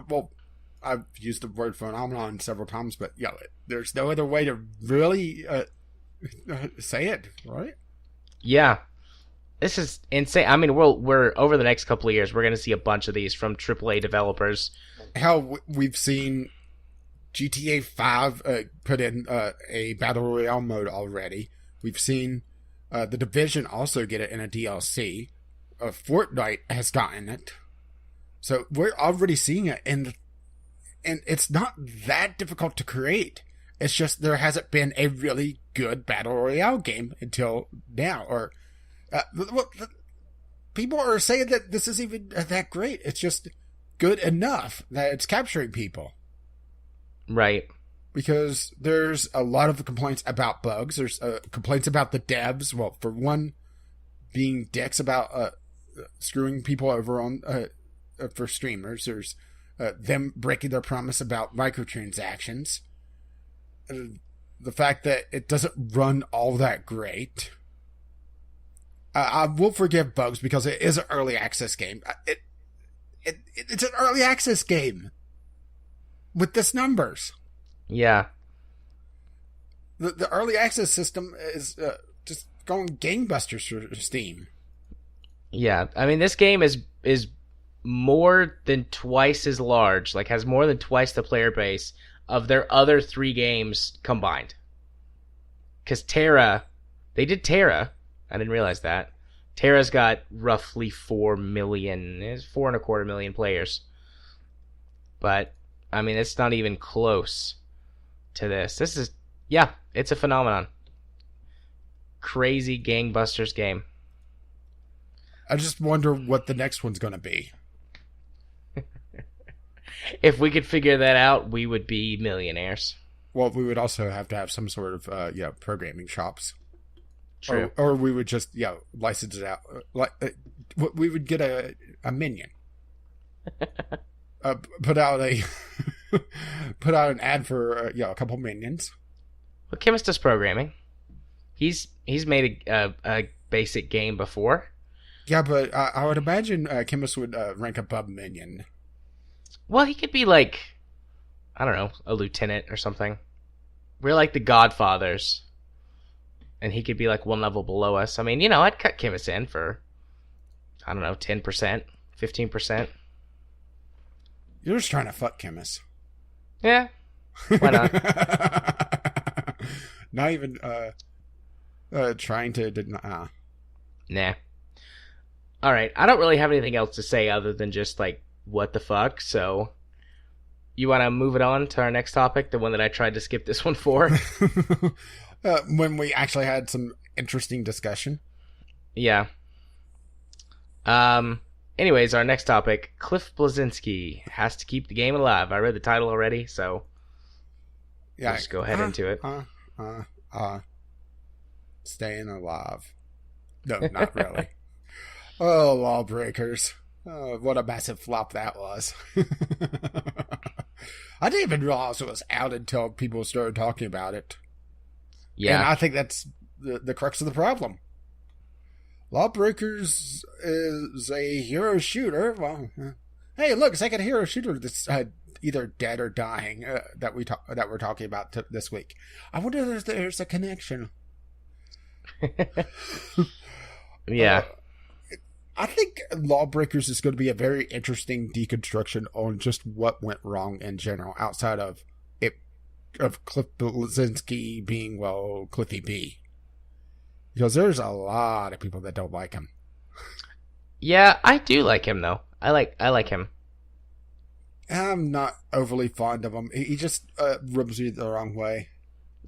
well, I've used the word phenomenon several times, but there's no other way to really say it, right?
Yeah. This is insane. I mean, we're over the next couple of years, we're going to see a bunch of these from AAA developers.
Hell, we've seen GTA 5 put in a Battle Royale mode already. We've seen The Division also get it in a DLC. Fortnite has gotten it. So we're already seeing it, and it's not that difficult to create. It's just there hasn't been a really good Battle Royale game until now, or... people are saying that this isn't even that great. It's just good enough that it's capturing people.
Right.
because there's a lot of complaints about bugs. There's complaints about the devs. Well, for one, being dicks about screwing people over on for streamers. There's them breaking their promise about microtransactions. The fact that it doesn't run all that great. I will forgive bugs because it is an early access game. It's an early access game with this numbers.
Yeah.
The early access system is just going gangbusters for Steam.
Yeah, I mean, this game is more than twice as large, like has more than twice the player base of their other 3 games combined. Because Terra, they did Terra. I didn't realize that. Terra's got roughly 4 million, 4.25 million players. But, I mean, it's not even close to this. This is, yeah, it's a phenomenon. Crazy gangbusters game.
I just wonder what the next one's going to be.
If we could figure that out, we would be millionaires.
Well, we would also have to have some sort of programming shops.
True.
Or we would just license it out. We would get a minion. Put out an ad for a couple minions.
Well, Chemist does programming. He's made a basic game before.
Yeah, but I would imagine Chemist would rank above minion.
Well, he could be like, I don't know, a lieutenant or something. We're like the Godfathers. And he could be like one level below us. I mean, I'd cut Chemist in for, I don't know, 10%, 15%.
You're just trying to fuck Chemist.
Yeah. Why not?
Not even trying to deny.
Nah. All right. I don't really have anything else to say other than just like, what the fuck? So, you want to move it on to our next topic, the one that I tried to skip this one for?
When we actually had some interesting discussion.
Yeah. Anyways, our next topic, Cliff Bleszinski has to keep the game alive. I read the title already, so
yeah,
let's go ahead into it.
Staying alive. No, not really. Oh, LawBreakers. Oh, what a massive flop that was. I didn't even realize it was out until people started talking about it.
Yeah.
And I think that's the crux of the problem. LawBreakers is a hero shooter. Well, hey, look, it's like a hero shooter that's either dead or dying that we're talking about this week. I wonder if there's a connection.
Yeah.
I think LawBreakers is going to be a very interesting deconstruction on just what went wrong in general, outside of Cliff Bleszinski being, Cliffy B. Because there's a lot of people that don't like him.
Yeah, I do like him though. I like him.
I'm not overly fond of him. He just rubs me the wrong way.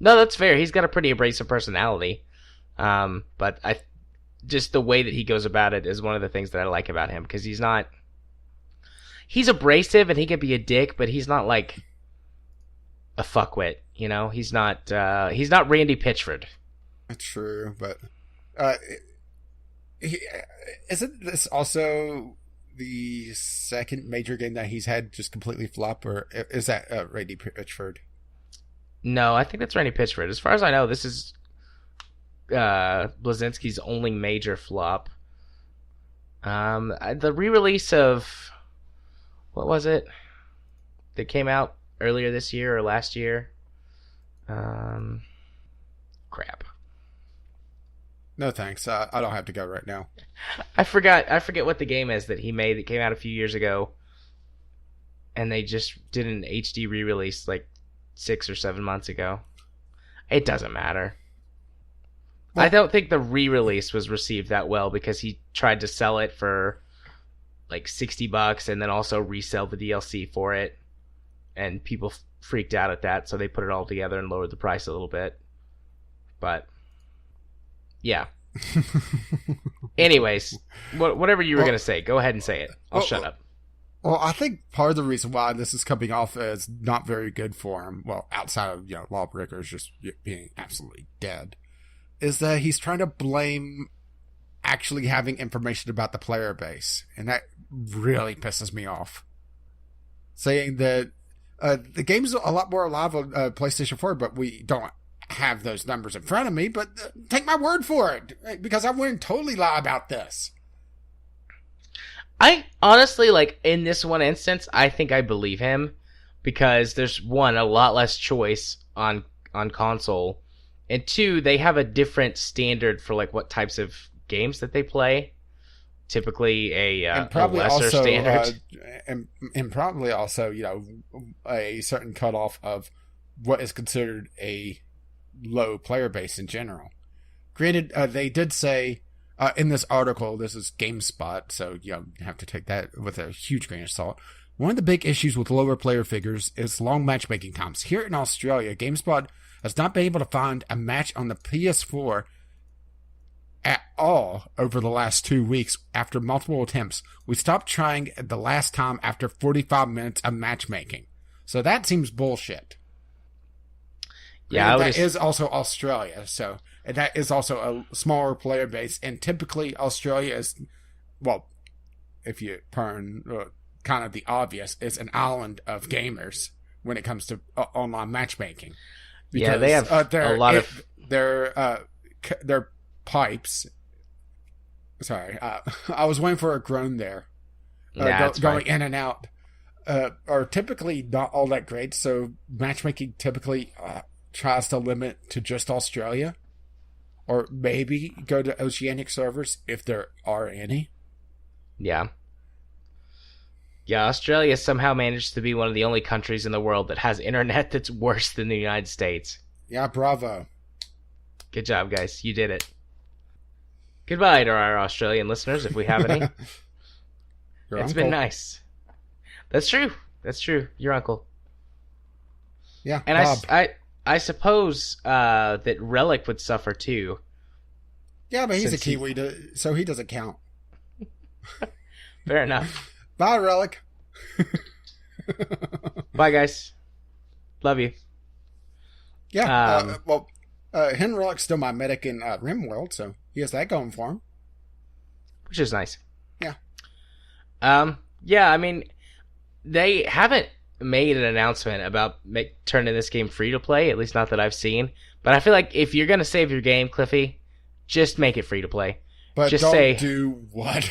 No, that's fair. He's got a pretty abrasive personality. But just the way that he goes about it is one of the things that I like about him, because he's abrasive and he can be a dick, but he's not like a fuckwit, He's not Randy Pitchford.
That's true, but isn't this also the second major game that he's had just completely flop, or is that Randy Pitchford?
No, I think that's Randy Pitchford. As far as I know, this is Bleszinski's only major flop. The re-release of, what was it that came out earlier this year or last year? Crap.
No thanks. I don't have to go right now.
I forget what the game is that he made that came out a few years ago, and they just did an HD re-release like 6 or 7 months ago. It doesn't matter. Well, I don't think the re-release was received that well because he tried to sell it for like $60 and then also resell the DLC for it, and people freaked out at that, so they put it all together and lowered the price a little bit. But yeah. Anyways, whatever you were gonna say, go ahead and say it. I'll shut up.
Well, I think part of the reason why this is coming off as not very good for him, well, outside of, LawBreakers just being absolutely dead, is that he's trying to blame actually having information about the player base. And that really pisses me off. Saying that the game's a lot more alive on PlayStation 4, but we don't have those numbers in front of me. But take my word for it, because I wouldn't totally lie about this.
I honestly, like, in this one instance, I think I believe him because there's, one, a lot less choice on console, and two, they have a different standard for, like, what types of games that they play. Typically a lesser standard.
And probably also, a certain cutoff of what is considered a low player base in general. Granted, they did say... in this article, this is GameSpot, so you have to take that with a huge grain of salt. One of the big issues with lower player figures is long matchmaking times. Here in Australia, GameSpot has not been able to find a match on the PS4 at all over the last 2 weeks after multiple attempts. We stopped trying the last time after 45 minutes of matchmaking. So that seems bullshit.
Yeah,
that is also Australia, so... And that is also a smaller player base, and typically Australia is, well, if you turn kind of the obvious, is an island of gamers when it comes to online matchmaking. Because,
yeah, they have a lot of
their pipes. Sorry, I was waiting for a groan there. Going in and out are typically not all that great. So matchmaking typically tries to limit to just Australia. Or maybe go to oceanic servers, if there are any.
Yeah. Yeah, Australia somehow managed to be one of the only countries in the world that has internet that's worse than the United States.
Yeah, bravo.
Good job, guys. You did it. Goodbye to our Australian listeners, if we have any. It's been nice. That's true. That's true. Your uncle.
Yeah,
and
Bob.
I suppose that Relic would suffer too.
Yeah, but he's a Kiwi, so he doesn't count.
Fair enough.
Bye, Relic.
Bye, guys. Love you.
Yeah. Hen Relic's still my medic in RimWorld, so he has that going for him.
Which is nice.
Yeah.
Yeah, I mean, they haven't made an announcement about turning this game free to play, at least not that I've seen. But I feel like if you're gonna save your game, Cliffy, just make it free to play.
But just don't do what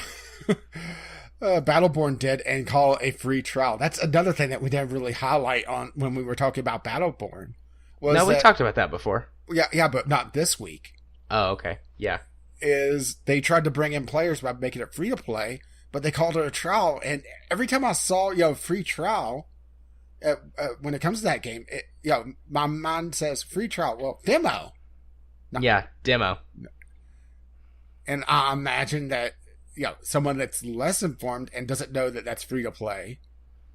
Battleborn did and call it a free trial. That's another thing that we didn't really highlight on when we were talking about Battleborn.
We talked about that before.
Yeah, but not this week.
Oh, okay. Yeah.
Is they tried to bring in players by making it free to play, but they called it a trial. And every time I saw free trial. When it comes to that game, my mind says free trial. Well, demo.
No. Yeah, demo.
And I imagine that, someone that's less informed and doesn't know that that's free to play,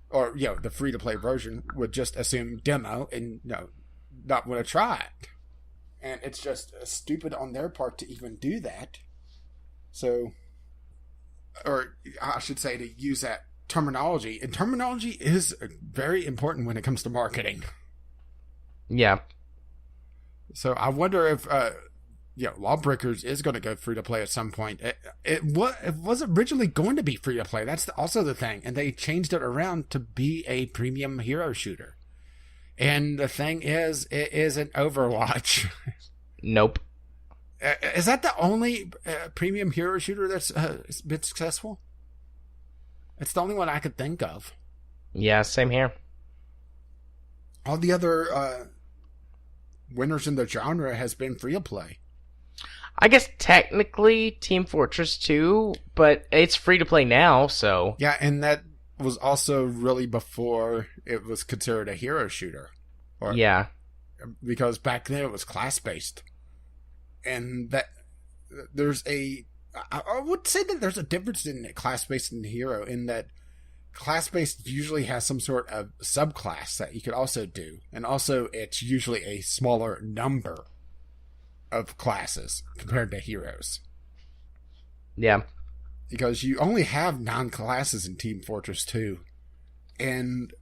or, the free to play version would just assume demo and, not want to try it. And it's just stupid on their part to even do that. So, or I should say to use that terminology, and terminology is very important when it comes to marketing.
Yeah.
So I wonder if LawBreakers is going to go free to play at some point. It was originally going to be free to play. That's also the thing, and they changed it around to be a premium hero shooter. And the thing is, it isn't Overwatch.
Nope.
Is that the only premium hero shooter that's been successful? It's the only one I could think of.
Yeah, same here.
All the other winners in the genre has been free to play.
I guess technically Team Fortress 2, but it's free to play now, so...
Yeah, and that was also really before it was considered a hero shooter.
Yeah.
Because back then it was class-based. And that there's I would say that there's a difference in class-based and hero, in that class-based usually has some sort of subclass that you could also do. And also it's usually a smaller number of classes compared to heroes.
Yeah.
Because you only have 9 classes in Team Fortress 2. And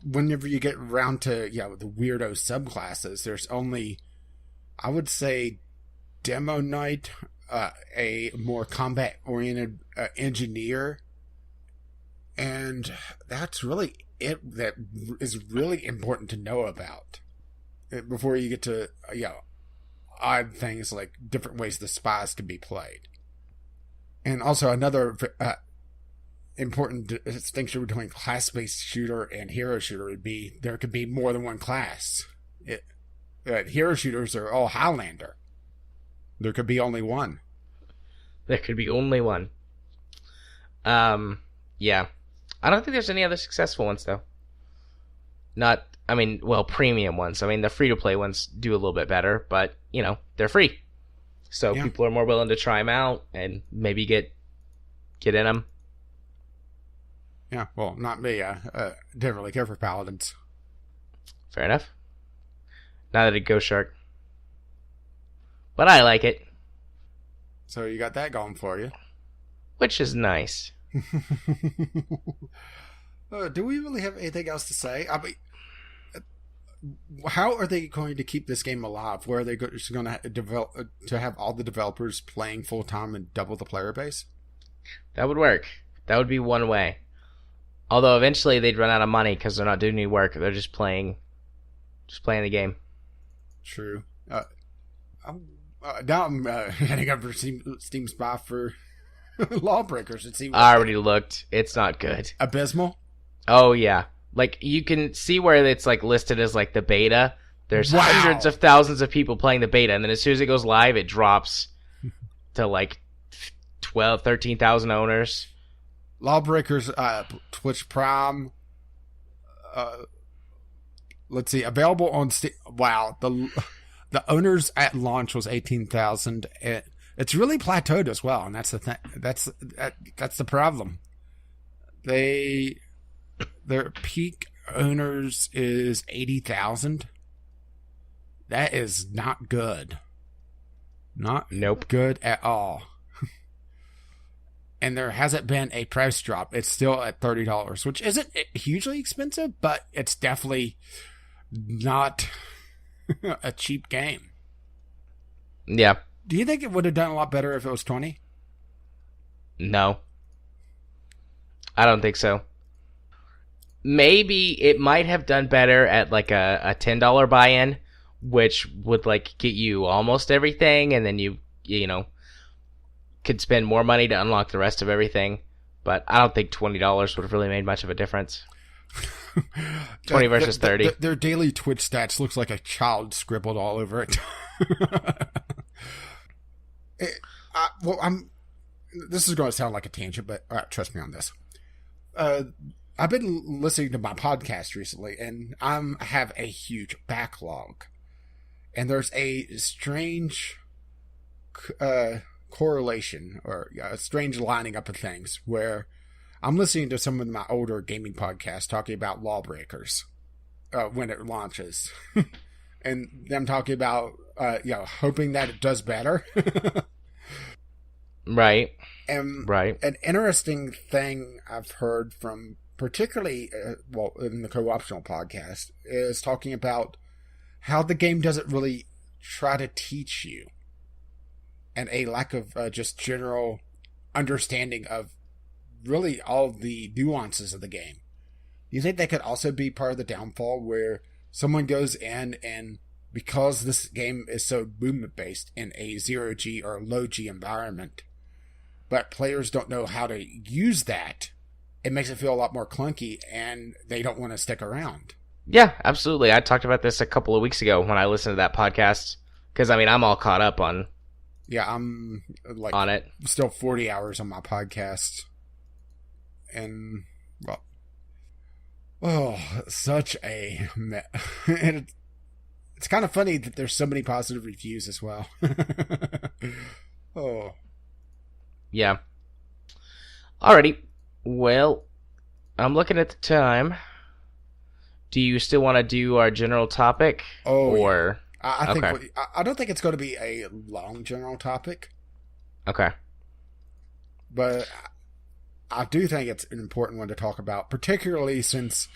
whenever you get around to the weirdo subclasses, there's only, I would say, Demo Knight, a more combat-oriented engineer, and that's really it that is really important to know about before you get to odd things like different ways the spies can be played. And also another important distinction between class-based shooter and hero shooter would be there could be more than one class. Hero shooters are all Highlander. There could be only one.
There could be only one. Yeah. I don't think there's any other successful ones, though. Premium ones. The free-to-play ones do a little bit better, but, they're free. So people are more willing to try them out and maybe get in them.
Yeah, well, not me. I didn't really care for Paladins.
Fair enough. Neither did Ghost Shark. But I like it.
So you got that going for you.
Which is nice.
Do we really have anything else to say? How are they going to keep this game alive? Where are they going to develop to have all the developers playing full time and double the player base?
That would work. That would be one way. Although eventually they'd run out of money because they're not doing any work. They're just playing the game.
True. Now I'm heading up for Steam Spy for LawBreakers and see.
I already looked. It's not good.
Abysmal.
Oh yeah, like you can see where it's like listed as like the beta. There's hundreds of thousands of people playing the beta, and then as soon as it goes live, it drops to like 13,000 owners.
LawBreakers, Twitch Prime. Let's see, available on Steam. Wow, the owners at launch was 18,000. It's really plateaued as well, and that's the thing. That's the problem. Their peak owners is 80,000. That is not good. Nope. Good at all. And there hasn't been a price drop. It's still at $30, which isn't hugely expensive, but it's definitely not a cheap game.
Yeah.
Do you think it would have done a lot better if it was 20?
No. I don't think so. Maybe it might have done better at like a $10 buy-in, which would like get you almost everything, and then you could spend more money to unlock the rest of everything. But I don't think $20 would have really made much of a difference. 20 versus 30.
Their daily Twitch stats looks like a child scribbled all over it. This is going to sound like a tangent, but trust me on this. I've been listening to my podcast recently, and I have a huge backlog. And there's a strange correlation, or a strange lining up of things, where I'm listening to some of my older gaming podcasts talking about LawBreakers when it launches. And them talking about, hoping that it does better.
Right.
Right. An interesting thing I've heard from, particularly, in the Co-Optional podcast, is talking about how the game doesn't really try to teach you, and a lack of just general understanding of really all the nuances of the game. Do you think that could also be part of the downfall, where someone goes in and, because this game is so movement-based in a zero-G or low-G environment, but players don't know how to use that, it makes it feel a lot more clunky, and they don't want to stick around.
Yeah, absolutely. I talked about this a couple of weeks ago when I listened to that podcast, because, I'm all caught up on...
Yeah, I'm,
on it.
Still 40 hours on my podcast. And, such a... And it's kind of funny that there's so many positive reviews as well.
Yeah. Alrighty. Well, I'm looking at the time. Do you still want to do our general topic?
Or... Yeah. I don't think it's going to be a long general topic.
Okay.
But I do think it's an important one to talk about, particularly since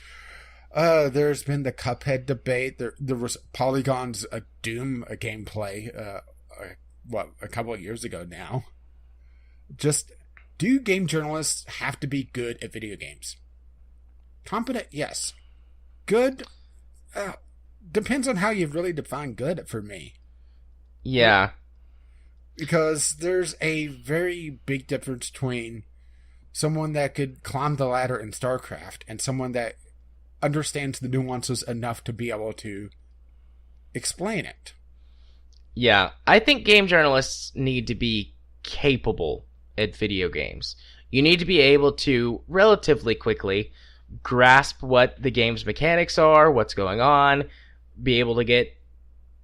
there's been the Cuphead debate. There was Polygon's Doom gameplay, a couple of years ago now. Just, do game journalists have to be good at video games? Competent, yes. Good, depends on how you really define good for me.
Yeah.
Because there's a very big difference between someone that could climb the ladder in StarCraft and someone that understands the nuances enough to be able to explain it.
Yeah, I think game journalists need to be capable at video games. You need to be able to relatively quickly grasp what the game's mechanics are, what's going on, be able to get,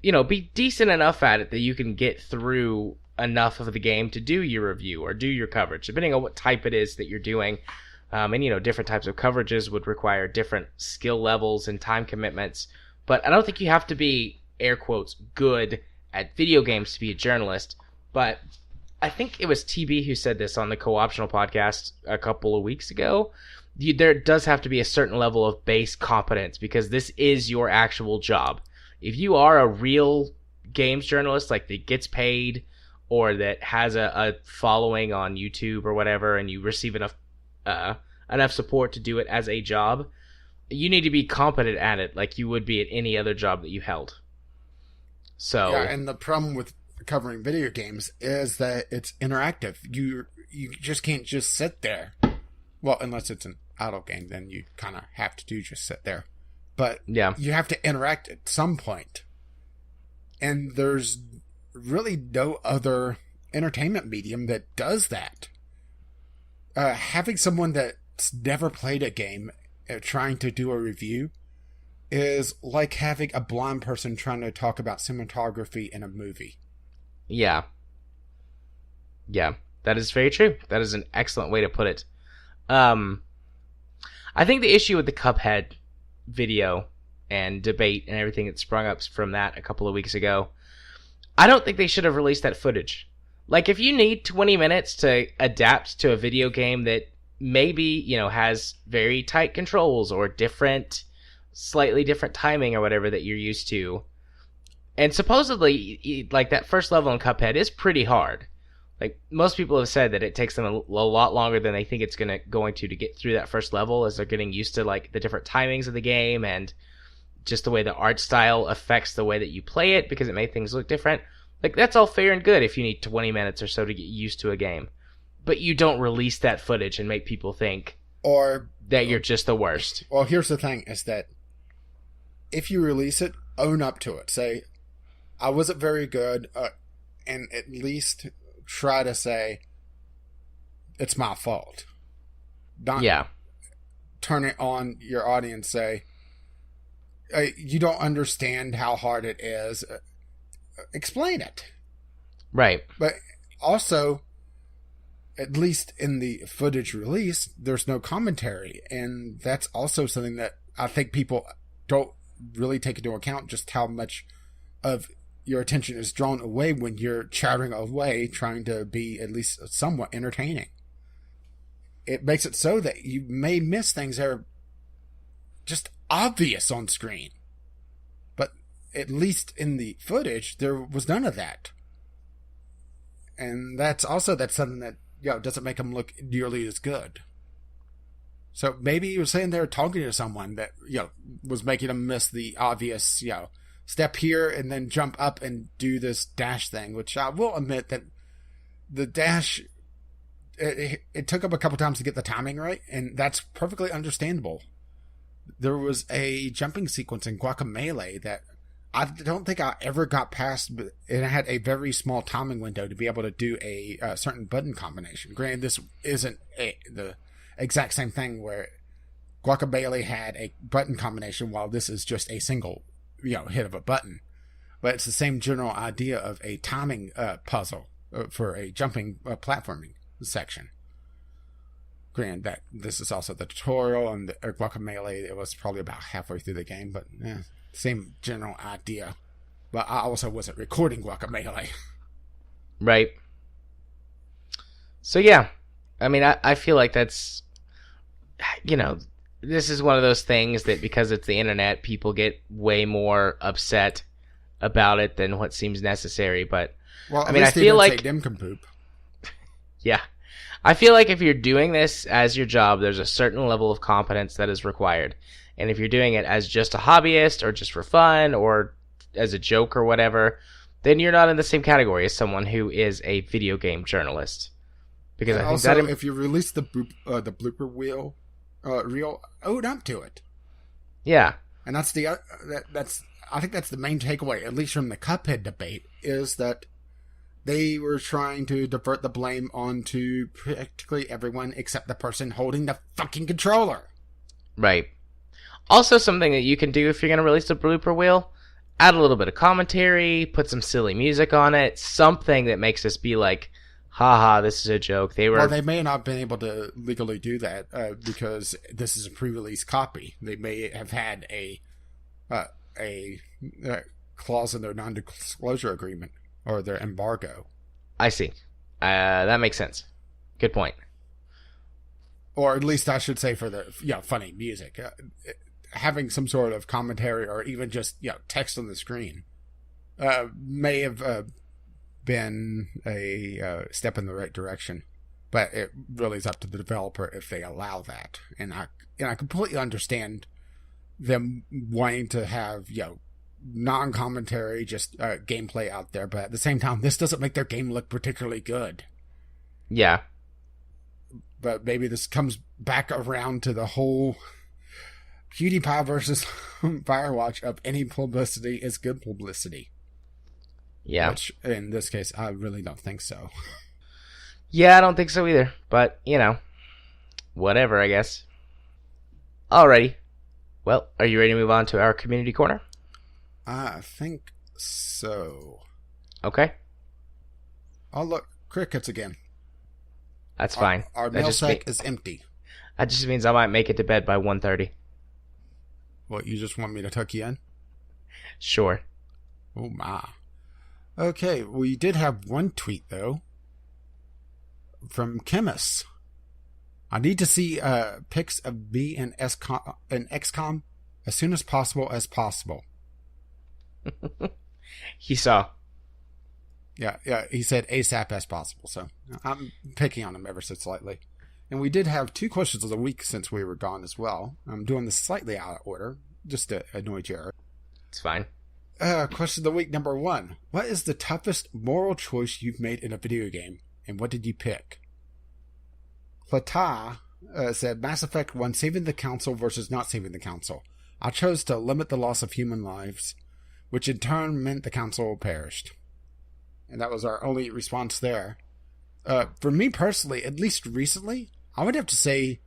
be decent enough at it that you can get through enough of the game to do your review or do your coverage, depending on what type it is that you're doing. And different types of coverages would require different skill levels and time commitments. But I don't think you have to be, air quotes, good at video games to be a journalist. But I think it was TB who said this on the Co-Optional podcast a couple of weeks ago. There does have to be a certain level of base competence because this is your actual job. If you are a real games journalist, like that gets paid or that has a following on YouTube or whatever, and you receive enough support to do it as a job, you need to be competent at it like you would be at any other job that you held. So
yeah, and the problem with covering video games is that it's interactive. You just can't just sit there. Well, unless it's an idle game, then you kind of have to just sit there. But
yeah,
you have to interact at some point. And there's really no other entertainment medium that does that. Having someone that's never played a game trying to do a review is like having a blind person trying to talk about cinematography in a movie.
Yeah. Yeah, that is very true. That is an excellent way to put it. I think the issue with the Cuphead video and debate and everything that sprung up from that a couple of weeks ago, I don't think they should have released that footage. Like, if you need 20 minutes to adapt to a video game that maybe, has very tight controls or slightly different timing or whatever that you're used to, and supposedly, like, that first level in Cuphead is pretty hard. Like, most people have said that it takes them a lot longer than they think it's going to get through that first level as they're getting used to, like, the different timings of the game and just the way the art style affects the way that you play it because it made things look different. Like, that's all fair and good if you need 20 minutes or so to get used to a game. But you don't release that footage and make people think that you're just the worst.
Well, here's the thing, is that if you release it, own up to it. Say, I wasn't very good, and at least try to say, it's my fault. Don't turn it on your audience, say, you don't understand how hard it is. Explain it.
Right.
But also, at least in the footage release, there's no commentary. And that's also something that I think people don't really take into account, just how much of your attention is drawn away when you're chattering away, trying to be at least somewhat entertaining. It makes it so that you may miss things that are just obvious on screen. But at least in the footage, there was none of that. And that's something that, doesn't make them look nearly as good. So maybe you're sitting there talking to someone that, was making them miss the obvious, step here and then jump up and do this dash thing, which I will admit that the dash, it took up a couple times to get the timing right, and that's perfectly understandable. There was a jumping sequence in Guacamelee that I don't think I ever got past, but it had a very small timing window to be able to do a certain button combination. Granted, this isn't the exact same thing where Guacamelee had a button combination while this is just a single, hit of a button. But it's the same general idea of a timing puzzle for a jumping platforming section. Granted, that this is also the tutorial, and the Guacamelee, it was probably about halfway through the game, but same general idea. But I also wasn't recording Guacamelee.
Right. So yeah, I mean, I feel like that's, this is one of those things that because it's the internet, people get way more upset about it than what seems necessary. But
Well,
I mean, I feel like
Dim can poop.
Yeah. I feel like if you're doing this as your job, there's a certain level of competence that is required. And if you're doing it as just a hobbyist or just for fun or as a joke or whatever, then you're not in the same category as someone who is a video game journalist. Because
And
I think
also,
that
if you release the blooper reel, own up to it.
yeah.
And that's I think that's the main takeaway, at least from the Cuphead debate, is that they were trying to divert the blame onto practically everyone except the person holding the fucking controller.
Right. Also, something that you can do if you're going to release a blooper reel, add a little bit of commentary, put some silly music on it, something that makes us be like, haha, this is a joke.
Well, they may not have been able to legally do that because this is a pre-release copy. They may have had a clause in their non-disclosure agreement or their embargo.
I see. That makes sense. Good point.
Or at least I should say for the funny music. Having some sort of commentary or even just text on the screen may have been a step in the right direction, but it really is up to the developer if they allow that. And I completely understand them wanting to have non-commentary, just gameplay out there, but at the same time, this doesn't make their game look particularly good.
Yeah.
But maybe this comes back around to the whole PewDiePie versus Firewatch of any publicity is good publicity.
Yeah.
Which, in this case, I really don't think so.
Yeah, I don't think so either. But, whatever, I guess. Alrighty. Well, are you ready to move on to our community corner?
I think so.
Okay.
Oh, look. Crickets again.
That's fine.
Our mail sack is empty.
That just means I might make it to bed by 1:30.
What, you just want me to tuck you in?
Sure.
Oh, my. Okay, we did have one tweet, though. From Chemist. I need to see pics of me and XCom as soon as possible.
He saw.
Yeah, he said ASAP as possible, so I'm picking on him ever so slightly. And we did have 2 questions of the week since we were gone as well. I'm doing this slightly out of order, just to annoy Jared.
It's fine.
Question of the week number 1. What is the toughest moral choice you've made in a video game, and what did you pick? Plata said Mass Effect 1, saving the Council versus not saving the Council. I chose to limit the loss of human lives, which in turn meant the Council perished. And that was our only response there. For me personally, at least recently, I would have to say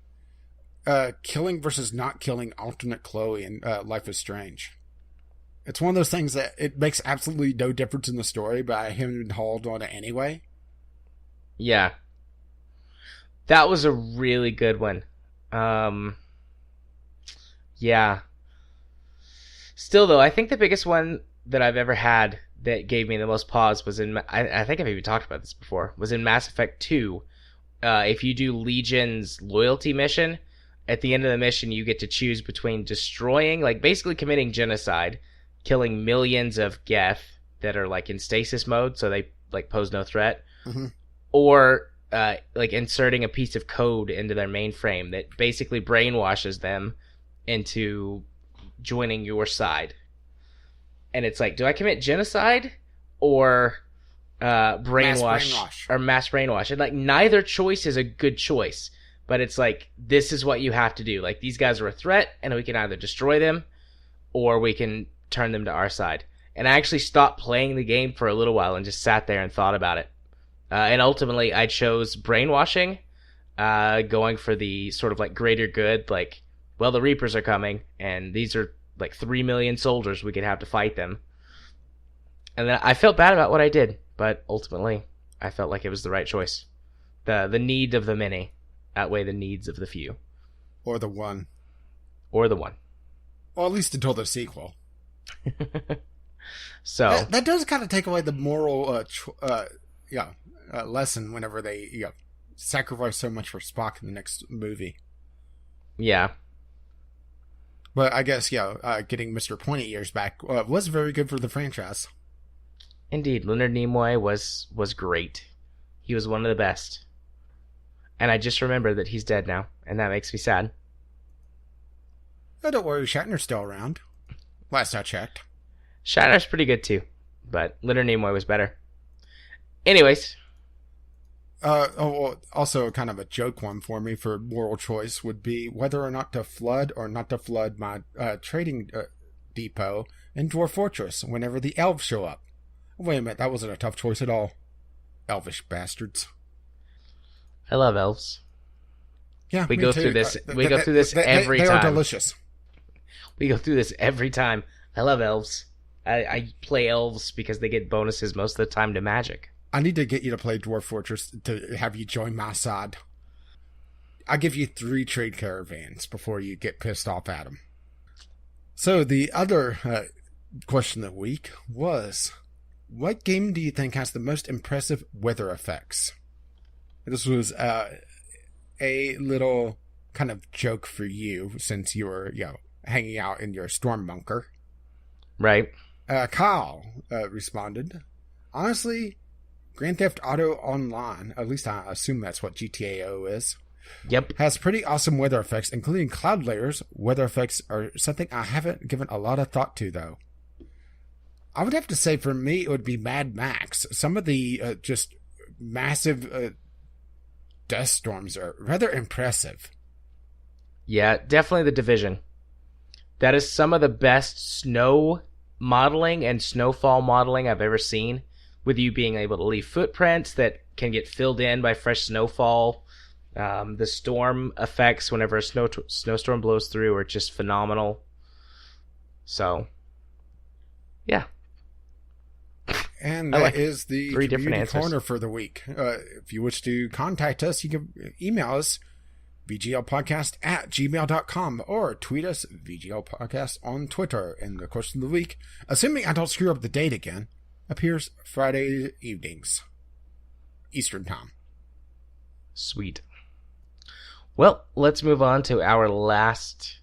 killing versus not killing alternate Chloe in Life is Strange. It's one of those things that it makes absolutely no difference in the story, but I haven't hauled on it anyway.
Yeah. That was a really good one. Yeah. Still, though, I think the biggest one that I've ever had that gave me the most pause was in, I think I've even talked about this before, was in Mass Effect 2. If you do Legion's loyalty mission, at the end of the mission you get to choose between destroying, like basically committing genocide, killing millions of Geth that are like in stasis mode, so they like pose no threat, or like inserting a piece of code into their mainframe that basically brainwashes them into joining your side. And it's like, do I commit genocide or brainwash or mass brainwash? And like neither choice is a good choice, but it's like, this is what you have to do. Like, these guys are a threat, and we can either destroy them or we can turn them to our side. And I actually stopped playing the game for a little while and just sat there and thought about it. And ultimately, I chose brainwashing, going for the sort of like greater good, like, well, the Reapers are coming, and these are like 3 million soldiers, we could have to fight them. And then I felt bad about what I did, but ultimately, I felt like it was the right choice. The need of the many outweigh the needs of the few.
Or the one.
Or the one.
Well, at least until the sequel.
So
that does kind of take away the moral lesson whenever they sacrifice so much for Spock in the next movie.
Yeah.
But I guess, getting Mr. Pointy Ears back was very good for the franchise.
Indeed, Leonard Nimoy was great. He was one of the best. And I just remembered that he's dead now, and that makes me sad.
Oh, don't worry, Shatner's still around. Last I checked.
Shatner's pretty good too, but Leonard Nimoy was better. Anyways.
Also kind of a joke one for me for moral choice would be whether or not to flood my trading depot in Dwarf Fortress whenever the elves show up. Wait a minute, that wasn't a tough choice at all. Elvish bastards.
I love elves.
Yeah,
we go
too.
through this. We go through this every time.
They are delicious.
We go through this every time. I love elves. I play elves because they get bonuses most of the time to magic.
I need to get you to play Dwarf Fortress to have you join my side. I'll give you 3 trade caravans before you get pissed off at them. So the other question of the week was, what game do you think has the most impressive weather effects? This was a little kind of joke for you since you were, hanging out in your storm bunker.
Right.
Kyle responded, honestly, Grand Theft Auto Online, at least I assume that's what GTAO is.
Yep.
Has pretty awesome weather effects, including cloud layers. Weather effects are something I haven't given a lot of thought to, though. I would have to say for me it would be Mad Max. Some of the just massive dust storms are rather impressive.
Yeah, definitely The Division. That is some of the best snow modeling and snowfall modeling I've ever seen, with you being able to leave footprints that can get filled in by fresh snowfall. The storm effects whenever a snowstorm blows through are just phenomenal. So, yeah.
And that is the community corner for the week. If you wish to contact us, you can email us, vglpodcast@gmail.com, or tweet us, vglpodcast, on Twitter. And the question of the week, assuming I don't screw up the date again, appears Friday evenings, Eastern Time.
Sweet. Well, let's move on to our last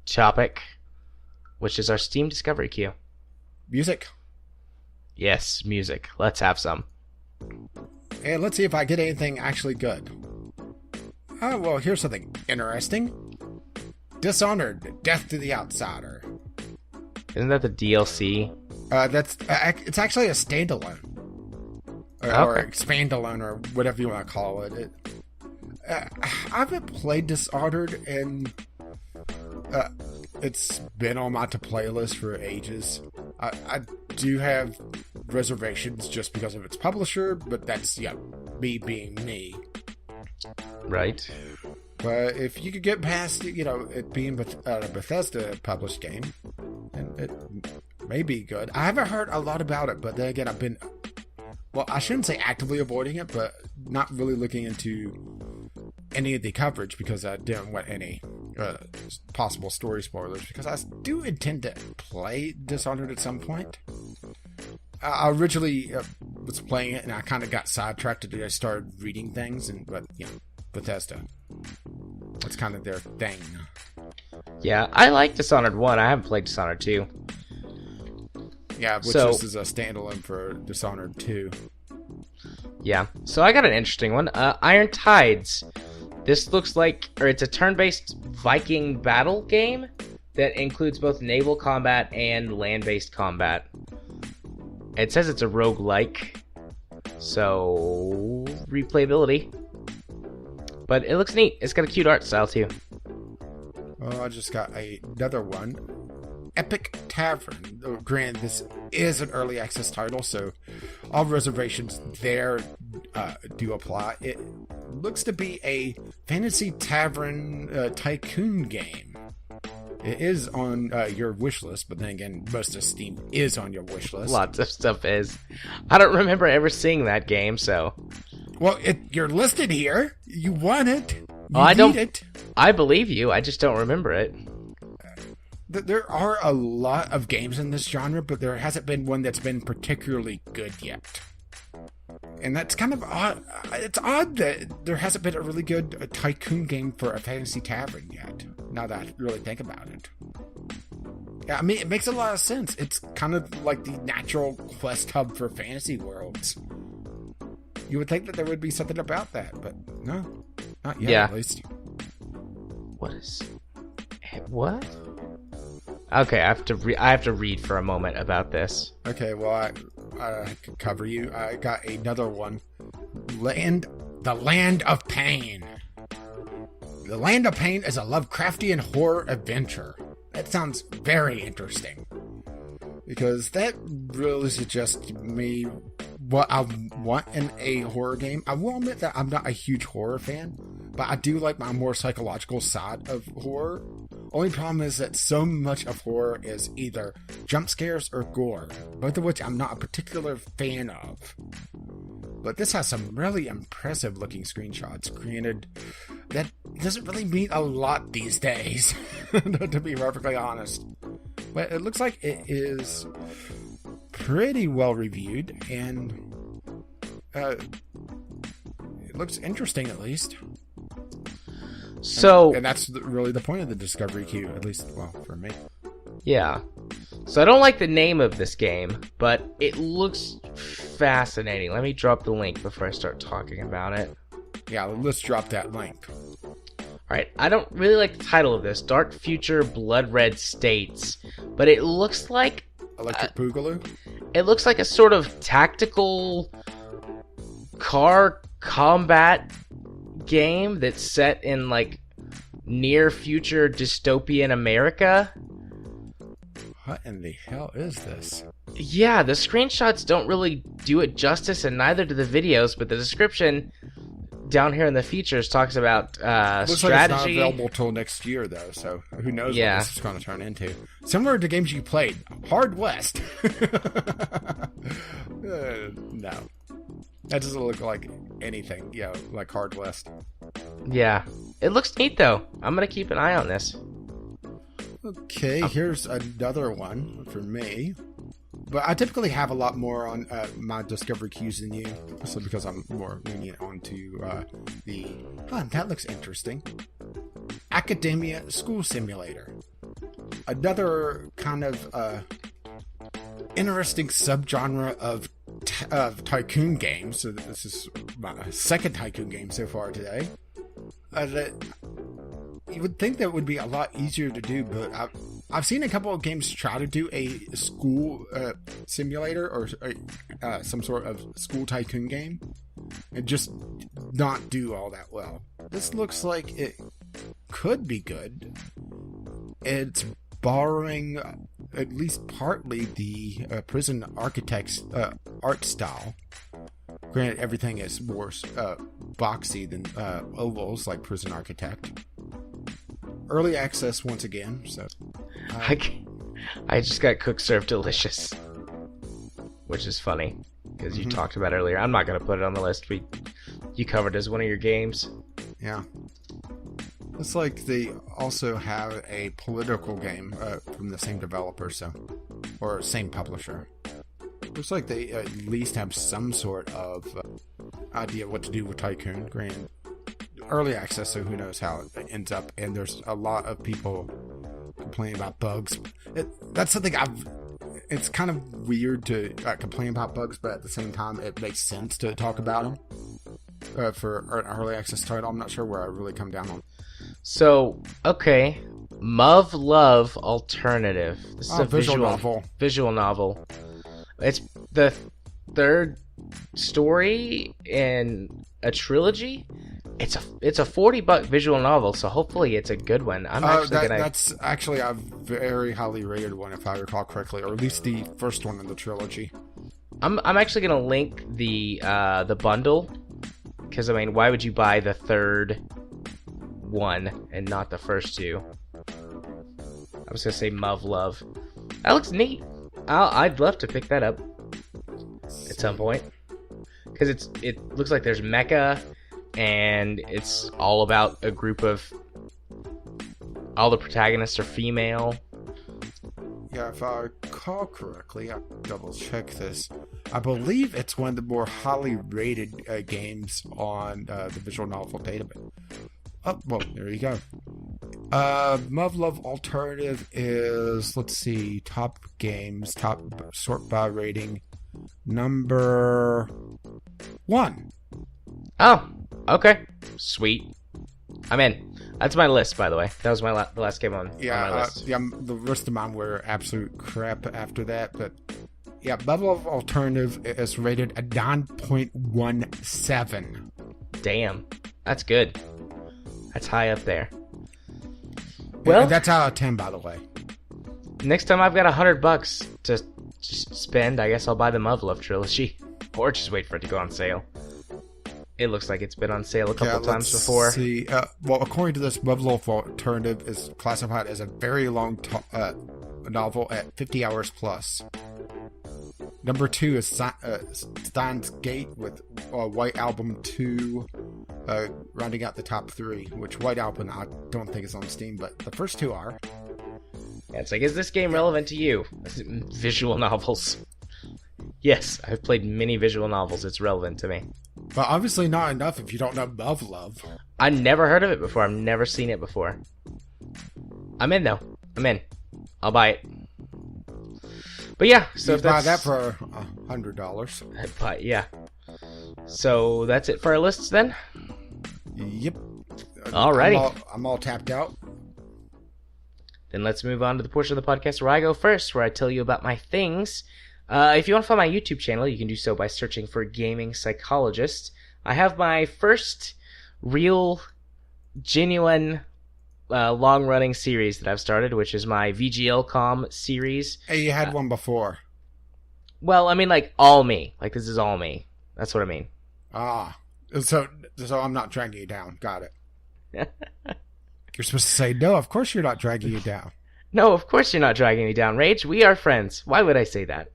topic, which is our Steam Discovery Queue.
Music.
Yes, music. Let's have some.
And let's see if I get anything actually good. Oh, well, here's something interesting. Dishonored, Death to the Outsider.
Isn't that the DLC?
It's actually a standalone. Or expandalone, or whatever you want to call it. I haven't played Dishonored, and it's been on my to-playlist for ages. I do have reservations just because of its publisher, but that's, me being me.
Right.
But if you could get past, it being a Bethesda-published game, and it may be good. I haven't heard a lot about it, but then again, I've been, I shouldn't say actively avoiding it, but not really looking into any of the coverage because I didn't want any possible story spoilers, because I do intend to play Dishonored at some point. I originally was playing it and I kind of got sidetracked and I started reading things, but Bethesda, that's kind of their thing.
Yeah, I like Dishonored 1. I haven't played Dishonored 2.
Yeah, this is a standalone for Dishonored 2.
Yeah, so I got an interesting one. Iron Tides. This looks like, it's a turn-based Viking battle game that includes both naval combat and land-based combat. It says it's a roguelike, so replayability. But it looks neat. It's got a cute art style too.
I just got another one. Epic Tavern. Granted, this is an early access title, so all reservations there do apply. It looks to be a fantasy tavern tycoon game. It is on your wish list, but then again, most of Steam is on your wish list.
Lots of stuff is. I don't remember ever seeing that game, so.
Well, you're listed here. You want it. It.
I believe you. I just don't remember it.
There are a lot of games in this genre, but there hasn't been one that's been particularly good yet. And that's kind of odd. It's odd that there hasn't been a really good tycoon game for a fantasy tavern yet, now that I really think about it. Yeah, I mean, it makes a lot of sense. It's kind of like the natural quest hub for fantasy worlds. You would think that there would be something about that, but no. Not yet, at least.
What? Okay, I have to read for a moment about this.
Okay, well, I can cover you. I got another one. The Land of Pain. The Land of Pain is a Lovecraftian horror adventure. That sounds very interesting. Because that really suggests to me what I want in a horror game. I will admit that I'm not a huge horror fan, but I do like my more psychological side of horror. Only problem is that so much of horror is either jump scares or gore, both of which I'm not a particular fan of. But this has some really impressive looking screenshots. Granted, that doesn't really mean a lot these days, to be perfectly honest. But it looks like it is pretty well reviewed, and it looks interesting at least.
So,
and that's really the point of the Discovery Queue, at least, well, for me.
Yeah. So I don't like the name of this game, but it looks fascinating. Let me drop the link before I start talking about it.
Yeah, let's drop that link.
Alright, I don't really like the title of this, Dark Future Blood Red States, but it looks like...
Electric Boogaloo?
It looks like a sort of tactical car combat game that's set in, like, near future dystopian America.
What in the hell is this?
Yeah, the screenshots don't really do it justice, and neither do the videos, but the description down here in the features talks about
Looks
strategy.
like it's not available till next year, though, so who knows what this is going to turn into. Similar to games you played. Hard West. No. That doesn't look like anything, like Hard West.
Yeah. It looks neat, though. I'm going to keep an eye on this.
Okay, here's another one for me. But I typically have a lot more on my Discovery queues than you, so because I'm more lenient onto that looks interesting. Academia School Simulator. Another kind of interesting subgenre of tycoon games. So this is my second tycoon game so far today. That you would think that would be a lot easier to do, but I've seen a couple of games try to do a school simulator or some sort of school tycoon game and just not do all that well. This looks like it could be good. It's borrowing at least partly the Prison Architect's art style. Granted, everything is more boxy than ovals like Prison Architect. Early access once again, so...
I just got Cook Serve Delicious, which is funny, because you talked about it earlier. I'm not going to put it on the list. You covered as one of your games.
Yeah. It's like they also have a political game from the same developer, or same publisher. Looks like they at least have some sort of idea what to do with Tycoon. Granted, early access, so who knows how it ends up. And there's a lot of people complaining about bugs. That's something it's kind of weird to complain about bugs, but at the same time, it makes sense to talk about them for an early access title. I'm not sure where I really come down on.
So, okay. Muv Love Alternative. This is a visual novel. It's the third story in a trilogy. It's a $40 visual novel, so hopefully it's a good one.
That's actually a very highly rated one, if I recall correctly, or at least the first one in the trilogy.
I'm actually gonna link the bundle, because I mean, why would you buy the third one and not the first two? I was gonna say Muv Love. That looks neat. I'd love to pick that up at some point, because it looks like there's mecha, and it's all about a group of all the protagonists are female.
Yeah, if I recall correctly, I'll double check this. I believe it's one of the more highly rated games on the visual novel database. Oh, well, there you go. Muv-Love Alternative is, let's see, top games, top sort by rating, number 1.
Oh, okay. Sweet. I'm in. That's my list, by the way. That was the last game on my list.
The rest of mine were absolute crap after that, but yeah, Muv-Love Alternative is rated a 9.17.
Damn. That's good. That's high up there. Well,
that's out of 10, by the way.
Next time I've got $100 to spend, I guess I'll buy the Muv-Love trilogy, or just wait for it to go on sale. It looks like it's been on sale a couple times before.
See, well, according to this, Muv-Love Alternative is classified as a very long novel at 50 hours plus. Number 2 is Steins Gate with White Album 2, rounding out the top 3, which White Album I don't think is on Steam, but the first 2 are.
Yeah, it's like, is this game relevant to you? Visual novels. Yes, I've played many visual novels. It's relevant to me.
But obviously not enough if you don't know Muv-Love.
I never heard of it before. I've never seen it before. I'm in, though. I'm in. I'll buy it. But yeah, so
you buy that for $100.
But yeah. So that's it for our lists then?
Yep.
Alrighty.
I'm all tapped out.
Then let's move on to the portion of the podcast where I go first, where I tell you about my things. If you want to find my YouTube channel, you can do so by searching for Gaming Psychologist. I have my first real, genuine, long-running series that I've started, which is my VGLcom series.
Hey, you had one before.
Well, I mean, like, all me. Like, this is all me. That's what I mean.
Ah. So I'm not dragging you down. Got it. You're supposed to say, no, of course you're not dragging you down.
No, of course you're not dragging me down, Rage. We are friends. Why would I say that?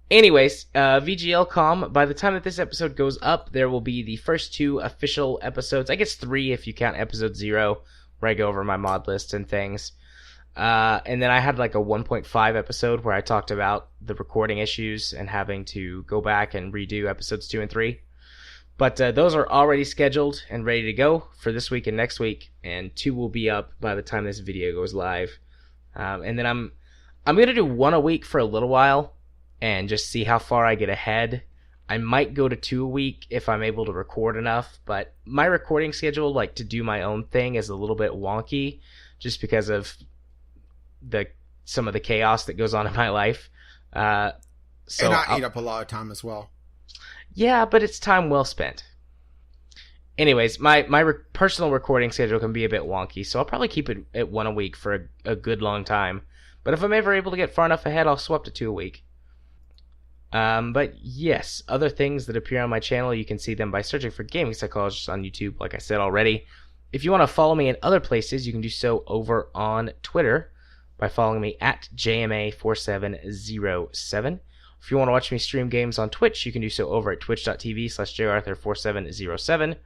Anyways, VGLcom, by the time that this episode goes up, there will be the first 2 official episodes. I guess 3 if you count episode 0, where I go over my mod list and things. And then I had like a 1.5 episode where I talked about the recording issues and having to go back and redo episodes 2 and 3. But those are already scheduled and ready to go for this week and next week, and 2 will be up by the time this video goes live. And then I'm gonna do 1 a week for a little while and just see how far I get ahead. I might go to 2 a week if I'm able to record enough, but my recording schedule, like to do my own thing, is a little bit wonky just because of some of the chaos that goes on in my life. So
and I eat up a lot of time as well.
Yeah, but it's time well spent. Anyways, my personal recording schedule can be a bit wonky, so I'll probably keep it at 1 a week for a good long time. But if I'm ever able to get far enough ahead, I'll swap to 2 a week. But yes, other things that appear on my channel, you can see them by searching for Gaming Psychologist on YouTube, like I said already. If you want to follow me in other places, you can do so over on Twitter by following me at JMA4707. If you want to watch me stream games on Twitch, you can do so over at twitch.tv/jarthur4707.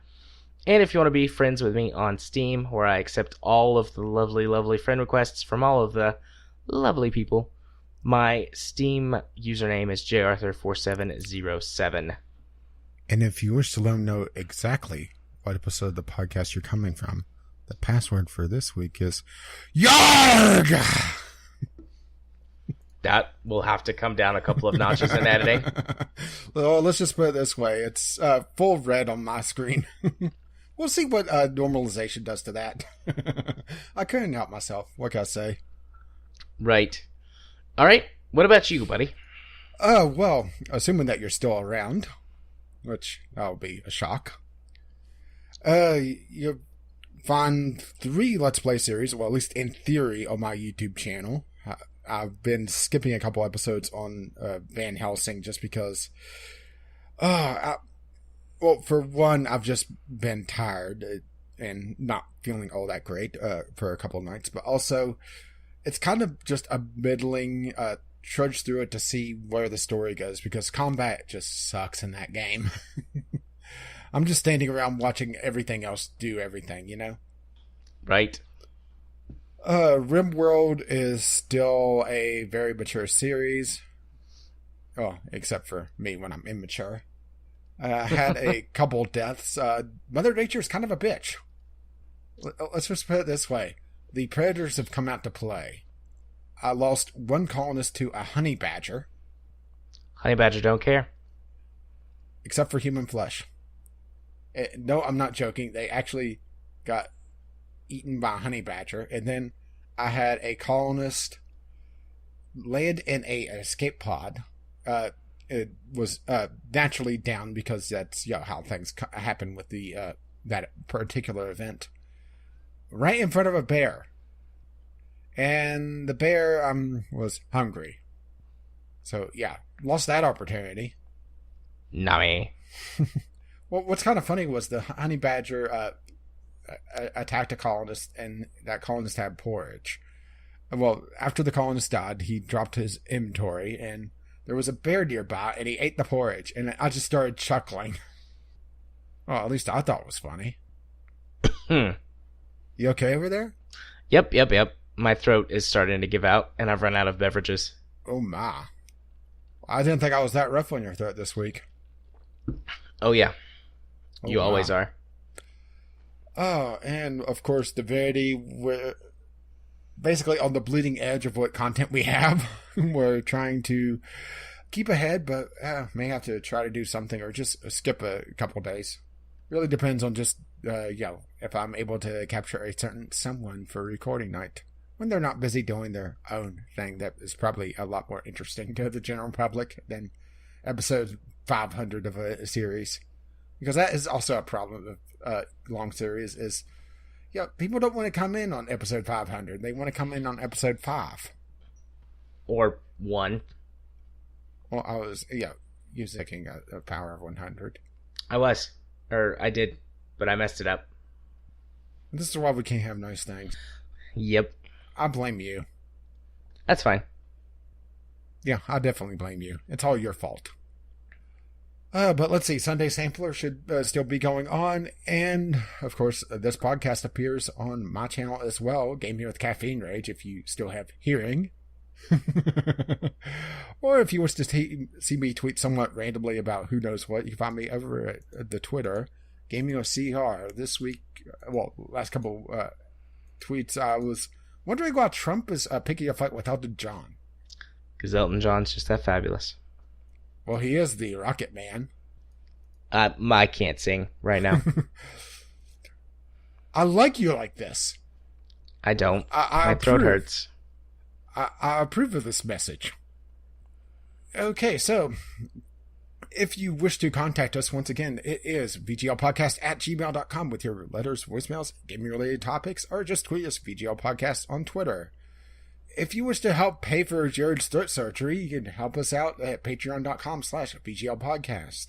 And if you want to be friends with me on Steam, where I accept all of the lovely, lovely friend requests from all of the lovely people, my Steam username is jarthur4707.
And if you wish to let me know exactly what episode of the podcast you're coming from, the password for this week is YARG!
That will have to come down a couple of notches in editing.
Well, let's just put it this way. It's full red on my screen. We'll see what normalization does to that. I couldn't help myself. What can I say?
Right. All right. What about you, buddy?
Well, assuming that you're still around, which that'll be a shock. You'll find 3 Let's Play series, well, at least in theory, on my YouTube channel. I've been skipping a couple episodes on Van Helsing just because, well, for one, I've just been tired and not feeling all that great for a couple of nights, but also it's kind of just a middling trudge through it to see where the story goes, because combat just sucks in that game. I'm just standing around watching everything else do everything, you know?
Right.
RimWorld is still a very mature series. Oh, except for me when I'm immature. Had a couple deaths. Mother Nature's kind of a bitch. Let's just put it this way. The predators have come out to play. I lost one colonist to a honey badger.
Honey badger don't care.
Except for human flesh. No, I'm not joking. They actually got eaten by a honey badger. And then I had a colonist land in an escape pod. It was naturally down because that's how things happen with the that particular event. Right in front of a bear. And the bear was hungry. So, yeah, lost that opportunity.
Nummy.
Well, what's kind of funny was the honey badger attacked a colonist, and that colonist had porridge. Well, after the colonist died, he dropped his inventory, and there was a bear nearby, and he ate the porridge, and I just started chuckling. Well, at least I thought it was funny. You okay over there?
Yep. My throat is starting to give out, and I've run out of beverages.
Oh, my. I didn't think I was that rough on your throat this week.
Oh, yeah. You always are.
Oh, and, of course, the Verity, we're basically on the bleeding edge of what content we have. We're trying to keep ahead, but may have to try to do something or just skip a couple days. Really depends on just, if I'm able to capture a certain someone for recording night. When they're not busy doing their own thing, that is probably a lot more interesting to the general public than episode 500 of a series. Because that is also a problem of long series is, people don't want to come in on episode 500. They want to come in on episode 5.
Or 1.
Well, I was, using a power of 100.
I did, but I messed it up.
This is why we can't have nice things.
Yep.
I blame you.
That's fine.
Yeah, I definitely blame you. It's all your fault. But let's see. Sunday Sampler should still be going on. And, of course, this podcast appears on my channel as well. Gaming with Caffeine Rage, if you still have hearing. Or if you wish to see me tweet somewhat randomly about who knows what, you can find me over at the Twitter, Gaming with CR. This week, last couple tweets, I was wondering why Trump is picking a fight with Elton John.
Because Elton John's just that fabulous.
Well, he is the Rocket Man.
I can't sing right now.
I like you like this.
I don't. My throat hurts.
I approve of this message. Okay, so if you wish to contact us, once again, it is vglpodcast@gmail.com with your letters, voicemails, gaming-related topics, or just tweet us VGLPodcast on Twitter. If you wish to help pay for Jared's throat surgery, you can help us out at patreon.com/VGLPodcast.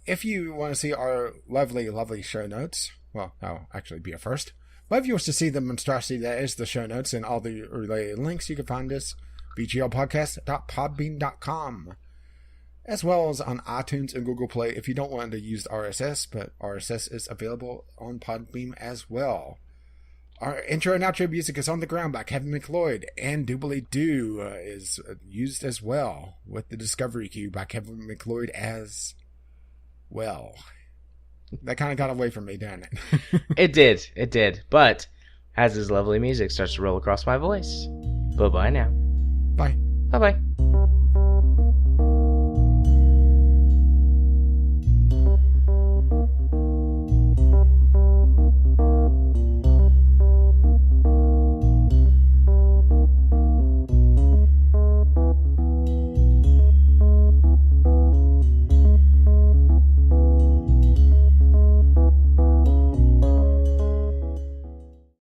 If you want to see our lovely, lovely show notes, well, that'll actually be a first. But if you wish to see the monstrosity that is the show notes and all the related links, you can find us VGLpodcast.podbean.com, as well as on iTunes and Google Play if you don't want to use RSS, but RSS is available on Podbean as well. Our intro and outro music is On the Ground by Kevin MacLeod, and Doobly Doo is used as well, with the Discovery Cue by Kevin MacLeod as well. That kind of got away from me, didn't it?
It did. But as this lovely music starts to roll across my voice, bye-bye now.
Bye.
Bye-bye.